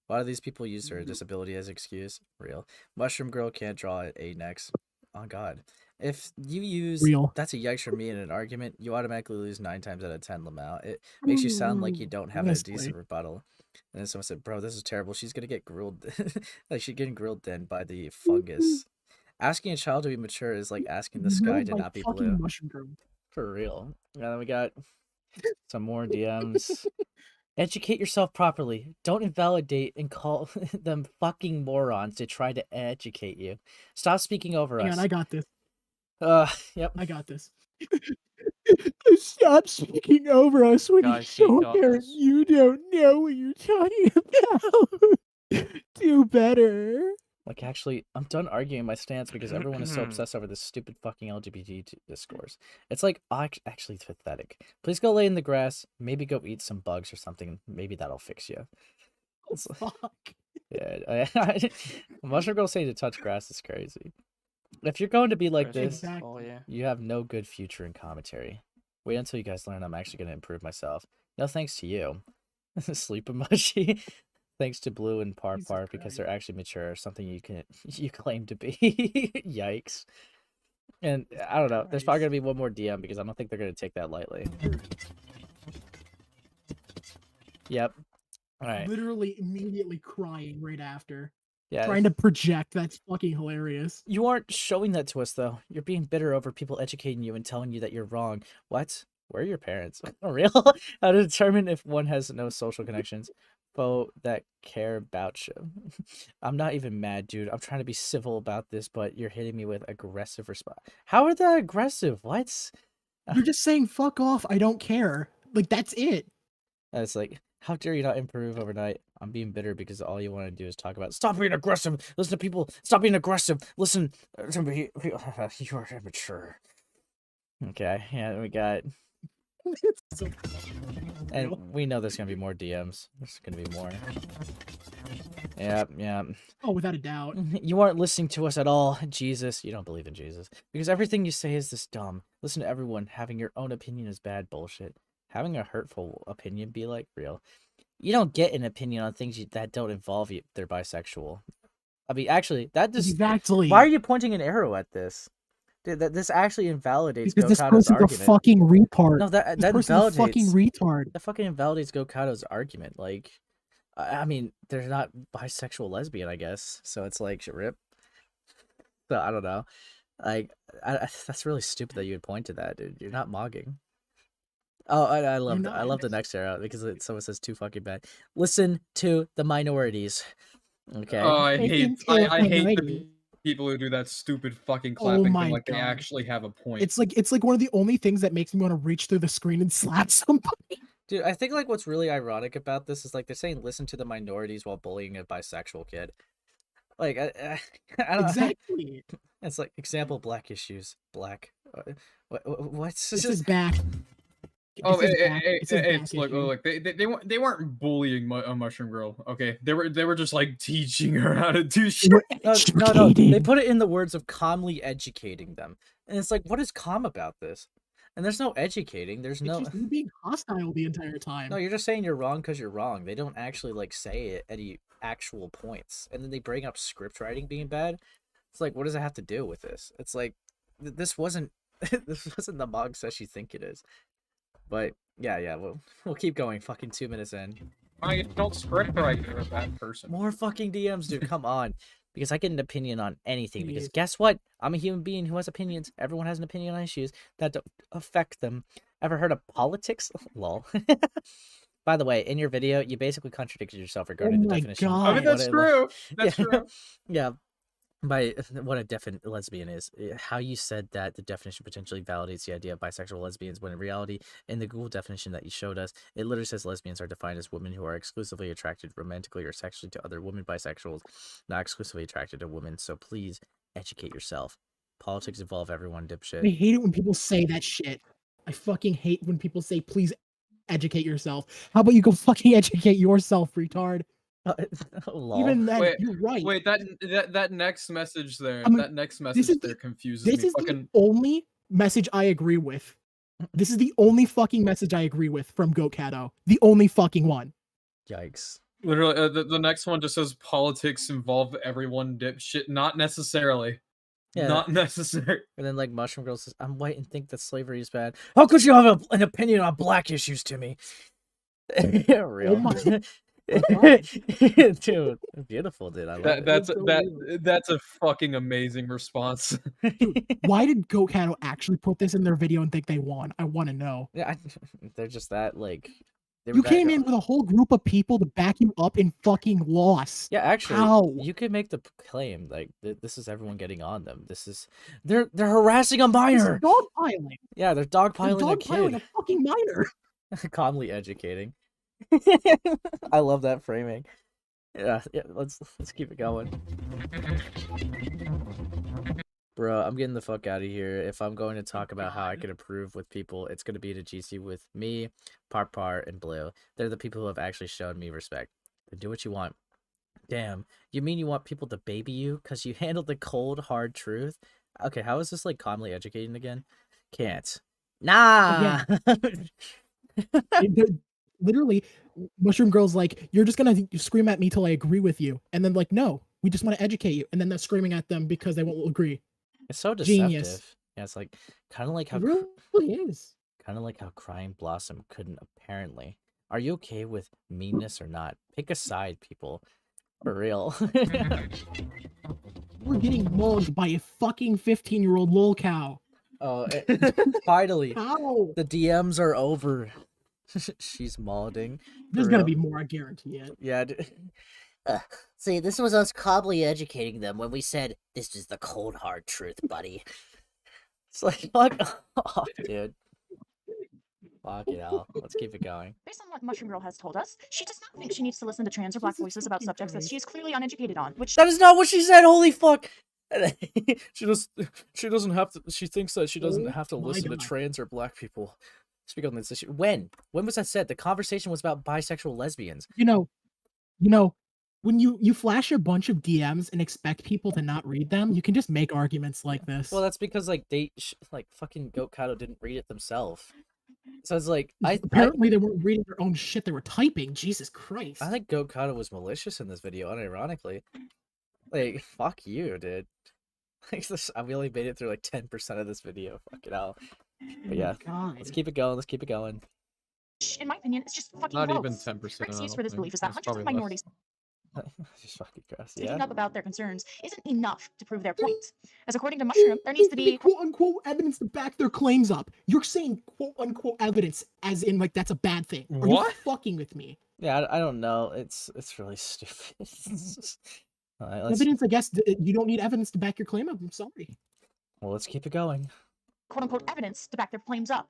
Why do these people use their disability as excuse? Real. Mushroom girl can't draw a next. Oh god. If you use that's a yikes for me in an argument, you automatically lose 9 times out of 10, Lamau. It makes you sound like you don't have a decent rebuttal. And then someone said, bro, this is terrible. She's gonna get grilled. Like she's getting grilled then by the fungus. Asking a child to be mature is like asking the sky to not be blue. For real. And then we got some more DMs. Educate yourself properly. Don't invalidate and call them fucking morons to try to educate you. Stop speaking over us. I got this. Yep. I got this. Stop speaking over us when you're so apparent you don't know what you're talking about. Do better. Like, actually, I'm done arguing my stance because everyone is so obsessed over this stupid fucking LGBT discourse. It's like, actually, it's pathetic. Please go lay in the grass. Maybe go eat some bugs or something. Maybe that'll fix you. Fuck. Yeah, Mushroom Girl saying to touch grass is crazy. If you're going to be like this, you have no good future in commentary. Wait until you guys learn I'm actually going to improve myself. No thanks to you. Sleep emoji. Thanks to Blue and Par because they're actually mature, something you claim to be. Yikes. And I don't know. There's probably gonna be one more DM because I don't think they're gonna take that lightly. Yep. All right. Literally immediately crying right after. Yeah. Trying to project. That's fucking hilarious. You aren't showing that to us though. You're being bitter over people educating you and telling you that you're wrong. What? Where are your parents? Real? How to determine if one has no social connections. That care about you. I'm not even mad, dude. I'm trying to be civil about this, but you're hitting me with aggressive response. How are they aggressive? What? You're just saying fuck off. I don't care. Like that's it. It's like, how dare you not improve overnight? I'm being bitter because all you want to do is talk about stop being aggressive. Listen to people. Stop being aggressive. Listen to me. You're immature. Okay, yeah, we got. And we know there's gonna be more DMs. There's gonna be more. Yeah. Oh, without a doubt. You aren't listening to us at all. Jesus, you don't believe in Jesus. Because everything you say is this dumb. Listen to everyone. Having your own opinion is bad bullshit. Having a hurtful opinion be like real. You don't get an opinion on things that don't involve you. They're bisexual. I mean, actually, that just... Exactly. Why are you pointing an arrow at this? Dude, this actually invalidates because this Gokado's person's argument. A fucking retard. No, that invalidates. A fucking retard. That fucking invalidates Gokado's argument. Like, I mean, they're not bisexual lesbian, I guess. So it's like, rip. So I don't know. Like, that's really stupid that you would point to that, dude. You're not mogging. Oh, I love the next arrow because someone says too fucking bad. Listen to the minorities. Okay. Oh, I hate the people who do that stupid fucking clapping thing like they actually have a point. It's like one of the only things that makes me want to reach through the screen and slap somebody. Dude, I think like what's really ironic about this is like they're saying listen to the minorities while bullying a bisexual kid. Like I don't exactly. It's like example black issues. Black. What's this is back. Oh, it's look, they weren't bullying a mushroom girl. Okay, they were just like teaching her how to do shit. No, they put it in the words of calmly educating them, and it's like, what is calm about this? And there's no educating. There's no just you being hostile the entire time. No, you're just saying you're wrong because you're wrong. They don't actually like say it any actual points, and then they bring up script writing being bad. It's like, what does it have to do with this? It's like this wasn't the mog says you think it is. But yeah, we'll keep going. Fucking 2 minutes in. I don't spread right there with that person. More fucking DMs, dude. Come on, because I get an opinion on anything. Because guess what? I'm a human being who has opinions. Everyone has an opinion on issues that don't affect them. Ever heard of politics? Lol. By the way, in your video, you basically contradicted yourself regarding the definition. God. I mean, that's true. That's true. Yeah. by what a definite lesbian is, how you said that the definition potentially validates the idea of bisexual lesbians, when in reality, in the Google definition that you showed us, it literally says lesbians are defined as women who are exclusively attracted romantically or sexually to other women. Bisexuals, not exclusively attracted to women. So please educate yourself. Politics involve everyone, dipshit. I hate it when people say that shit. I fucking hate when people say, please educate yourself. How about you go fucking educate yourself, retard? Even then, you're right. Wait, that next message there, that next message there confuses me. This is the only message I agree with. This is the only fucking message I agree with from Goat Cato. The only fucking one. Yikes. Literally, the next one just says politics involve everyone, dipshit. Not necessarily. Yeah. Not necessary. And then like Mushroom Girl says, I'm white and think that slavery is bad. How could you have an opinion on black issues, Timmy? Yeah, real. Oh my dude, beautiful, dude. I love that's a fucking amazing response. Dude, why did Goat Cato actually put this in their video and think they won? I want to know. Yeah, they're just that like. You came in with a whole group of people to back you up and fucking lost. Yeah, actually, how? You could make the claim like this is everyone getting on them. This is they're harassing a minor. Dogpiling. Yeah, they're dogpiling a kid. A fucking minor. Calmly educating. I love that framing. Yeah, let's keep it going. Bro, I'm getting the fuck out of here. If I'm going to talk about how I could improve with people, it's going to be to GC with me, Parpar, and Blue. They're the people who have actually shown me respect. Then do what you want. Damn, you mean you want people to baby you because you handled the cold, hard truth? Okay, how is this like calmly educating again? Can't. Nah! Literally, Mushroom Girl's like, you're just gonna scream at me till I agree with you. And then like, no, we just want to educate you. And then they're screaming at them because they won't agree. It's so deceptive. Genius. Yeah, it's like kind of like how it really is. Kind of like how Crying Blossom couldn't apparently. Are you okay with meanness or not? Pick a side, people. For real. We're getting mugged by a fucking 15-year-old lol cow. Oh, finally. How? The DMs are over. She's modding. There's gonna be more, I guarantee it. Yeah. See, this was us calmly educating them when we said, this is the cold, hard truth, buddy. It's like, fuck off, dude. Fuck it out. Let's keep it going. Based on what Mushroom Girl has told us, she does not think she needs to listen to trans or black voices about subjects that she is clearly uneducated on, which— That is not what she said, holy fuck! She doesn't have to, she thinks that she doesn't have to listen to trans or black people. Speak on this issue. When was that said? The conversation was about bisexual lesbians. You know, when you flash a bunch of DMs and expect people to not read them, you can just make arguments like this. Well, that's because like like fucking Goat Cato didn't read it themselves. So it's like apparently they weren't reading their own shit; they were typing. Jesus Christ! I think Goat Cato was malicious in this video, unironically. Like, fuck you, dude. Like, we only made it through like 10% of this video. Fuck it out. But yeah, let's keep it going. Let's keep it going. in my opinion, it's just fucking Not gross. even 10%. The excuse for this belief is that hundreds of minorities just fucking gross. speaking up about their concerns isn't enough to prove their point. As according to Mushroom, there needs to be quote unquote evidence to back their claims up. You're saying quote unquote evidence as in like that's a bad thing. Are you fucking with me? Yeah, I don't know. It's really stupid. Right, evidence, I guess you don't need evidence to back your claim up. I'm sorry. Well, let's keep it going. quote unquote evidence to back their claims up.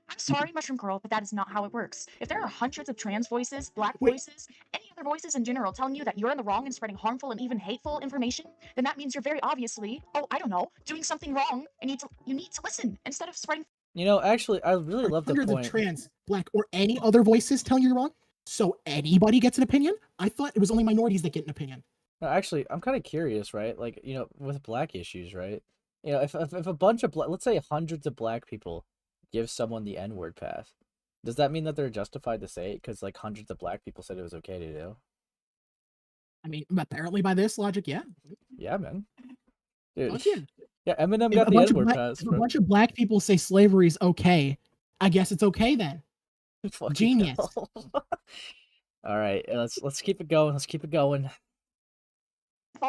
I'm sorry, Mushroom Girl, but that is not how it works. If there are hundreds of trans voices, black voices, any other voices in general telling you that you're in the wrong and spreading harmful and even hateful information, then that means you're very obviously, I don't know, doing something wrong, and you need to listen instead of spreading. You know, actually, I really love the hundreds point. of trans, black, or any other voices telling you you're wrong, so anybody gets an opinion? I thought it was only minorities that get an opinion. No, actually, I'm kind of curious, right? Like, you know, with black issues, right? You know, if a bunch of let's say hundreds of black people give someone the N-word pass, does that mean that they're justified to say it because like hundreds of black people said it was okay to do? I mean, apparently by this logic, yeah. Yeah, man. Dude. Okay. Yeah, Eminem got the N-word pass. If a bunch of black people say slavery is okay, I guess it's okay then. Genius. All right, let's keep it going. Let's keep it going.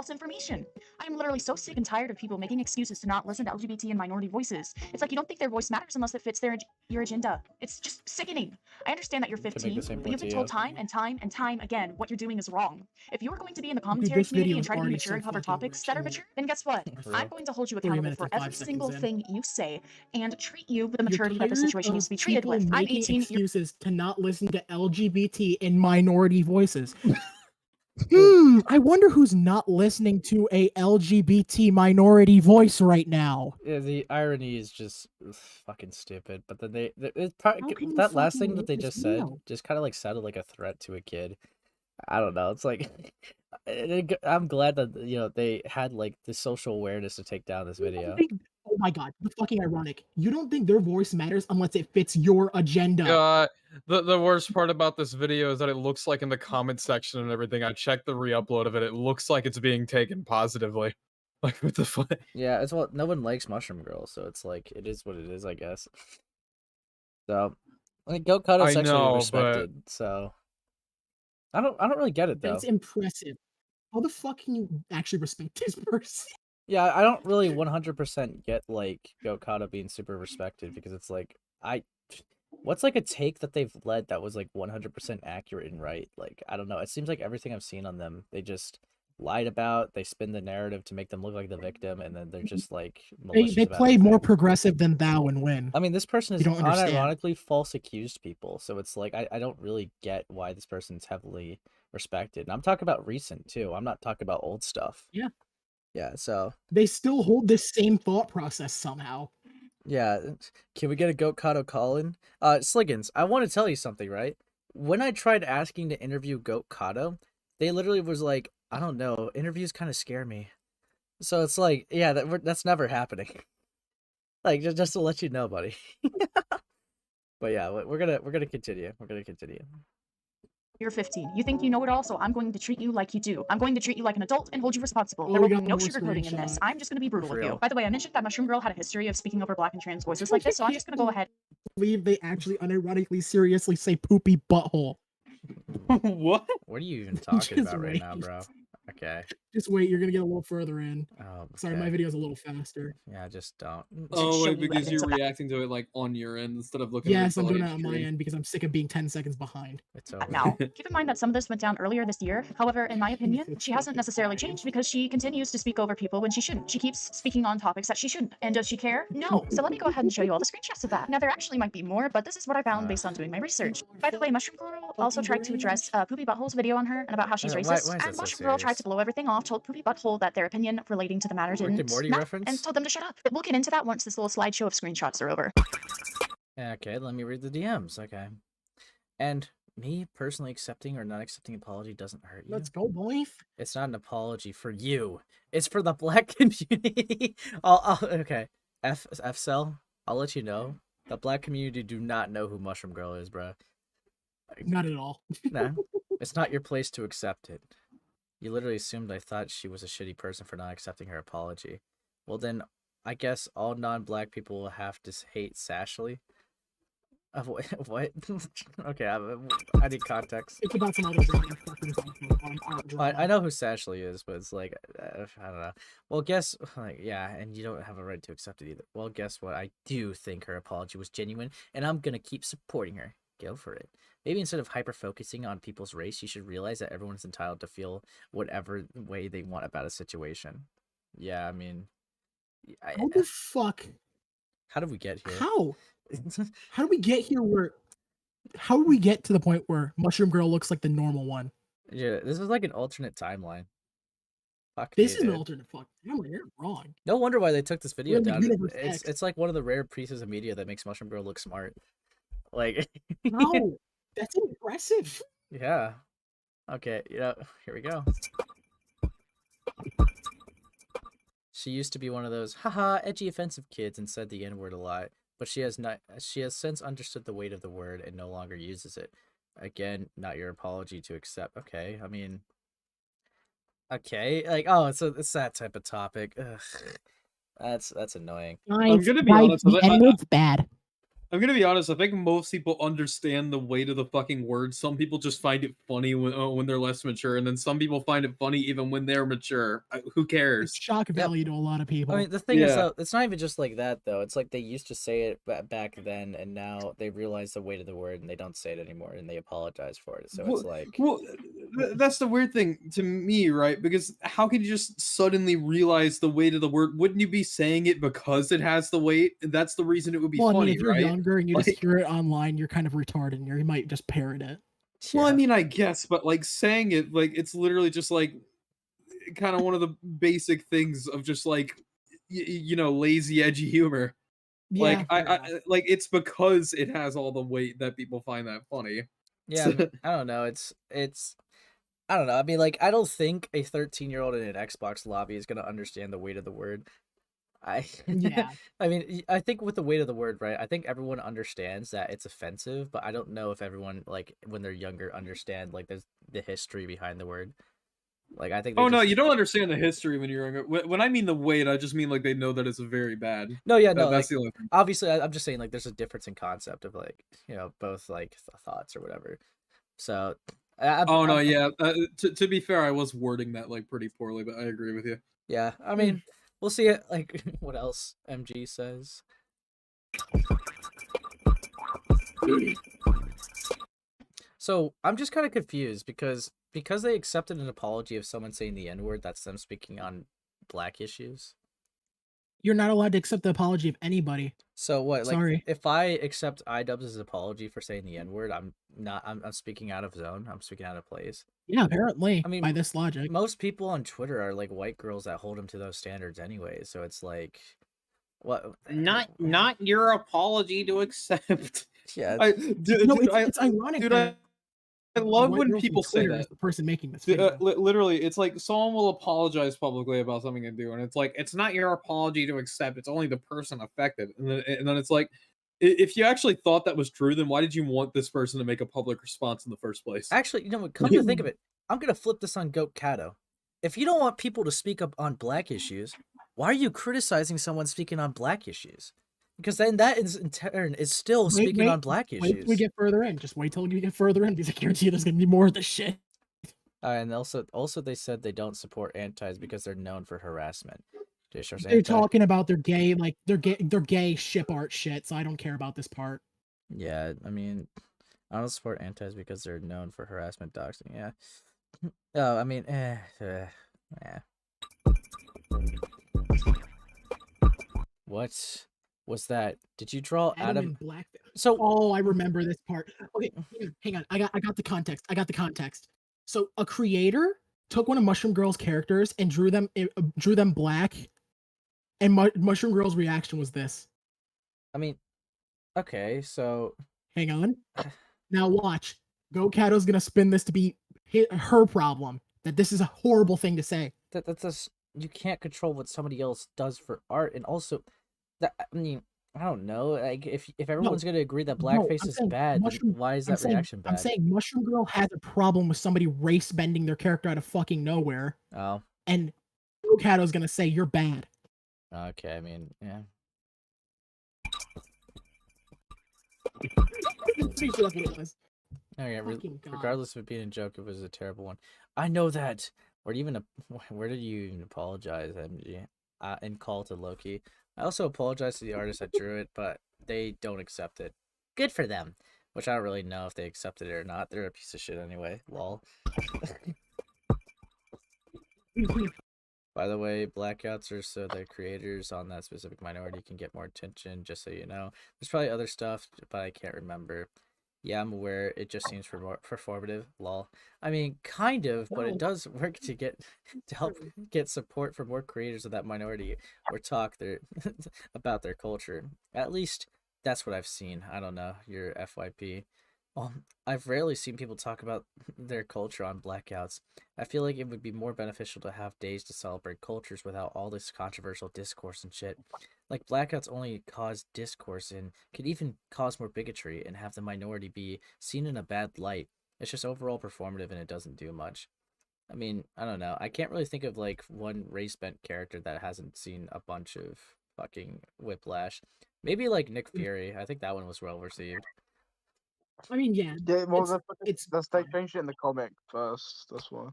false information. I am literally so sick and tired of people making excuses to not listen to LGBT and minority voices. It's like you don't think their voice matters unless it fits your agenda. It's just sickening. I understand that you're 15, but you've been told time and time and time again what you're doing is wrong. If you are going to be in the commentary community and try to be mature and cover topics that are mature, then guess what? I'm going to hold you accountable for every single thing you say and treat you with the maturity that the situation needs to be treated with. I'm 18. Excuses to not listen to LGBT and minority voices. I wonder who's not listening to a LGBT minority voice right now. Yeah, the irony is just fucking stupid. But then that last thing that they just said just kind of like sounded like a threat to a kid. I don't know. It's like I'm glad that they had like the social awareness to take down this video. Oh my god, the fucking ironic. You don't think their voice matters unless it fits your agenda. The worst part about this video is that it looks like in the comment section and everything, I checked the re-upload of it, it looks like it's being taken positively. Like, what the fuck? Yeah, it's what no one likes Mushroom Girl, so it's like it is what it is, I guess. So, like, Goat Kato's sexually respected, so I don't really get it though. That's impressive. How the fuck can you actually respect this person? Yeah, I don't really 100% get like Goat Kato being super respected because it's like what's like a take that they've led that was like 100% accurate and right? Like I don't know. It seems like everything I've seen on them, they just lied about. They spin the narrative to make them look like the victim, and then they're just like they play more progressive than thou and win. I mean, this person is unironically false accused people, so it's like I don't really get why this person's heavily respected. And I'm talking about recent too. I'm not talking about old stuff. Yeah. Yeah, so they still hold this same thought process somehow. Yeah, can we get a Goat Kato call-in? Sliggins, I want to tell you something, right? When I tried asking to interview Goat Kato, they literally was like, I don't know, interviews kind of scare me. So it's like, yeah, that's never happening. Like, just to let you know, buddy. But yeah, we're gonna continue. We're gonna continue. You're 15. You think you know it all, so I'm going to treat you like you do. I'm going to treat you like an adult and hold you responsible. There will be no sugarcoating in this. I'm just going to be brutal with you. By the way, I mentioned that Mushroom Girl had a history of speaking over black and trans voices like this, so I'm just going to go ahead. I believe they actually unironically seriously say Poopy Buthole. What? What are you even talking about right now, bro? Okay. Just wait, you're gonna get a little further in. Oh, sorry, my video's a little faster. Yeah, just don't. Oh, wait, because you're reacting to it like on your end instead of looking. Yes, I'm doing it on my end because I'm sick of being 10 seconds behind. It's over. Now, keep in mind that some of this went down earlier this year. However, in my opinion, she hasn't necessarily changed because she continues to speak over people when she shouldn't. She keeps speaking on topics that she shouldn't. And does she care? No. So let me go ahead and show you all the screenshots of that. Now, there actually might be more, but this is what I found based on doing my research. By the way, Mushroom Girl also tried to address Poopy Butthole's video on her and about how she's racist. And Mushroom Girl tried to blow everything off, told Poopy Butthole that their opinion relating to the matter didn't matter, and told them to shut up. But we'll get into that once this little slideshow of screenshots are over. Okay, let me read the DMs. Okay. And me personally accepting or not accepting apology doesn't hurt you. Let's go, boy. It's not an apology for you. It's for the black community. Okay. F-Cell, I'll let you know. The black community do not know who Mushroom Girl is, bro. Not at all. Nah. It's not your place to accept it. You literally assumed I thought she was a shitty person for not accepting her apology. Well then, I guess all non-black people will have to hate Sashley. What? Okay, I need context. It's about some other I know who Sashley is, but it's like, I don't know. Well, guess, yeah, and you don't have a right to accept it either. Well, guess what? I do think her apology was genuine, and I'm gonna keep supporting her. Go for it. Maybe instead of hyper-focusing on people's race, you should realize that everyone's entitled to feel whatever way they want about a situation. Yeah, I mean... How the fuck? How did we get here? How? How did we get here where... How did we get to the point where Mushroom Girl looks like the normal one? Yeah, this is like an alternate timeline. Fuck this me, is dude. an alternate fuck. You're wrong. No wonder why they took this video We're down. in the universe It's X. like one of the rare pieces of media that makes Mushroom Girl look smart. Like... No, that's impressive. Yeah. Okay, yeah, here we go. She used to be one of those haha edgy offensive kids and said the N-word a lot, but she has since understood the weight of the word and no longer uses it. Again, not your apology to accept. Okay, I mean, okay, like, oh, it's that type of topic. Ugh. That's annoying. I'm gonna be honest with it. N-word's bad. I'm gonna be honest. I think most people understand the weight of the fucking word. Some people just find it funny when they're less mature, and then some people find it funny even when they're mature. Who It's cares? shock value to a lot of people. I mean, the thing is, Yeah. though, it's not even just like that, though. It's like they used to say it back then, and now they realize the weight of the word, and they don't say it anymore, and they apologize for it. So it's like, Well, that's the weird thing to me, right? Because how could you just suddenly realize the weight of the word? Wouldn't you be saying it because it has the weight? That's the reason it would be Well, I funny, mean, if you're right? younger and you Like- just hear it online, you're kind of retarded, and you might just parrot it. Well, I mean, I guess, but like saying it, like it's literally just like kind of one of the basic things of just like lazy, edgy humor. Like Yeah, I like it's because it has all the weight that people find that funny. yeah, I don't know. It's I don't know. I mean, like, I don't think a 13-year-old in an Xbox lobby is gonna understand the weight of the word. Yeah. I mean, I think with the weight of the word, right? I think everyone understands that it's offensive, but I don't know if everyone, like, when they're younger, understand like the history behind the word. Like, I think. Oh no, you don't understand the history when you're younger. When I mean the weight, I just mean like they know that it's very bad. No, yeah, no. That's Like, the only thing. obviously, I'm just saying, like, there's a difference in concept of like, both like thoughts or whatever. So. Oh no, yeah. To be fair, I was wording that like pretty poorly, but I agree with you. Yeah, I mean, we'll see it. Like, what else MG says. So I'm just kind of confused because they accepted an apology of someone saying the N-word. That's them speaking on black issues. You're not allowed to accept the apology of anybody. So what? Like, Sorry. if I accept iDubbbz' apology for saying the N-word, I'm not. I'm speaking out of zone. I'm speaking out of place. Yeah, apparently. I mean, by this logic, most people on Twitter are like white girls that hold him to those standards anyway. So it's like, what? Not your apology to accept. Yeah. it's ironic. Dude, that I the love white when girl from people say Twitter that. is the person making this video. Literally, it's like someone will apologize publicly about something they do, and it's like it's not your apology to accept; it's only the person affected. And then it's like, if you actually thought that was true, then why did you want this person to make a public response in the first place? Actually, come to think of it, I'm gonna flip this on Goat Kato. If you don't want people to speak up on black issues, why are you criticizing someone speaking on black issues? Because then that is in turn is still speaking on black issues. Wait till we get further in. Just wait till we get further in because I guarantee you there's gonna be more of this shit. And also they said they don't support antis because they're known for harassment. They're talking about their gay, like their gay ship art shit. So I don't care about this part. Yeah, I mean, I don't support antis because they're known for harassment, doxing. Yeah. Oh, I mean, yeah. What was that? Did you draw Adam? in black. So, oh, I remember this part. Okay, hang on. I got the context. I got the context. So a creator took one of Mushroom Girl's characters and drew them black, and Mushroom Girl's reaction was this. I mean, okay, so hang on. Now watch. Go Kato's gonna spin this to be her problem. That this is a horrible thing to say. That's you can't control what somebody else does for art, and also that I mean. I don't know. Like, if everyone's gonna agree that blackface is bad, then why is that reaction bad? I'm saying Mushroom Girl has a problem with somebody race bending their character out of fucking nowhere. Oh. And Kato's gonna say you're bad. Okay, I mean, yeah. Okay, regardless of it being a joke, it was a terrible one. I know that. Where did you even apologize, MG? And call to Loki. I also apologize to the artist that drew it, but they don't accept it. Good for them. Which I don't really know if they accepted it or not. They're a piece of shit anyway. Lol. By the way, blackouts are so the creators on that specific minority can get more attention, just so you know. There's probably other stuff, but I can't remember. Yeah, I'm aware. It just seems more performative. Lol. I mean, kind of, but it does work to help get support for more creators of that minority or talk about their culture. At least that's what I've seen. I don't know. Your FYP. I've rarely seen people talk about their culture on blackouts. I feel like it would be more beneficial to have days to celebrate cultures without all this controversial discourse and shit. Like, blackouts only cause discourse and could even cause more bigotry and have the minority be seen in a bad light. It's just overall performative and it doesn't do much. I mean, I don't know. I can't really think of, like, one race-bent character that hasn't seen a bunch of fucking whiplash. Maybe like Nick Fury. I think that one was well received. I mean, yeah. Yeah, well, it's they changed it in the comic first. That's why.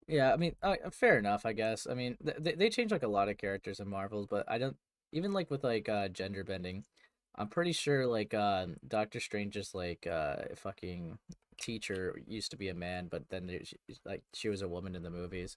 Yeah, I mean, fair enough, I guess. I mean, they change like a lot of characters in Marvels, but I don't even like with like gender bending. I'm pretty sure like Doctor Strange's like fucking teacher used to be a man, but then she was a woman in the movies.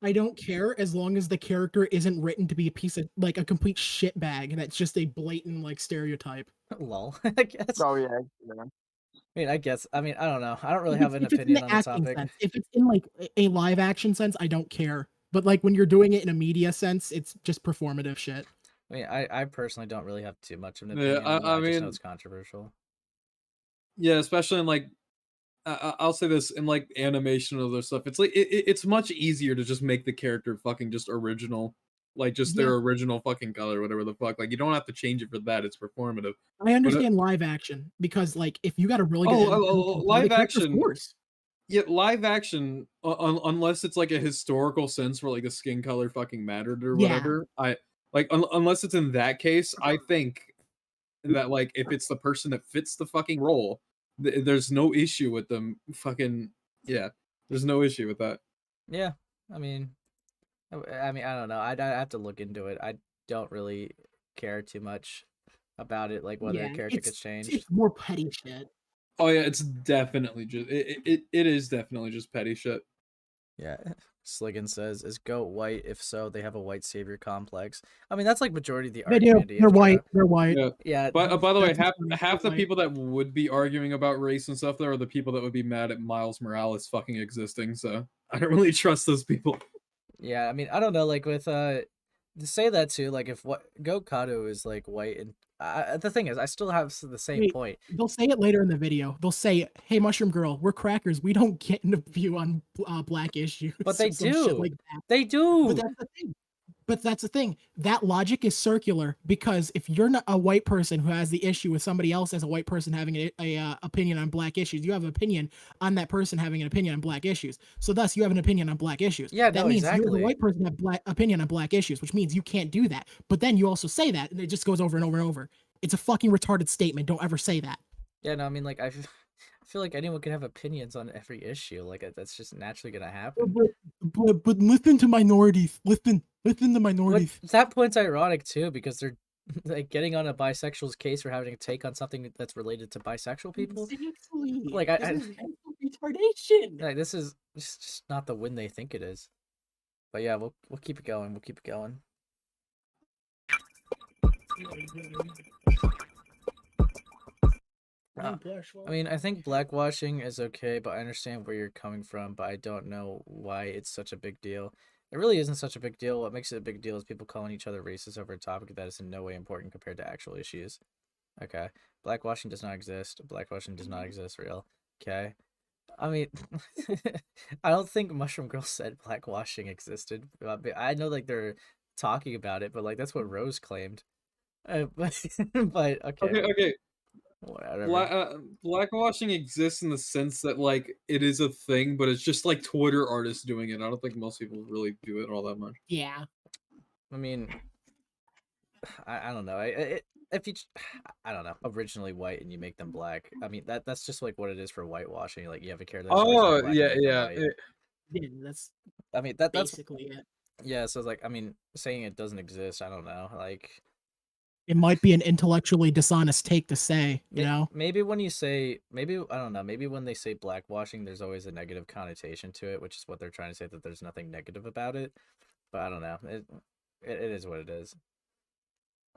I don't care as long as the character isn't written to be a piece of like a complete shitbag that's just a blatant like stereotype. Lol, I guess. Oh yeah. I mean, I guess. I mean, I don't know. I don't really If have an it's in opinion the on the acting topic. sense, if it's in like a live action sense, I don't care. But like when you're doing it in a media sense, it's just performative shit. I mean, I personally don't really have too much of an Yeah, opinion. on it. I I just know mean- it's controversial. Yeah, especially in like, I'll say this in like animation and other stuff. It's like it's much easier to just make the character fucking just original, like just their original fucking color, whatever the fuck. Like you don't have to change it for that. It's performative. I understand live action because like if you got a really good live character, of action. course. Yeah, live action, unless it's like a historical sense where like the skin color fucking mattered or Yeah. whatever. I like unless it's in that case, I think that like if it's the person that fits the fucking role, there's no issue with them fucking there's no issue with that. Yeah, I mean, I don't know. I'd have to look into it. I don't really care too much about it, like whether a character gets changed. It's more petty shit. Oh yeah, it's definitely just it is definitely just petty shit. Yeah. Sliggin says, "Is goat white? If so, they have a white savior complex." I mean, that's like majority of the They do. community. They're in white. general. They're white. Yeah. But by the way, That's half the white. people that would be arguing about race and stuff there are the people that would be mad at Miles Morales fucking existing. So I don't really trust those people. Yeah, I mean, I don't know. Like with to say that too. Like if what Goat Kato is like white, and the thing is, I still have the same Wait, point. They'll say it later in the video. They'll say, "Hey, Mushroom Girl, we're crackers. We don't get into view on black issues." But they Some do. shit like that. They do. But that's the thing. But that's the thing. That logic is circular because if you're not a white person who has the issue with somebody else as a white person having a opinion on black issues, you have an opinion on that person having an opinion on black issues. So thus, you have an opinion on black issues. Yeah, that no, means you as exactly. a white person have black opinion on black issues, which means you can't do that. But then you also say that, and it just goes over and over and over. It's a fucking retarded statement. Don't ever say that. Yeah, no, I mean, like I feel like anyone can have opinions on every issue. Like that's just naturally gonna happen. But listen to minorities. Listen to minorities. But that point's ironic too because they're like getting on a bisexual's case for having a take on something that's related to bisexual people. Exactly. Like This is mental retardation. like this is just not the win they think it is. But yeah, we'll keep it going. We'll keep it going. I mean, I think blackwashing is okay, but I understand where you're coming from, but I don't know why it's such a big deal. It really isn't such a big deal. What makes it a big deal is people calling each other racist over a topic that is in no way important compared to actual issues. Okay. Blackwashing does not exist. Blackwashing does not exist, real. Okay. I mean, I don't think Mushroom Girl said blackwashing existed. I know, like, they're talking about it, but, like, that's what Rose claimed. But okay. Okay. Whatever. Blackwashing exists in the sense that like it is a thing, but it's just like Twitter artists doing it. I don't think most people really do it all that much. Yeah. I mean, I don't know. If you, I don't know, originally white and you make them black. I mean that's just like what it is for whitewashing. Like you have a character. Oh yeah. Yeah, that's. I mean that's basically it. Yeah, so it's like I mean saying it doesn't exist. I don't know. Like. It might be an intellectually dishonest take to say, you know? Maybe when you say, I don't know, maybe when they say blackwashing, there's always a negative connotation to it, which is what they're trying to say, that there's nothing negative about it. But I don't know. It is what it is.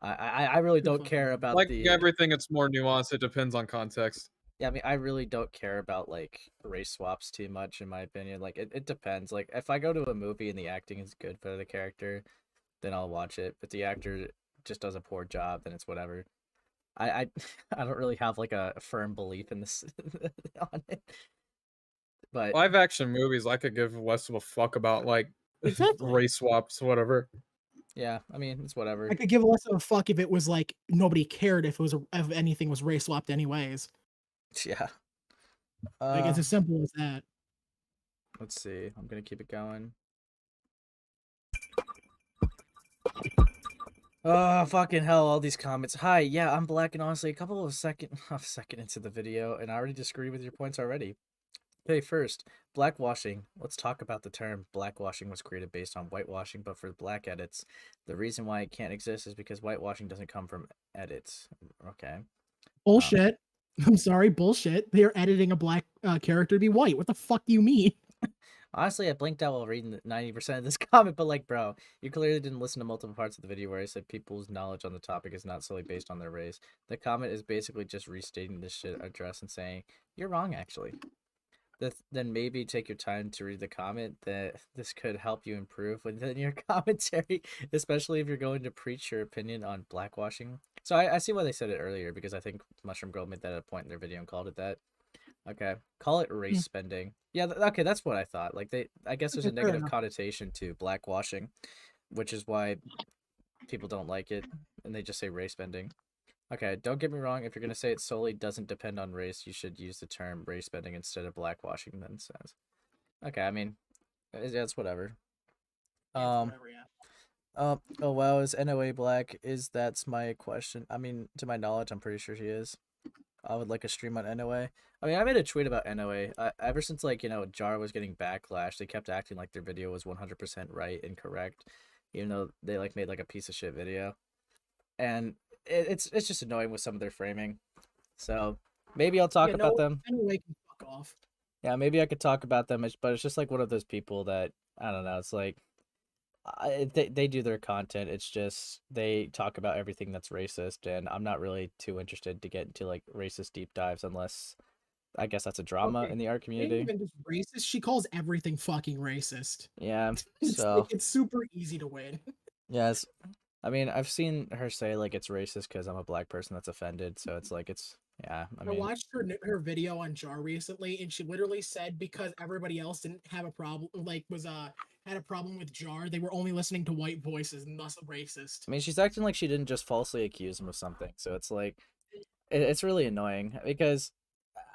I really don't care about like everything. It's more nuanced. It depends on context. Yeah, I mean, I really don't care about like race swaps too much, in my opinion. Like it depends. Like if I go to a movie and the acting is good for the character, then I'll watch it. But the actor just does a poor job, then it's whatever. I don't really have like a firm belief in this on it. But live action movies, I could give less of a fuck about like race swaps, whatever. Yeah, I mean it's whatever. I could give less of a fuck if it was like nobody cared if it was if anything was race swapped anyways. Yeah. Like it's as simple as that. Let's see. I'm gonna keep it going. Oh, fucking hell, all these comments. Hi, yeah, I'm Black, and honestly, a second into the video, and I already disagree with your points already. Okay, first, blackwashing. Let's talk about the term. Blackwashing was created based on whitewashing, but for black edits. The reason why it can't exist is because whitewashing doesn't come from edits. Okay. Bullshit. I'm sorry, bullshit. They're editing a black character to be white. What the fuck do you mean? Honestly, I blinked out while reading 90% of this comment, but like, bro, you clearly didn't listen to multiple parts of the video where I said people's knowledge on the topic is not solely based on their race. The comment is basically just restating this shit address and saying, you're wrong, actually. Then maybe take your time to read the comment. That this could help you improve within your commentary, especially if you're going to preach your opinion on blackwashing. So I see why they said it earlier, because I think Mushroom Girl made that a point in their video and called it that. Okay, call it race spending. Yeah, okay, that's what I thought. Like I guess there's a negative connotation to blackwashing, which is why people don't like it, and they just say race bending. Okay, don't get me wrong. If you're gonna say it solely doesn't depend on race, you should use the term race bending instead of blackwashing. Then says. Okay, I mean, it's whatever. Oh wow, is NOA black? That's my question. I mean, to my knowledge, I'm pretty sure she is. I would like a stream on NOA. I mean, I made a tweet about NOA. Ever since, like, Jar was getting backlash, they kept acting like their video was 100% right and correct, even though they, like, made, like, a piece of shit video. And it's just annoying with some of their framing. So, maybe I'll talk about them. NOA can fuck off. Yeah, maybe I could talk about them, but it's just, like, one of those people that, I don't know, it's like, they do their content. It's just they talk about everything that's racist, and I'm not really too interested to get into like racist deep dives unless I guess that's a drama in the art community. Even just racist, she calls everything fucking racist. Yeah, so like, it's super easy to win. Yes, I mean I've seen her say like it's racist because I'm a black person that's offended. So it's like yeah. I watched her video on Jar recently, and she literally said because everybody else didn't have a problem, like had a problem with Jar, they were only listening to white voices and thus racist. I mean, she's acting like she didn't just falsely accuse him of something. So it's like, it's really annoying because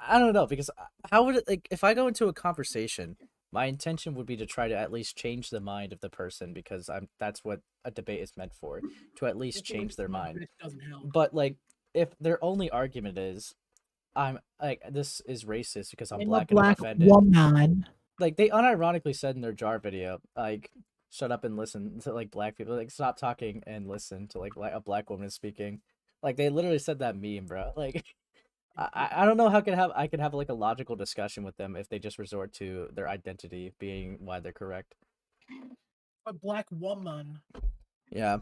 I don't know, because how would it, like, if I go into a conversation, my intention would be to try to at least change the mind of the person, because that's what a debate is meant for, to at least change their mind. But like, if their only argument is, I'm like, this is racist because I'm black and I'm offended. Woman. Like, they unironically said in their Jar video, like, shut up and listen to, like, black people. Like, stop talking and listen to, like a black woman speaking. Like, they literally said that meme, bro. Like, I don't know how I could have, like, a logical discussion with them if they just resort to their identity being why they're correct. A black woman. Yeah.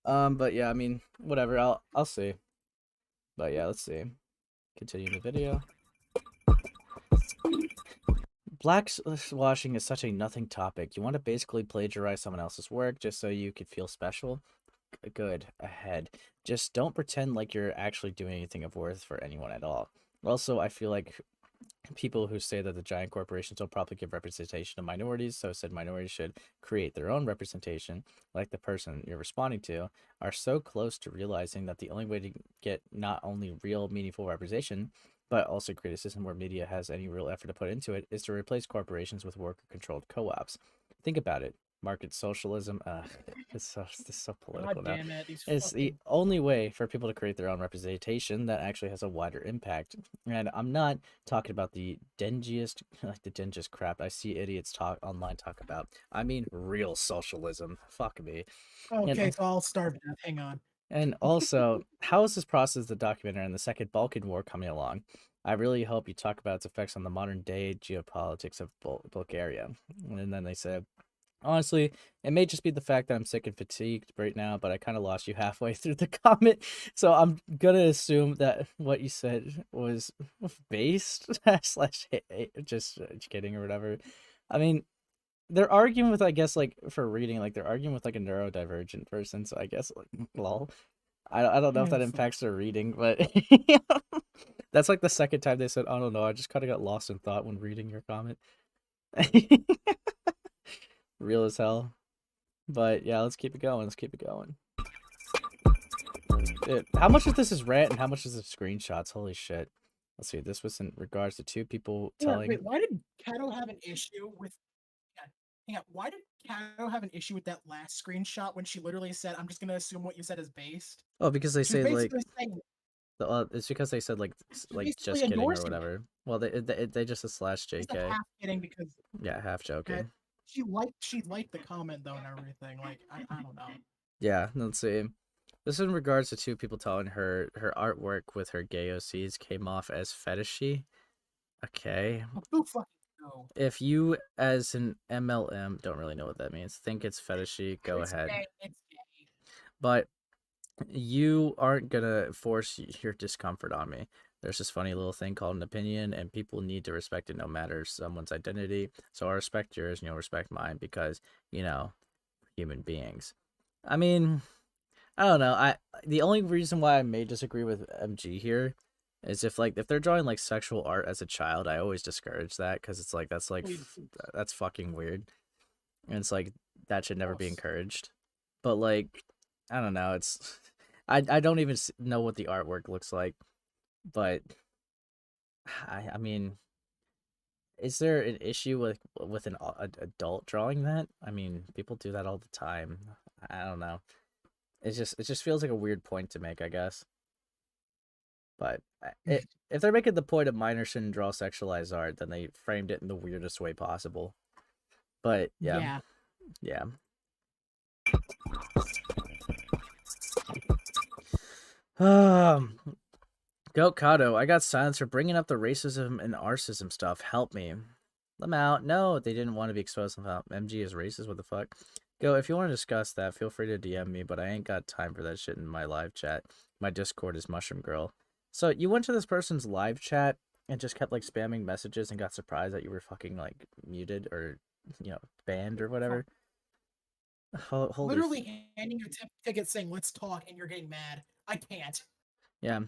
But yeah, I mean, whatever. I'll see. But yeah, let's see. Continue the video. Blackwashing is such a nothing topic. You want to basically plagiarize someone else's work just so you could feel special? Good. Ahead. Just don't pretend like you're actually doing anything of worth for anyone at all. Also, I feel like people who say that the giant corporations will probably give representation to minorities, so said minorities should create their own representation, like the person you're responding to, are so close to realizing that the only way to get not only real meaningful representation, but also create a system where media has any real effort to put into it, is to replace corporations with worker-controlled co-ops. Think about it. Market socialism, it's so political now. It's the only way for people to create their own representation that actually has a wider impact. And I'm not talking about the dingiest crap I see idiots online talk about. I mean real socialism. Fuck me. Okay, so I'll starve death. Hang on. And also, how is this process the documentary on the Second Balkan War coming along? I really hope you talk about its effects on the modern day geopolitics of Bulgaria. And then they said, honestly, it may just be the fact that I'm sick and fatigued right now, but I kind of lost you halfway through the comment. So I'm going to assume that what you said was based / just kidding or whatever. I mean, they're arguing with, I guess, like, for reading, like, they're arguing with, like, a neurodivergent person, so I guess, like, lol. I don't know if that impacts their reading, but that's, like, the second time they said, I don't know, I just kind of got lost in thought when reading your comment. Real as hell. But, yeah, let's keep it going, Dude, how much of this is rant and how much is it screenshots? Holy shit. Let's see, this was in regards to two people telling... Wait, why did Kato have an issue with Hang on, why did Kato have an issue with that last screenshot when she literally said, "I'm just gonna assume what you said is based"? Oh, because they She was say like, basically saying it's because they said like like basically just kidding or endorsing it. whatever. Well, they just said slash She said JK. half kidding because Yeah, half joking. she liked the comment though and everything. Like I don't know. Yeah, let's see. This is in regards to two people telling her artwork with her gay OCs came off as fetishy. Okay. Who fucking know? If you, as an MLM, don't really know what that means, think it's fetishy, go ahead. It's gay. But you aren't gonna force your discomfort on me. There's this funny little thing called an opinion, and people need to respect it no matter someone's identity. So I respect yours, and you'll respect mine because, you know, human beings. I mean, I don't know. The only reason why I may disagree with MG here is if they're drawing like sexual art as a child, I always discourage that because it's like that's fucking weird, and it's like that should never be encouraged. But like, I don't know. It's I don't even know what the artwork looks like, but I mean, is there an issue with an adult drawing that? I mean, people do that all the time. I don't know. It just feels like a weird point to make, I guess. But if they're making the point of minors shouldn't draw sexualized art, then they framed it in the weirdest way possible. But yeah. Goat Kato, I got silenced for bringing up the racism and arsism stuff. Help me. Let them out. No, they didn't want to be exposed. MG is racist. What the fuck? Go, if you want to discuss that, feel free to DM me, but I ain't got time for that shit in my live chat. My Discord is Mushroom Girl. So you went to this person's live chat and just kept like spamming messages and got surprised that you were fucking like muted or, you know, banned or whatever. Literally handing you a ticket saying "Let's talk" and you're getting mad. I can't. Yeah.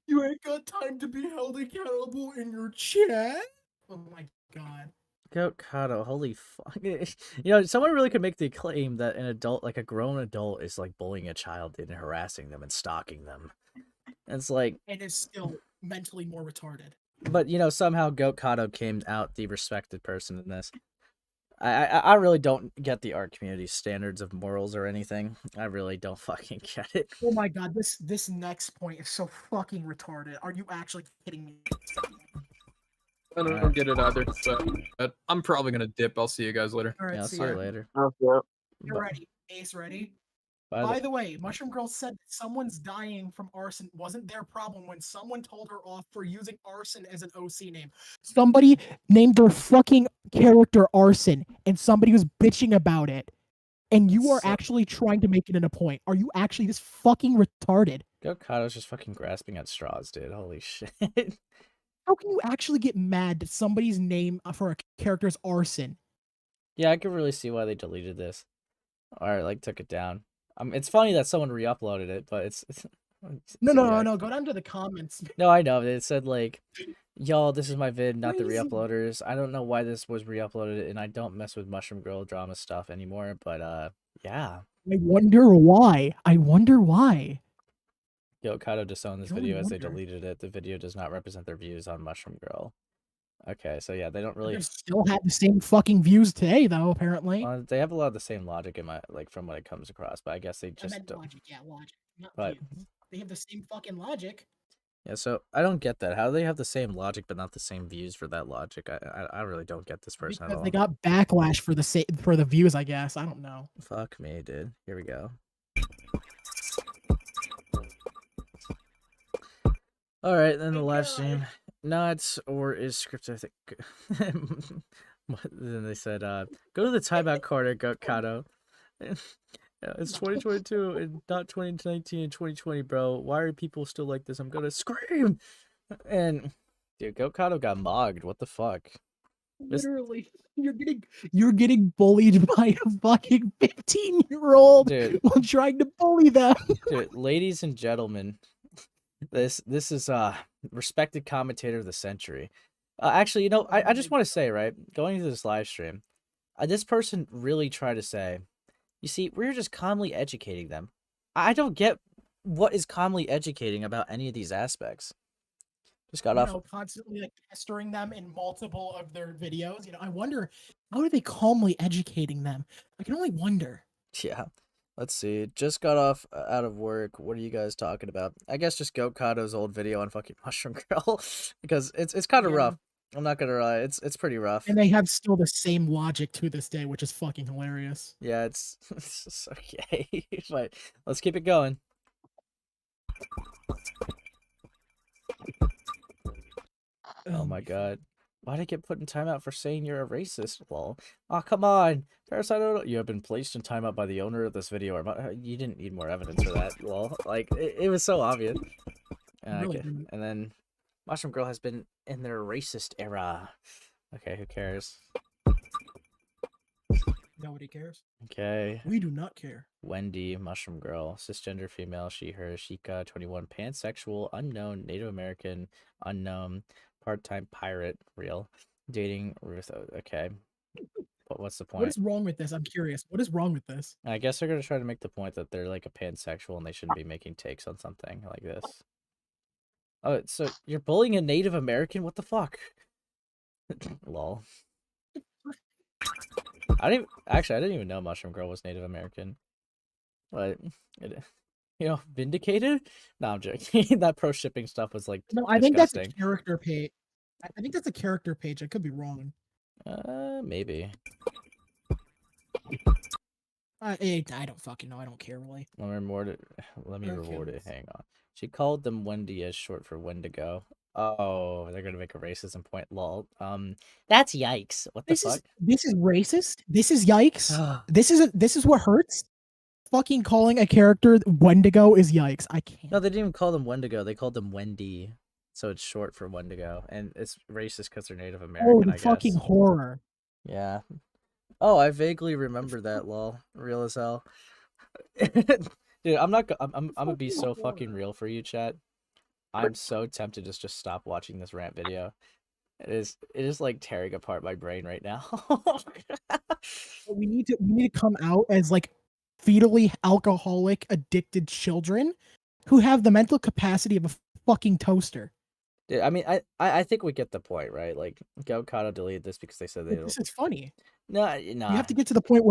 You ain't got time to be held accountable in your chat. Oh my god. Goat Kato, holy fuck. You know, someone really could make the claim that an adult, like a grown adult, is like bullying a child and harassing them and stalking them. And it's like... And is still mentally more retarded. But, you know, somehow Goat Kato came out the respected person in this. I really don't get the art community standards of morals or anything. I really don't fucking get it. Oh my god, this next point is so fucking retarded. Are you actually kidding me? I don't get it either. But I'm probably gonna dip. I'll see you guys later. All right, Yeah, I'll see see you ya. later. You're ready. Ace ready? By the way, Mushroom Girl said that someone's dying from arson wasn't their problem when someone told her off for using arson as an OC name. Somebody named their fucking character Arson, and somebody was bitching about it. And you are actually trying to make it in a point. Are you actually this fucking retarded? Goat Kato's just fucking grasping at straws, dude. Holy shit. How can you actually get mad that somebody's name for a character is Arson? Yeah, I could really see why they deleted this. Or, like, took it down. It's funny that someone re-uploaded it, but it's No. Go down to the comments. No, I know. It said, like, y'all, this is my vid, not the re-uploaders. I don't know why this was re-uploaded, and I don't mess with Mushroom Girl drama stuff anymore, but, yeah. I wonder why. Yo, Kato disowned this video as they deleted it. The video does not represent their views on Mushroom Girl. Okay, so yeah, they don't really... They still have the same fucking views today, though, apparently. They have a lot of the same logic in from what it comes across, but I guess they just don't... Logic, not but... views. They have the same fucking logic. Yeah, so I don't get that. How do they have the same logic but not the same views for that logic? I really don't get this person at all. They got backlash for the views, I guess. I don't know. Fuck me, dude. Here we go. All right, then the live stream. Nuts or is scripted, I think. Then they said, go to the timeout corner, Goat Kato. Yeah, it's 2022 and not 2019 and 2020, bro. Why are people still like this? I'm gonna scream. And dude, Goat Kato got mogged. What the fuck? Literally, you're getting bullied by a fucking 15-year-old while trying to bully them. Dude, ladies and gentlemen, this is respected commentator of the century. Actually, you know, I just want to say, right, going into this live stream, this person really tried to say, you see, we're just calmly educating them. I don't get what is calmly educating about any of these aspects. Just got off. Constantly like pestering them in multiple of their videos. I wonder how are they calmly educating them? I can only wonder. Yeah. Let's see. Just got off out of work. What are you guys talking about? I guess just Goat Kato's old video on fucking Mushroom Grill because it's kind of rough. I'm not gonna lie. It's pretty rough. And they have still the same logic to this day, which is fucking hilarious. Yeah, it's okay. But let's keep it going. Oh my god. Why'd I get put in timeout for saying you're a racist? Lol. Oh, come on. Parasite, you have been placed in timeout by the owner of this video. You didn't need more evidence for that. Lol. Like, it was so obvious. Okay. And then, Mushroom Girl has been in their racist era. Okay, who cares? Nobody cares. Okay. We do not care. Wendy, Mushroom Girl, cisgender female, she, her, Sheikah, 21, pansexual, unknown, Native American, unknown, part-time pirate, real, dating Ruth. Okay, but what's the point? What is wrong with this? I'm curious. What is wrong with this? I guess they're gonna try to make the point that they're like a pansexual and they shouldn't be making takes on something like this. Oh, so you're bullying a Native American? What the fuck? Lol. I didn't even know Mushroom Girl was Native American. But vindicated? No, I'm joking. That pro shipping stuff was like no, I think that's a character page. I think that's a character page. I could be wrong. Maybe. I don't fucking know. I don't care really. Let me reward it. Hang on. She called them Wendy as short for Wendigo. Oh, they're gonna make a racism point. Lol. That's yikes. What the fuck? This is racist. This is yikes. This is what hurts. Fucking calling a character Wendigo is yikes. I can't. No, they didn't even call them Wendigo. They called them Wendy. So it's short for Wendigo, and it's racist because they're Native American. Oh, fucking horror. Yeah. Oh, I vaguely remember that. Lol. Real as hell. Dude, I'm gonna be so fucking real for you, chat. I'm so tempted to just stop watching this rant video. It is like tearing apart my brain right now. we need to come out as like fetally alcoholic addicted children who have the mental capacity of a fucking toaster. Yeah, I mean, I think we get the point, right? Like, Goat Kato deleted this because they said they don't. This is funny. No. You have to get to the point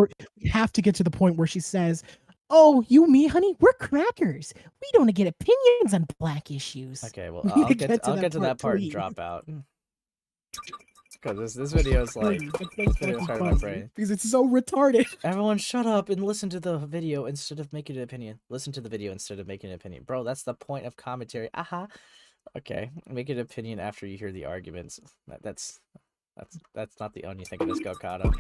where she says, "Oh, you and me, honey, we're crackers. We don't get opinions on black issues." Okay, well, I'll get to that part and drop out. Because this video is like, this video is hurting my brain. Because it's so retarded. Everyone shut up and listen to the video instead of making an opinion. Listen to the video instead of making an opinion. Bro, that's the point of commentary. Aha. Okay, make an opinion after you hear the arguments. That's not the only thing of this Goat Kato.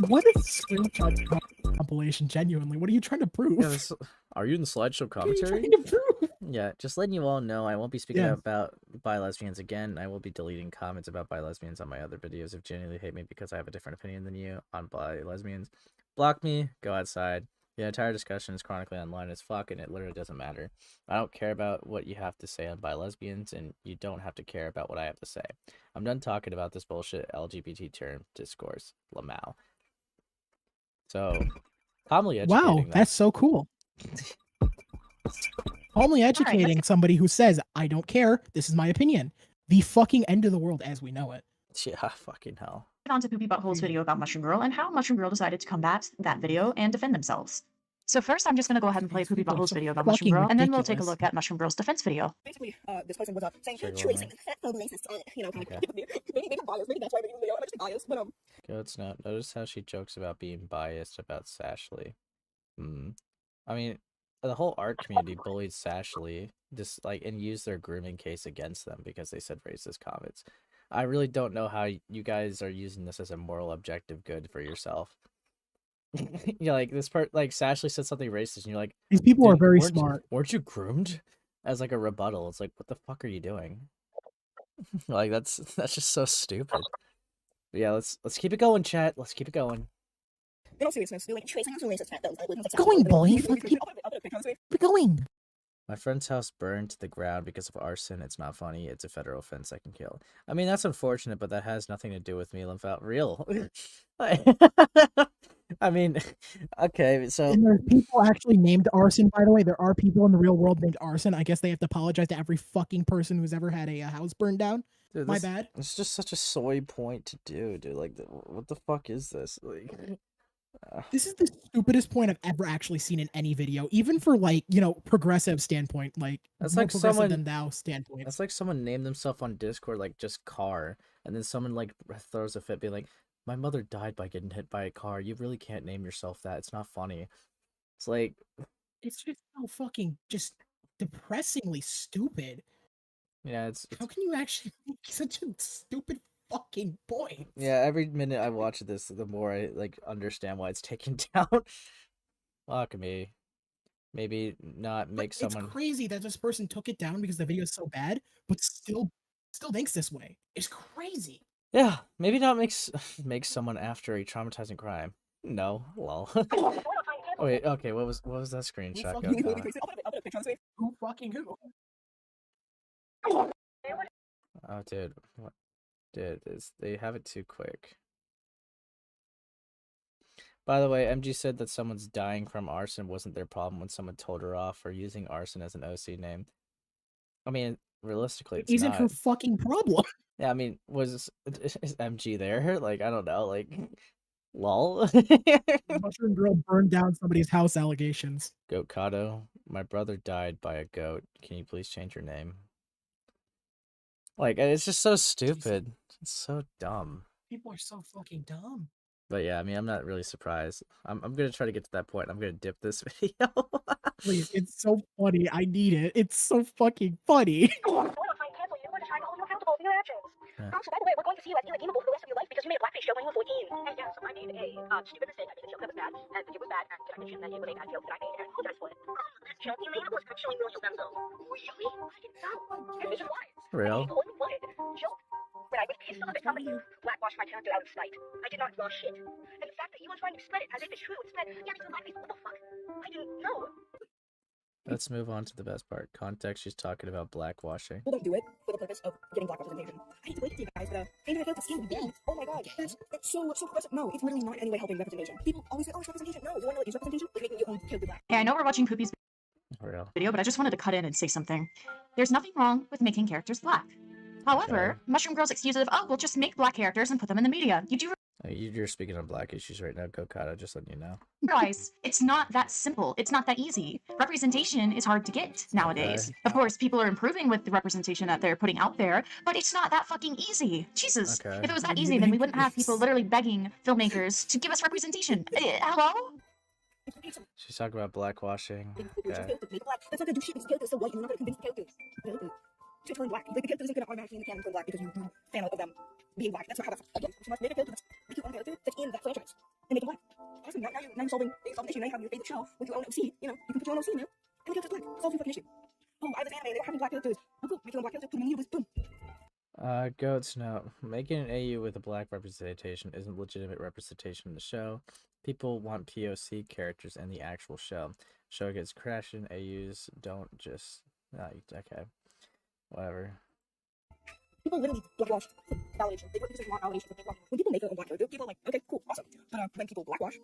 What is screenshot compilation? Genuinely, what are you trying to prove? Yeah, are you in the slideshow commentary? Yeah, just letting you all know, I won't be speaking about bi lesbians again. I will be deleting comments about bi lesbians on my other videos if genuinely hate me because I have a different opinion than you on bi lesbians. Block me, go outside. The entire discussion is chronically online as fuck, and it literally doesn't matter. I don't care about what you have to say on bi lesbians, and you don't have to care about what I have to say. I'm done talking about this bullshit LGBT term discourse. Lamau. So, calmly educating wow, them. that's so cool. Calmly educating somebody who says, "I don't care. This is my opinion." The fucking end of the world as we know it. Yeah, fucking hell. On to Poopy Butthole's video about Mushroom Girl and how Mushroom Girl decided to combat that video and defend themselves. So first, I'm just going to go ahead and play Poopy Butthole's video about Mushroom Girl, and then we'll take a look at Mushroom Girl's defense video. Basically, this person was saying tracing racist on it, maybe biased, maybe that's why maybe I'm actually biased, but Goat's note. Notice how she jokes about being biased about Sashley. I mean, the whole art community bullied Sashley, just like, and used their grooming case against them because they said racist comments. I really don't know how you guys are using this as a moral objective good for yourself. You're like, this part, like, Sashley said something racist, and you're like, these people are very smart. Weren't you groomed? As like a rebuttal. It's like, what the fuck are you doing? Like, that's just so stupid. But yeah, let's keep it going, chat. Let's keep it going. in all seriousness, like tracing some racist fact that was going, boy. We're going. My friend's house burned to the ground because of arson. It's not funny. It's a federal offense I can kill. I mean, that's unfortunate, but that has nothing to do with me. Lymph out real. I I mean, okay, so And there's people actually named Arson, by the way. There are people in the real world named Arson. I guess they have to apologize to every fucking person who's ever had a house burned down. dude, My bad. It's just such a soy point to do, dude. Like, what the fuck is this? Like, This is the stupidest point I've ever actually seen in any video, even for like, you know, progressive standpoint, like that's more like progressive someone than thou standpoint. That's like someone named themselves on Discord like just car, and then someone like throws a fit, being like, "My mother died by getting hit by a car. You really can't name yourself that. It's not funny." It's like, It's just so fucking just depressingly stupid. yeah, it's How can you actually make such a stupid fucking point? yeah. Every minute I watch this, the more I like understand why it's taken down. Fuck me. Maybe not make someone. It's crazy that this person took it down because the video is so bad, but still thinks this way. It's crazy. Yeah, maybe not make someone after a traumatizing crime. No, lol. Oh wait, okay. What was that screenshot? Who fucking who? Oh, dude, what? Dude, they have it too quick. By the way, MG said that someone's dying from arson wasn't their problem when someone told her off for using arson as an OC name. I mean, realistically, it's Isn't not. her fucking problem. Yeah, I mean, is MG there? Like, I don't know, like, lol. Mushroom Girl burned down somebody's house allegations. Goat Kato, my brother died by a goat. Can you please change your name? Like, it's just so stupid. It's so dumb. People are so fucking dumb. But yeah, I mean, I'm not really surprised. I'm gonna try to get to that point. I'm gonna dip this video. Please, it's so funny. I need it. It's so fucking funny. Also, by the way, we're going to see you as illegitimable for the rest of your life because you made a blackface joke when you were 14. And yeah, so I made a stupid mistake. I made a joke that was bad, and it was bad, and I mentioned that it was a bad joke that I made, and I apologize for it. This joke you made was actually really offensive. Really? I didn't know. And this is why. Real? A cold-blooded joke. When I was pissed off at somebody, blackwashed my character out of spite. I did not draw shit. And the fact that you were trying to spread it as if it's true, it's that, yeah, it's a blackface, what the fuck? I didn't know. Let's move on to the best part. Context, she's talking about blackwashing. People don't do it for the purpose of getting black representation. I hate to break it to you guys, but I feel the oh my god, that's so progressive. No, it's literally not in any way helping representation. People always say, oh, it's representation. No, you want to know what is representation? It's making your own character black. Hey, I know we're watching Poopy's Real. video, but I just wanted to cut in and say something. There's nothing wrong with making characters black. However, Mushroom Girl's excuse of, oh, we'll just make black characters and put them in the media. You do You're speaking on black issues right now, Kokata, just letting you know. realize it's not that simple. It's not that easy. Representation is hard to get nowadays. Okay. Of course, people are improving with the representation that they're putting out there, but it's not that fucking easy. Jesus. Okay. If it was that easy, then we wouldn't have people literally begging filmmakers to give us representation. Hello? She's talking about blackwashing. Okay. That's not gonna do shit because the character is so white and you're not gonna convince the characters to turn black. Like, the character isn't gonna automatically in the canon turn black because you do fan art of them being black. That's not how that again. You must make a character that's your own character that's in that franchise and make them black. Awesome. Now you're solving an issue. Now you have your favorite show with your own OC. You know, you can put your own OC now and the character's black. Solve your fucking issue. Oh, I have this anime. They were having black characters. Oh, cool. Make your own black character. Put them in the universe. Boom. Goats, no. Making an AU with a black representation isn't legitimate representation in the show. People want POC characters in the actual show. Show gets crashing, AUs don't just... okay. Whatever. People literally blackwash validation. They just want validation for blackwash. When people make their own black character, people are like, okay, cool, awesome. But when people blackwash,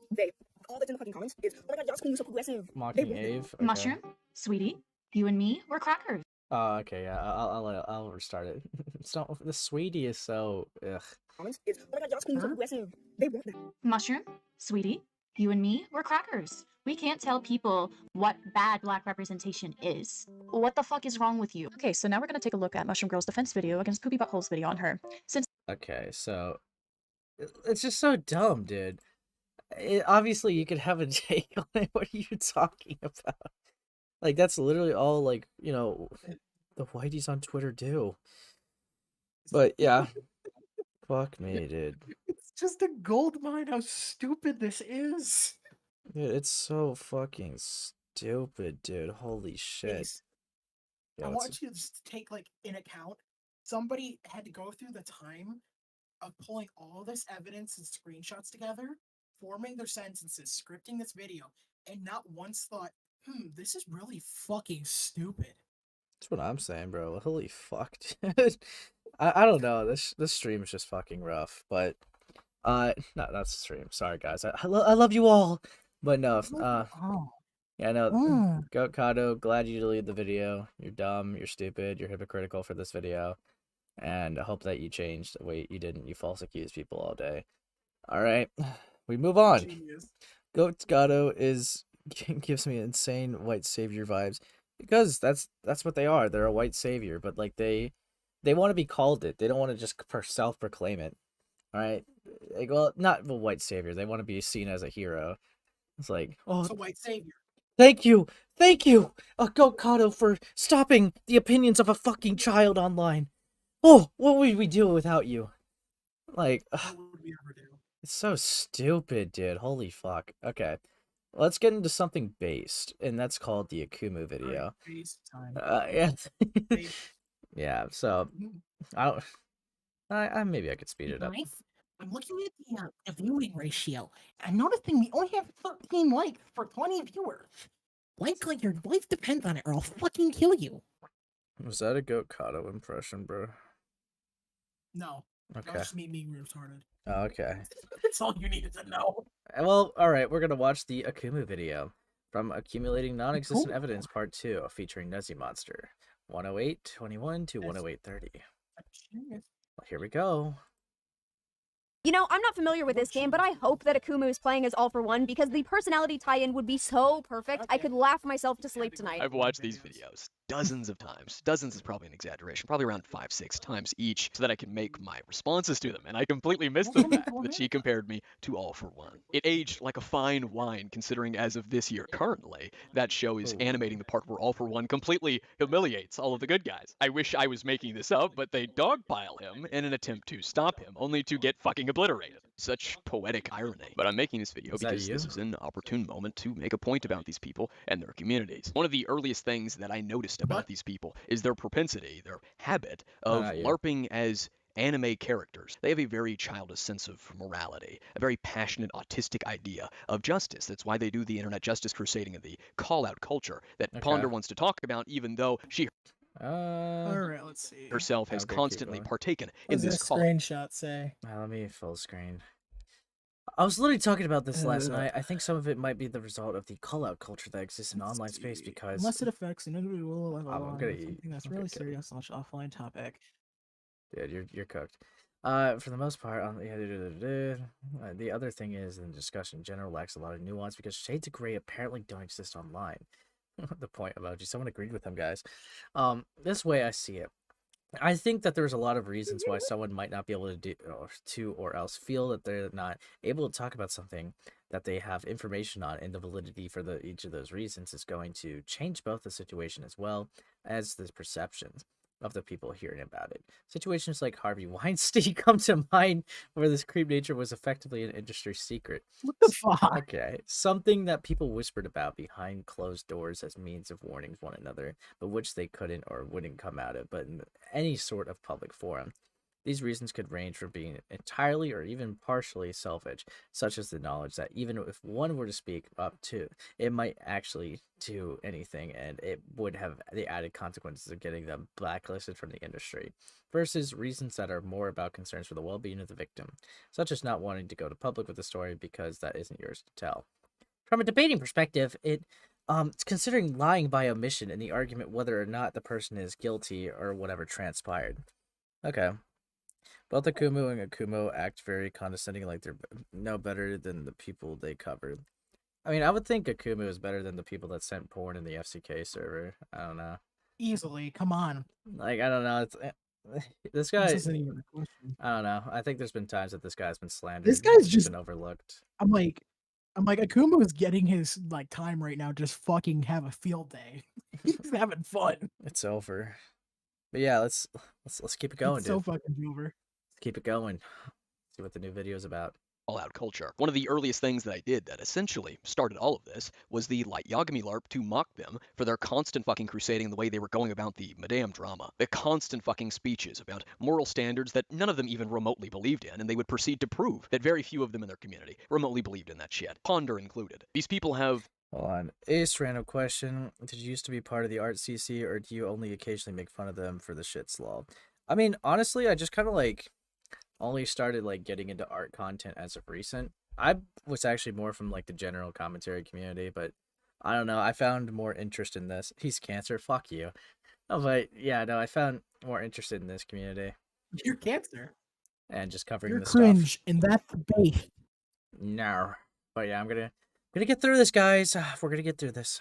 all that's in the fucking comments is, oh my god, y'all screaming so progressive. Mocking Ave. Okay. Mushroom, sweetie, you and me, we're crackers. Oh, okay, yeah. I'll restart it. It's not, the sweetie is so ugh. Comments is, oh my god, y'all screaming so progressive. They want that. Mushroom, sweetie, you and me, we're crackers. We can't tell people what bad black representation is. What the fuck is wrong with you? Okay, so now we're gonna take a look at Mushroom Girl's defense video against Poopy Butthole's video on her. Since Okay, so it's just so dumb, dude. Obviously, you could have a take on it. What are you talking about? Like, that's literally all, like, you know, the whiteys on Twitter do. But yeah, fuck me, dude. It's just a gold mine how stupid this is. Dude, it's so fucking stupid, dude. Holy shit. I want you to just take, like, in account, somebody had to go through the time of pulling all this evidence and screenshots together, forming their sentences, scripting this video, and not once thought, this is really fucking stupid. That's what I'm saying, bro. Holy fuck, dude. I don't know. This stream is just fucking rough, but Not stream. Sorry, guys. I love you all, but no. Yeah, no. Goat Kato, glad you deleted the video. You're dumb. You're stupid. You're hypocritical for this video, and I hope that you changed. Wait, you didn't. You false accused people all day. All right, we move on. Goat Kato gives me insane white savior vibes because that's what they are. They're a white savior, but like they want to be called it. They don't want to just self-proclaim it. All right, like, well, not a white savior. They want to be seen as a hero. It's like, oh, It's a white savior. thank you, Goat Kato, for stopping the opinions of a fucking child online. Oh, what would we do without you? Like, it's so stupid, dude. Holy fuck. Okay, let's get into something based, and that's called the Akumu video. Yeah. Yeah. So, I maybe I could speed it up. I'm looking at the viewing ratio. I'm noticing we only have 13 likes for 20 viewers. Like your life depends on it, or I'll fucking kill you. Was that a Goat Kato impression, bro? No. Okay. That was just me being retarded. Okay. That's all you needed to know. Well, all right. We're gonna watch the Akumu video from Accumulating Non-Existent Evidence Part 2, featuring Nuzi Monster, 108.21 to 108.30. Well, here we go. You know, I'm not familiar with this game, but I hope that Akumu is playing as All for One because the personality tie-in would be so perfect. I could laugh myself to sleep tonight. I've watched these videos dozens of times. Dozens is probably an exaggeration, probably around 5-6 times each, so that I can make my responses to them. And I completely missed the fact that she compared me to All for One. It aged like a fine wine, considering as of this year currently, that show is animating the part where All for One completely humiliates all of the good guys. I wish I was making this up, but they dogpile him in an attempt to stop him, only to get fucking obliterated. Such poetic irony. But I'm making this video because this is an opportune moment to make a point about these people and their communities. One of the earliest things that I noticed about these people is their propensity, their habit of LARPing as anime characters. They have a very childish sense of morality, a very passionate autistic idea of justice. That's why they do the internet justice crusading and the call-out culture that Ponder wants to talk about, even though she Alright, let's see. herself has constantly partaken What in does this this call. screenshot say? Let me full screen. I was literally talking about this last night. I think some of it might be the result of the call-out culture that exists in online space because Unless it affects an individual I'm gonna eat. something that's really serious slash offline topic. Dude, you're cooked. For the most part, the other thing is, the discussion in general lacks a lot of nuance because shades of gray apparently don't exist online. The point emoji. Someone agreed with him, guys. This way I see it. I think that there's a lot of reasons why someone might not be able to or else feel that they're not able to talk about something that they have information on, and the validity for each of those reasons is going to change both the situation as well as the perceptions of the people hearing about it. Situations like Harvey Weinstein come to mind, where this creep nature was effectively an industry secret. What the fuck? Okay, something that people whispered about behind closed doors as means of warning one another, but which they couldn't or wouldn't come out of, but in any sort of public forum. These reasons could range from being entirely or even partially selfish, such as the knowledge that even if one were to speak up to, it might actually do anything, and it would have the added consequences of getting them blacklisted from the industry, versus reasons that are more about concerns for the well-being of the victim, such as not wanting to go to public with the story because that isn't yours to tell. From a debating perspective, it's considering lying by omission in the argument whether or not the person is guilty or whatever transpired. Okay. Both Akumu and Kumo act very condescending, like they're no better than the people they covered. I mean, I would think Akumu is better than the people that sent porn in the FCK server. I don't know. Easily, come on. Like, I don't know. It's this guy. This isn't even a question. I don't know. I think there's been times that this guy's been slandered. This guy's just been overlooked. I'm like, Akumu is getting his like time right now. Just fucking have a field day. He's having fun. It's over. But yeah, let's keep it going, It's dude. so fucking over. Let's keep it going. See what the new video is about. All-out culture. One of the earliest things that I did that essentially started all of this was the Light Yagami LARP to mock them for their constant fucking crusading and the way they were going about the Madame drama. The constant fucking speeches about moral standards that none of them even remotely believed in, and they would proceed to prove that very few of them in their community remotely believed in that shit. Ponder included. These people have... Hold on. Ace, random question. Did you used to be part of the art CC, or do you only occasionally make fun of them for the shit slaw? I mean, honestly, I just kind of like... only started like getting into art content as of recent. I was actually more from like the general commentary community, but I don't know. I found more interest in this. He's Cancer. Fuck you. Oh, but yeah, no, I found more interested in this community You're Cancer. and just covering You're the cringe, stuff. and that's base. No, but yeah, I'm gonna get through this, guys. We're gonna get through this.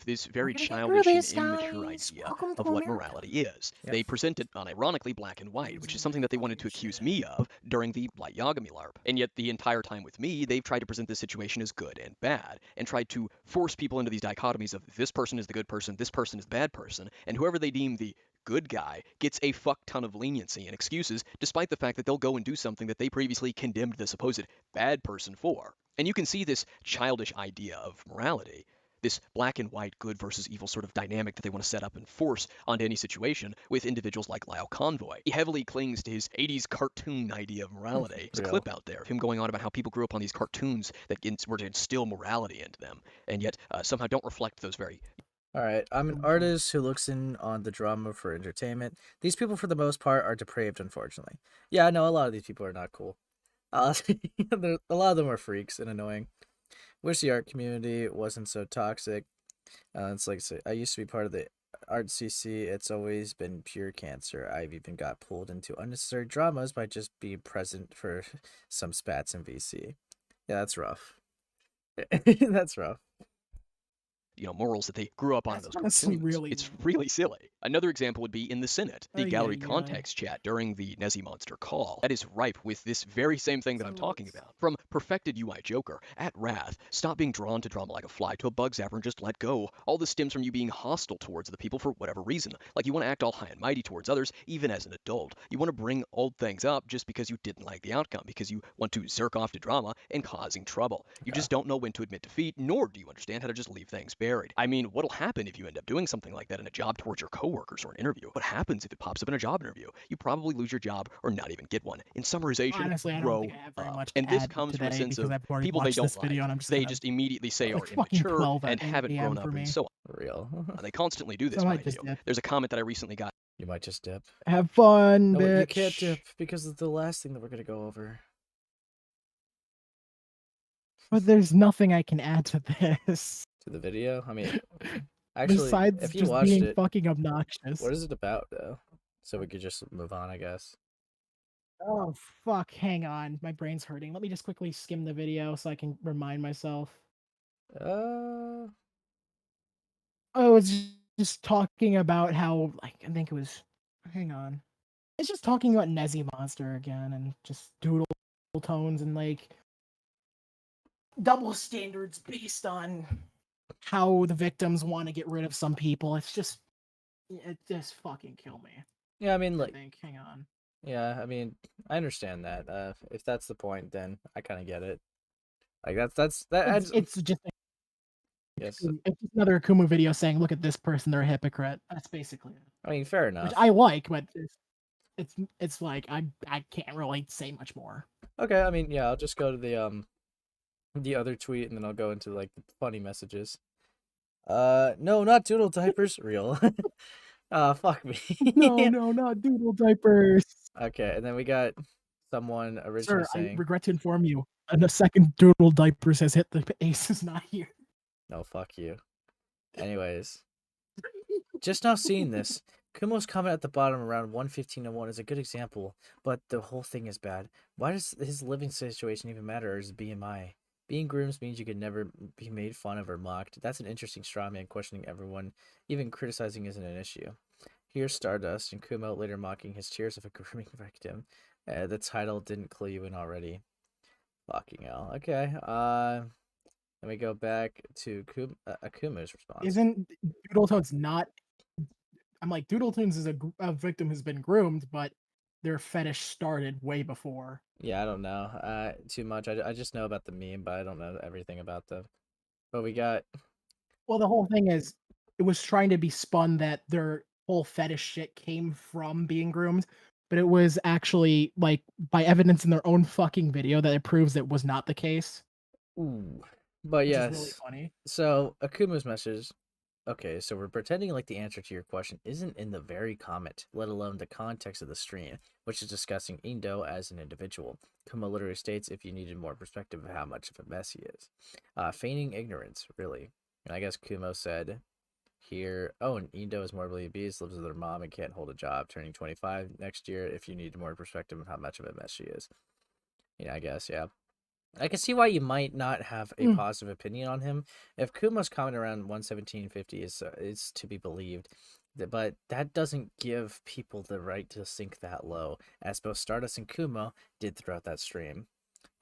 This very gonna get childish through and this, immature guys. idea Welcome of to what America. morality is. Yep. They present it unironically black and white, which is something that they wanted to accuse me of during the light yagami LARP. And yet the entire time with me, they've tried to present this situation as good and bad, and tried to force people into these dichotomies of this person is the good person, this person is the bad person, and whoever they deem the good guy gets a fuck ton of leniency and excuses, despite the fact that they'll go and do something that they previously condemned the supposed bad person for. And you can see this childish idea of morality, this black and white good versus evil sort of dynamic that they want to set up and force onto any situation with individuals like Lyle Convoy. He heavily clings to his 80s cartoon idea of morality. There's a clip out there of him going on about how people grew up on these cartoons that were to instill morality into them, and yet somehow don't reflect those very... Alright, I'm an artist who looks in on the drama for entertainment. These people, for the most part, are depraved, unfortunately. Yeah, I know a lot of these people are not cool. A lot of them are freaks and annoying. Wish the art community wasn't so toxic. It's like, I used to be part of the art CC. It's always been pure Cancer. I've even got pulled into unnecessary dramas by just being present for some spats in VC. Yeah, that's rough. That's rough. morals that they grew up on in those honestly cartoons. It's really silly. Another example would be in the Cenat, the gallery context chat during the Nezi Monster call. That is ripe with this very same thing that I'm talking about. From perfected UI Joker, at Wrath, stop being drawn to drama like a fly to a bug zapper and just let go. All this stems from you being hostile towards the people for whatever reason. Like you want to act all high and mighty towards others, even as an adult. You want to bring old things up just because you didn't like the outcome, because you want to zerk off to drama and causing trouble. You just don't know when to admit defeat, nor do you understand how to just leave things buried. I mean, what'll happen if you end up doing something like that in a job towards your coworkers or an interview? What happens if it pops up in a job interview? You probably lose your job or not even get one. In summarization, Honestly, I don't think I have very much to and this add comes from a today sense because of I've already people they watched don't this video like. and I'm just They gonna- just immediately say like are fucking immature 12 and haven't AM grown for up me. and so on. Real. They constantly do this, So I mind just you. dip. There's a comment that I recently got. You might just dip. Have fun, No, bitch. you can't dip because of the last thing that we're gonna go over. But there's nothing I can add to this. To the video? I mean, actually, Besides if you just watched being it, fucking obnoxious. what is it about, though? So we could just move on, I guess. Oh fuck, hang on. My brain's hurting. Let me just quickly skim the video so I can remind myself. Oh, it's just talking about how, like, I think it was, hang on. It's just talking about Nezi Monster again and just doodle tones and like double standards based on how the victims want to get rid of some people. It just fucking kill me. Yeah, I mean, like, hang on. Yeah, I mean, I understand that. If that's the point, then I kind of get it. Like that's that. It's just Yes. it's just another Akumu video saying, "Look at this person, they're a hypocrite." That's basically it. I mean, fair enough. Which I like, but it's like I can't really say much more. Okay, I mean, yeah, I'll just go to the other tweet and then I'll go into like the funny messages. No, not doodle diapers. Real. Fuck me. No, not doodle diapers. Okay, and then we got someone originally Sir, saying, I regret to inform you, and a second doodle diapers has hit the ace is not here. "No, fuck you." Anyways, just now seeing this, Kumo's comment at the bottom around 1:15:01 is a good example, but the whole thing is bad. Why does his living situation even matter, or his BMI? Being grooms means you could never be made fun of or mocked. That's an interesting straw man. Questioning everyone, even criticizing, isn't an issue. Here's Stardust and Kumo later mocking his tears of a grooming victim. The title didn't clue you in already. Fucking hell. Okay. Let me go back to Akumu's response. Isn't Doodle Tones not? I'm like, Doodle Tones is a victim who's been groomed, but their fetish started way before. Yeah, I don't know too much. I just know about the meme, but I don't know everything about them. But we got... Well, the whole thing is, it was trying to be spun that their whole fetish shit came from being groomed, but it was actually, like, by evidence in their own fucking video that it proves that was not the case. Ooh. But Which yes, is really funny. So Akumu's message okay, so we're pretending like the answer to your question isn't in the very comment, let alone the context of the stream, which is discussing Indo as an individual. Kumo literally states if you needed more perspective of how much of a mess he is. Feigning ignorance, really. And I guess Kumo said here, oh, and Indo is morbidly obese, lives with her mom, and can't hold a job, turning 25 next year if you need more perspective of how much of a mess she is. Yeah, I guess, yeah. I can see why you might not have a positive opinion on him. If Kumo's comment around 117.50 is to be believed, but that doesn't give people the right to sink that low, as both Stardust and Kumo did throughout that stream.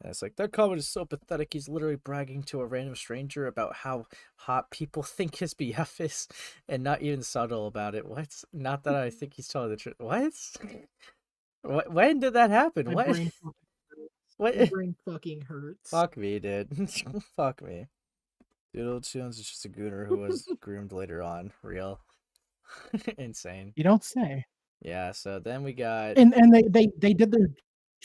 And it's like, that comment is so pathetic, he's literally bragging to a random stranger about how hot people think his BF is, and not even subtle about it. What? Not that I think he's telling the truth. What? When did that happen? My What? brain What? My brain fucking hurts. Fuck me, dude. Fuck me. Doodle Tunes is just a gooner who was groomed later on. Real. Insane. You don't say. Yeah, so then we got... And they did their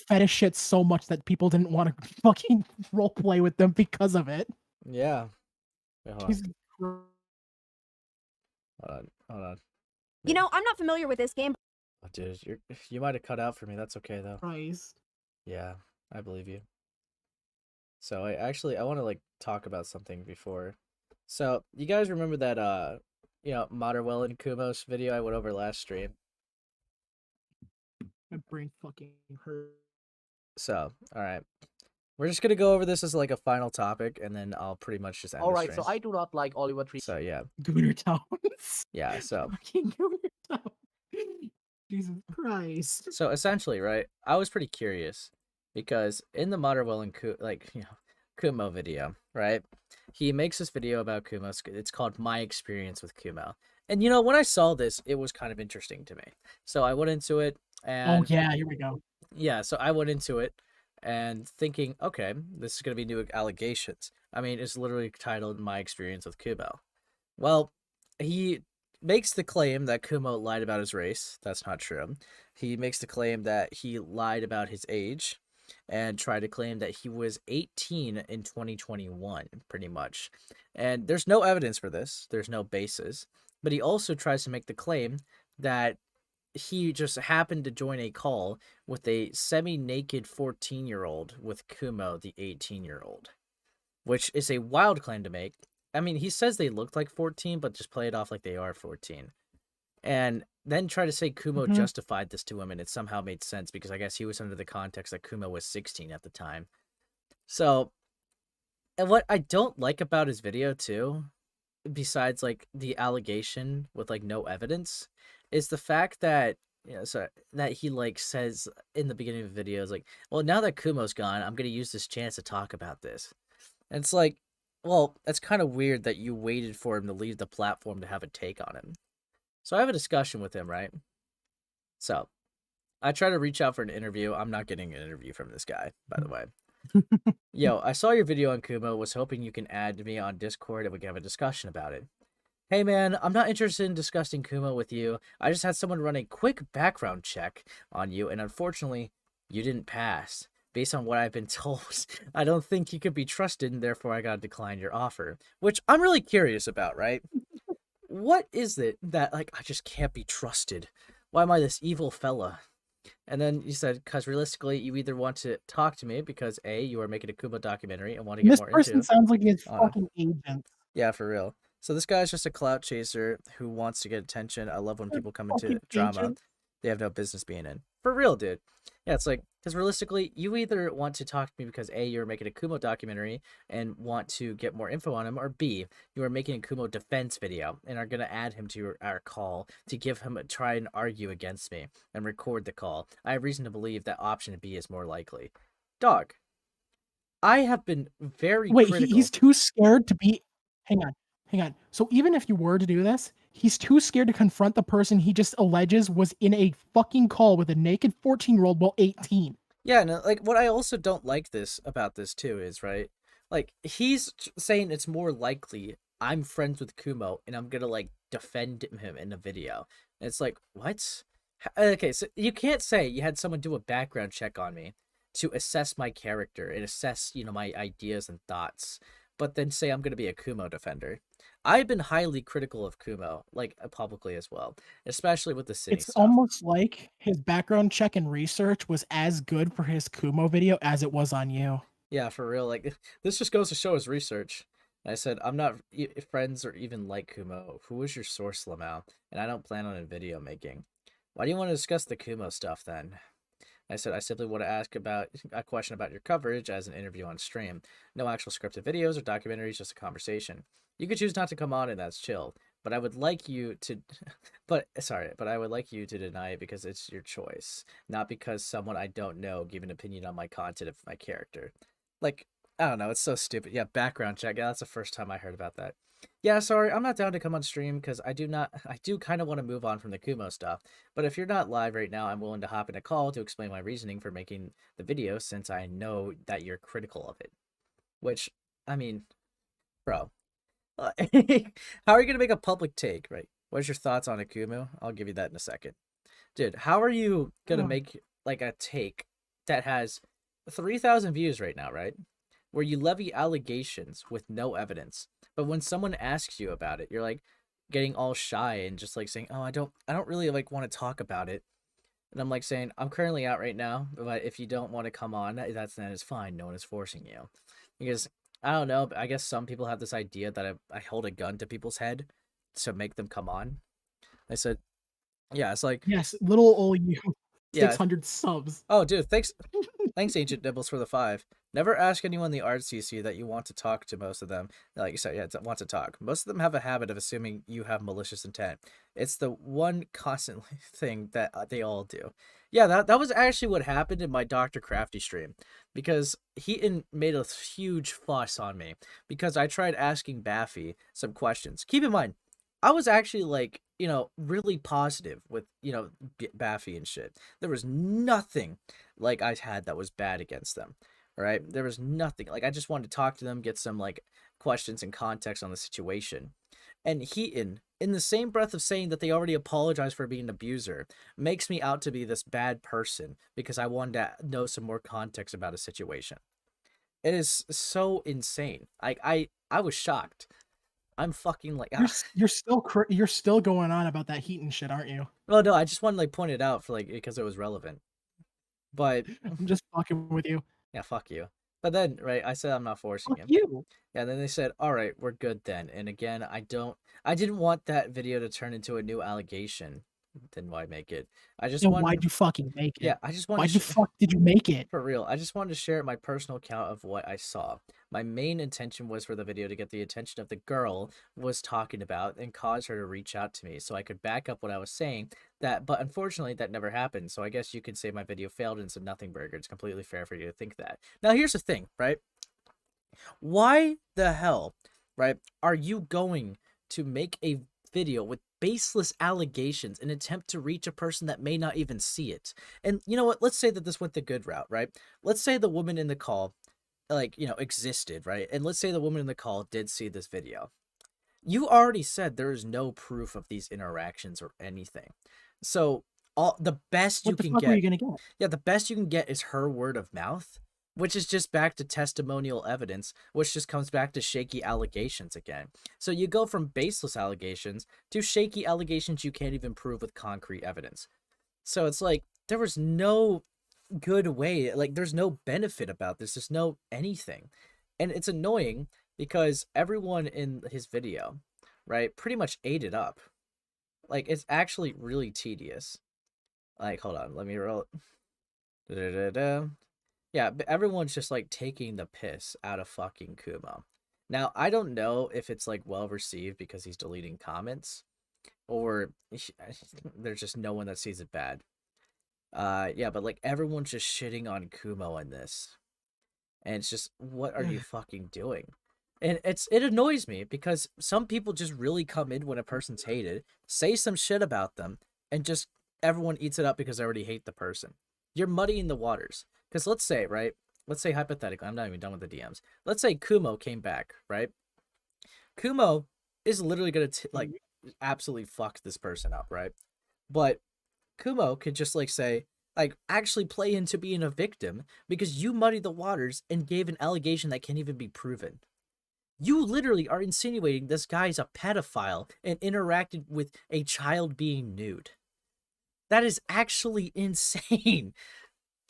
fetish shit so much that people didn't want to fucking roleplay with them because of it. Yeah. Wait, hold on. Jesus Christ. Hold on. You know, I'm not familiar with this game. Oh, dude, you might have cut out for me. That's okay, though. Christ. Yeah, I believe you. So I want to like talk about something before. So you guys remember that Motherwell and Kumo's video I went over last stream? My brain fucking hurts. So, all right. We're just gonna go over this as like a final topic, and then I'll pretty much just end the Alright, stream. so I do not like Oliver Tree. So yeah. Gooner Towns. Yeah, so Fucking Gooner Towns. Jesus Christ. So essentially, right, I was pretty curious because in the Motherwell and Kumo video, right, he makes this video about Kumo. It's called My Experience with Kumo. And when I saw this, it was kind of interesting to me. So I went into it and... Oh yeah, here we go. Yeah, so I went into it and thinking, okay, this is going to be new allegations. I mean, it's literally titled My Experience with Kumo. Well, he makes the claim that Kumo lied about his race. That's not true. He makes the claim that he lied about his age and tried to claim that he was 18 in 2021, pretty much. And there's no evidence for this. There's no basis. But he also tries to make the claim that he just happened to join a call with a semi-naked 14-year-old with Kumo, the 18-year-old, which is a wild claim to make. I mean, he says they looked like 14, but just play it off like they are 14. And then try to say Kumo justified this to him, and it somehow made sense because I guess he was under the context that Kumo was 16 at the time. So, and what I don't like about his video, too, besides, like, the allegation with, like, no evidence, is the fact that, that he, like, says in the beginning of the video, is like, well, now that Kumo's gone, I'm going to use this chance to talk about this. And it's like, well, that's kind of weird that you waited for him to leave the platform to have a take on him. So I have a discussion with him, right? So I try to reach out for an interview. I'm not getting an interview from this guy, by the way. Yo, I saw your video on Kumo, was hoping you can add me on Discord and we can have a discussion about it. Hey man, I'm not interested in discussing Kumo with you. I just had someone run a quick background check on you, and unfortunately, you didn't pass. Based on what I've been told, I don't think you could be trusted, and therefore I gotta decline your offer. Which I'm really curious about, right? What is it that, like, I just can't be trusted? Why am I this evil fella? And then you said, because realistically, you either want to talk to me because A, you are making a Kumo documentary and want to get This more person into... sounds like his fucking agent. Yeah, for real. So this guy's just a clout chaser who wants to get attention. I love when people come into drama they have no business being in. For real, dude. Yeah, it's like, because realistically, you either want to talk to me because A, you're making a Kumo documentary and want to get more info on him, or B, you are making a Kumo defense video and are going to add him to our call to give him try and argue against me and record the call. I have reason to believe that option B is more likely. Dog, I have been very critical. He's too scared to be... Hang on. So even if you were to do this, he's too scared to confront the person he just alleges was in a fucking call with a naked 14-year-old while 18. Yeah, no, like, what I also don't like about this, too, is, right, like, he's saying it's more likely I'm friends with Kumo, and I'm gonna, like, defend him in a video. And it's like, what? Okay, so you can't say you had someone do a background check on me to assess my character and assess, my ideas and thoughts, but then say I'm gonna be a Kumo defender. I've been highly critical of Kumo, like publicly as well, especially with the city It's stuff. almost like his background check and research was as good for his Kumo video as it was on you. Yeah, for real. Like this just goes to show his research. And I said, I'm not friends or even like Kumo. Who is your source, Lamau? And I don't plan on a video making. Why do you want to discuss the Kumo stuff then? I said, I simply want to ask about a question about your coverage as an interview on stream. No actual scripted videos or documentaries, just a conversation. You could choose not to come on and that's chill. But I would like you to, but I would like you to deny it because it's your choice. Not because someone I don't know gave an opinion on my content of my character. Like, I don't know, it's so stupid. Yeah, background check. Yeah, that's the first time I heard about that. Yeah, sorry, I'm not down to come on stream because I do kind of want to move on from the Kumo stuff. But if you're not live right now, I'm willing to hop in a call to explain my reasoning for making the video since I know that you're critical of it. Which, I mean, bro, how are you going to make a public take, right? What's your thoughts on Akumu? I'll give you that in a second. Dude, how are you going to make, like, a take that has 3,000 views right now, right? Where you levy allegations with no evidence. But when someone asks you about it, you're like getting all shy and just like saying, "Oh, I don't really like want to talk about it." And I'm like saying, "I'm currently out right now, but if you don't want to come on, then it's fine. No one is forcing you." Because I don't know, but I guess some people have this idea that I hold a gun to people's head to make them come on. I said, "Yeah, it's like yes, little old you, yeah, 600 subs." Oh, dude, thanks, Ancient Nibbles for the 5. Never ask anyone in the art CC that you want to talk to most of them. Like you said, yeah, want to talk. Most of them have a habit of assuming you have malicious intent. It's the one constant thing that they all do. Yeah, that was actually what happened in my Dr. Crafty stream. Because he made a huge fuss on me. Because I tried asking Baffy some questions. Keep in mind, I was actually like, you know, really positive with, you know, Baffy and shit. There was nothing like I had that was bad against them. Right? There was nothing. Like, I just wanted to talk to them, get some, like, questions and context on the situation. And Heaton, in the same breath of saying that they already apologized for being an abuser, makes me out to be this bad person because I wanted to know some more context about a situation. It is so insane. I was shocked. I'm fucking like... You're still going on about that Heaton shit, aren't you? Well, no, I just wanted to, like, point it out for, like, because it was relevant. But... I'm just fucking with you. Yeah, fuck you. But then, right, I said I'm not forcing him. You. Yeah, then they said, all right, we're good then. And again, I didn't want that video to turn into a new allegation. Then why make it? I just wanted... Why'd you fucking make it? Yeah, I just wanted... Why'd the fuck did you make it? For real, I just wanted to share my personal account of what I saw. My main intention was for the video to get the attention of the girl was talking about and cause her to reach out to me so I could back up what I was saying. But unfortunately, that never happened. So I guess you could say my video failed and it's a nothing burger. It's completely fair for you to think that. Now, here's the thing, right? Why the hell, right, are you going to make a video with baseless allegations in an attempt to reach a person that may not even see it? And you know what? Let's say that this went the good route, right? Let's say the woman in the call, like, you know, existed, right? And let's say the woman in the call did see this video. You already said there is no proof of these interactions or anything. So the best you can get, yeah, the best you can get is her word of mouth, which is just back to testimonial evidence, which just comes back to shaky allegations again. So you go from baseless allegations to shaky allegations you can't even prove with concrete evidence. So it's like, there was no good way, like, there's no benefit about this, there's no anything. And it's annoying because everyone in his video, right, pretty much ate it up. Like, it's actually really tedious. Like, hold on, let me roll it. Yeah, but everyone's just, like, taking the piss out of fucking Kumo. Now, I don't know if it's, like, well-received because he's deleting comments, or there's just no one that sees it bad. Yeah, but, like, everyone's just shitting on Kumo in this. And it's just, what are you fucking doing? And it annoys me because some people just really come in when a person's hated, say some shit about them, and just everyone eats it up because they already hate the person. You're muddying the waters. Because let's say, right? Let's say hypothetically, I'm not even done with the DMs. Let's say Kumo came back, right? Kumo is literally going to, like, absolutely fuck this person up, right? But Kumo could just, like, say, like, actually play into being a victim because you muddied the waters and gave an allegation that can't even be proven. You literally are insinuating this guy's a pedophile and interacted with a child being nude. That is actually insane.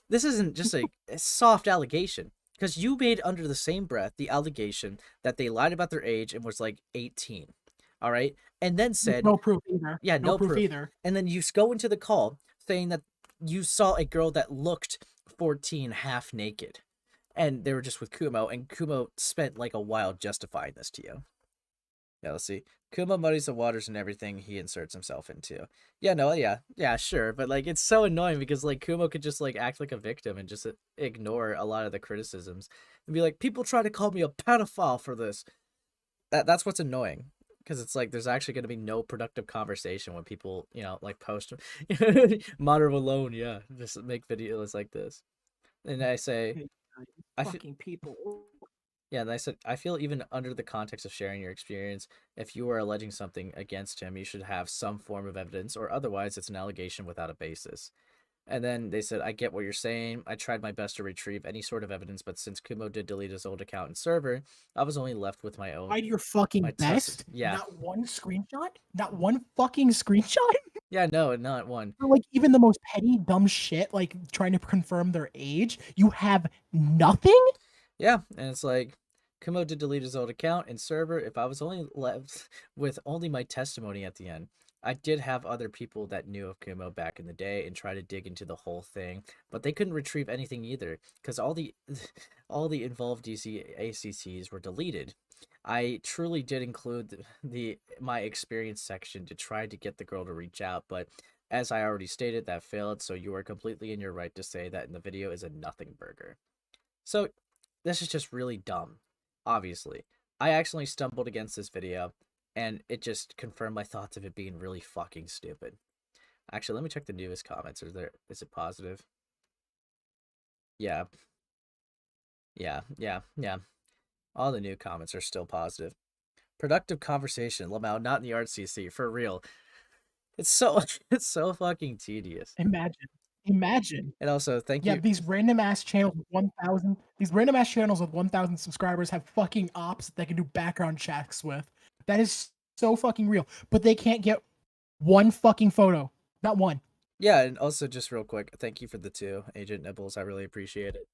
This isn't just a soft allegation, because you made under the same breath the allegation that they lied about their age and was like 18. All right. And then said, no proof either. Yeah, no proof either. And then you go into the call saying that you saw a girl that looked 14 half naked. And they were just with Kumo, and Kumo spent like a while justifying this to you. Yeah, let's see. Kumo muddies the waters and everything he inserts himself into. Yeah, no, yeah, sure. But like, it's so annoying because like Kumo could just like act like a victim and just ignore a lot of the criticisms and be like, people try to call me a pedophile for this. That's what's annoying. Because it's like there's actually going to be no productive conversation when people, like post modern alone, yeah, just make videos like this. And I say, people. Yeah, and I said, I feel even under the context of sharing your experience, if you are alleging something against him, you should have some form of evidence, or otherwise it's an allegation without a basis. And then they said, I get what you're saying. I tried my best to retrieve any sort of evidence, but since Kumo did delete his old account and server, I was only left with my own. Tried your fucking best? Yeah. Not one screenshot? Not one fucking screenshot? Yeah, no, not one. For like even the most petty, dumb shit, like trying to confirm their age, you have nothing? Yeah, and it's like, Kumo did delete his old account and server. If I was only left with only my testimony at the end, I did have other people that knew of Kumo back in the day and try to dig into the whole thing, but they couldn't retrieve anything either because all the involved DC ACTs were deleted. I truly did include my experience section to try to get the girl to reach out, but as I already stated, that failed, so you are completely in your right to say that in the video is a nothing burger. So this is just really dumb, obviously. I accidentally stumbled against this video, and it just confirmed my thoughts of it being really fucking stupid. Actually, let me check the newest comments. Is it positive? Yeah. All the new comments are still positive. Productive conversation, Lamau, not in the art CC, for real. It's so fucking tedious. Imagine. And also, thank you. Yeah, these random ass channels with 1,000. These random ass channels with 1,000 subscribers have fucking ops that they can do background checks with. That is so fucking real. But they can't get one fucking photo. Not one. Yeah, and also just real quick, thank you for the 2, Agent Nibbles. I really appreciate it.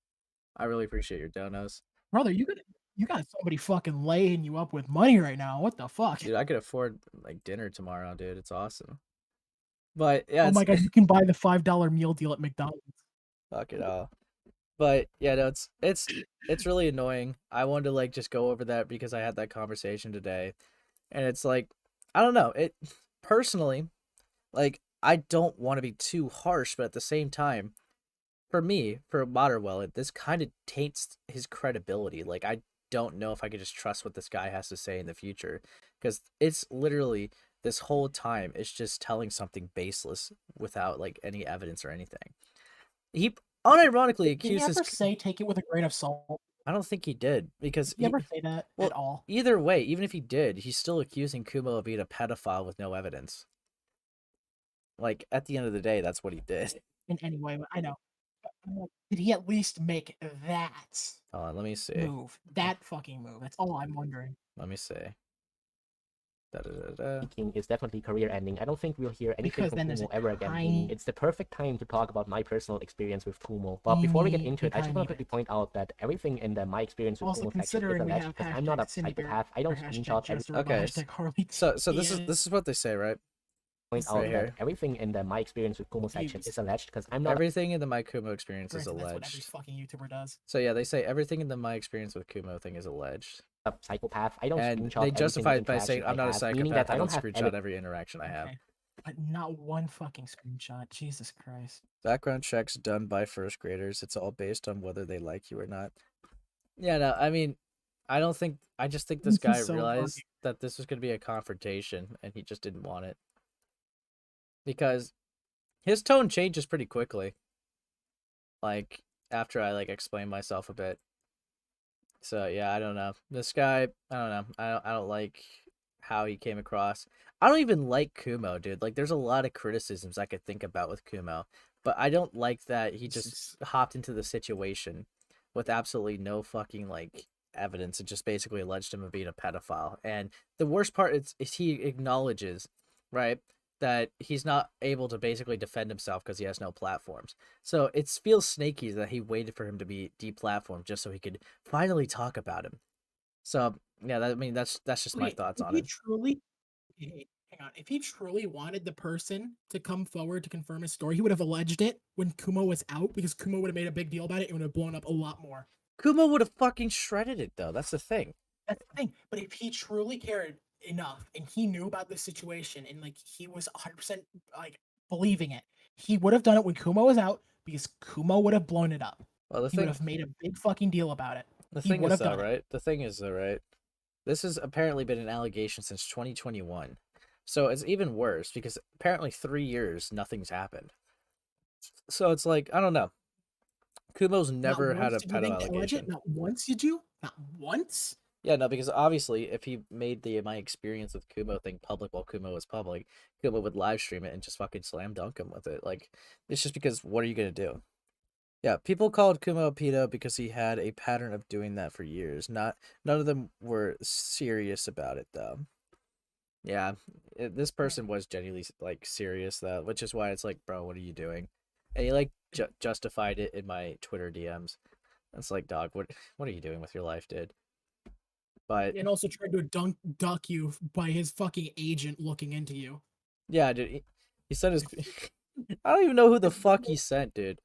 I really appreciate your donos. Brother, you got somebody fucking laying you up with money right now. What the fuck? Dude, I could afford like dinner tomorrow, dude. It's awesome. But yeah, oh my god, you can buy the $5 meal deal at McDonald's. Fuck it all. But yeah, no, it's really annoying. I wanted to like just go over that because I had that conversation today. And it's like, I don't know. It personally, like, I don't want to be too harsh, but at the same time, for me, for Moderwell, this kind of taints his credibility. Like, I don't know if I could just trust what this guy has to say in the future, because it's literally this whole time it's just telling something baseless without like any evidence or anything. He unironically accuses. Did he ever say take it with a grain of salt? I don't think he did, because he never say that at all. Either way, even if he did, he's still accusing Kumo of being a pedophile with no evidence. Like, at the end of the day, that's what he did. In any way, I know. Did he at least make that Hold on, let me see. move? That fucking move. That's all I'm wondering. Let me see. Is definitely career ending. I don't think we'll hear anything Because from then there's Kumo a ever again. tiny- It's the perfect time to talk about my personal experience with Kumo. But before we get into it, I just want to quickly point out that everything in my experience with Also, Kumo section is considering we alleged have because I'm not a hashtag psychopath. I don't or hashtag screenshot Chester everything. or Okay, hashtag Harley. so this is what they say, right? Point out Right that here. everything in my experience with Kumo section is alleged because I'm not. Everything in the my Kumo experience is Granted, that's what every alleged. fucking YouTuber does. So yeah, they say everything in the my experience with Kumo thing is alleged. A psychopath. I don't And screenshot they every justify single it by saying interaction I'm not a I have, meaning psychopath. that I don't have screenshot every interaction I have. Okay. But not one fucking screenshot. Jesus Christ. Background checks done by first graders. It's all based on whether they like you or not. Yeah, no, I mean, I just think this This guy is so realized funny. that this was going to be a confrontation and he just didn't want it. Because his tone changes pretty quickly. Like, after I, like, explain myself a bit. So, yeah, I don't know. This guy, I don't know. I don't like how he came across. I don't even like Kumo, dude. Like, there's a lot of criticisms I could think about with Kumo. But I don't like that he just hopped into the situation with absolutely no fucking, like, evidence and just basically alleged him of being a pedophile. And the worst part is he acknowledges, right, that he's not able to basically defend himself because he has no platforms. So it feels snaky that he waited for him to be deplatformed just so he could finally talk about him. So yeah, that's just my thoughts on it. Hang on. If he truly wanted the person to come forward to confirm his story, he would have alleged it when Kumo was out, because Kumo would have made a big deal about it and would have blown up a lot more. Kumo would have fucking shredded it though. That's the thing. That's the thing. But if he truly cared enough and he knew about the situation and like he was 100% like believing it, he would have done it when Kumo was out, because Kumo would have blown it up. Well, He would have made a big fucking deal about it. The He thing would is have though, done it. right? The thing is though, right? This has apparently been an allegation since 2021. So it's even worse because apparently 3 years nothing's happened. So it's like, I don't know. Kumo's never had a pedo allegation. Not once, did you? Not once? Yeah, no, because obviously if he made my experience with Kumo thing public while Kumo was public, Kumo would live stream it and just fucking slam dunk him with it. Like, it's just because what are you gonna do? Yeah, people called Kumo a pedo because he had a pattern of doing that for years. None of them were serious about it though. Yeah, this person was genuinely like serious though, which is why it's like, bro, what are you doing? And he like justified it in my Twitter DMs. It's like, dog, what are you doing with your life, dude? But And also tried to duck you by his fucking agent looking into you. yeah, dude, he sent his. I don't even know who the fuck he sent, dude.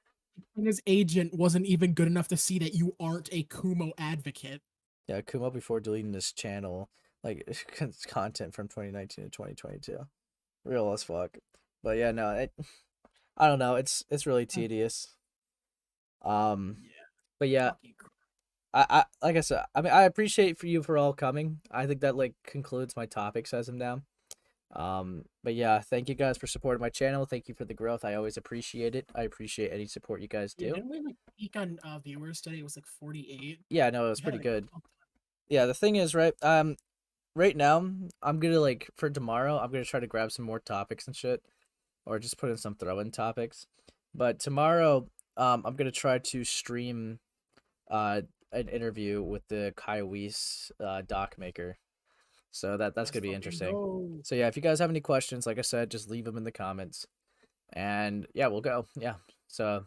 And his agent wasn't even good enough to see that you aren't a Kumo advocate. Yeah, Kumo before deleting this channel, like content from 2019 to 2022, real as fuck. But yeah, no, I don't know. It's really tedious. But yeah, I like I said, I mean, I appreciate you for all coming. I think that like concludes my topics as of now. But yeah, thank you guys for supporting my channel. Thank you for the growth. I always appreciate it. I appreciate any support you guys do. Yeah, didn't we like peak on viewers today? It was like 48. Yeah, no, it was pretty good. Yeah, the thing is, right, right now, I'm gonna like for tomorrow, I'm gonna try to grab some more topics and shit, or just put in some throw-in topics. But tomorrow, I'm gonna try to stream, an interview with the Kai Weiss, doc maker. So that's gonna be interesting. So yeah, if you guys have any questions, like I said, just leave them in the comments, and yeah, we'll go. Yeah, so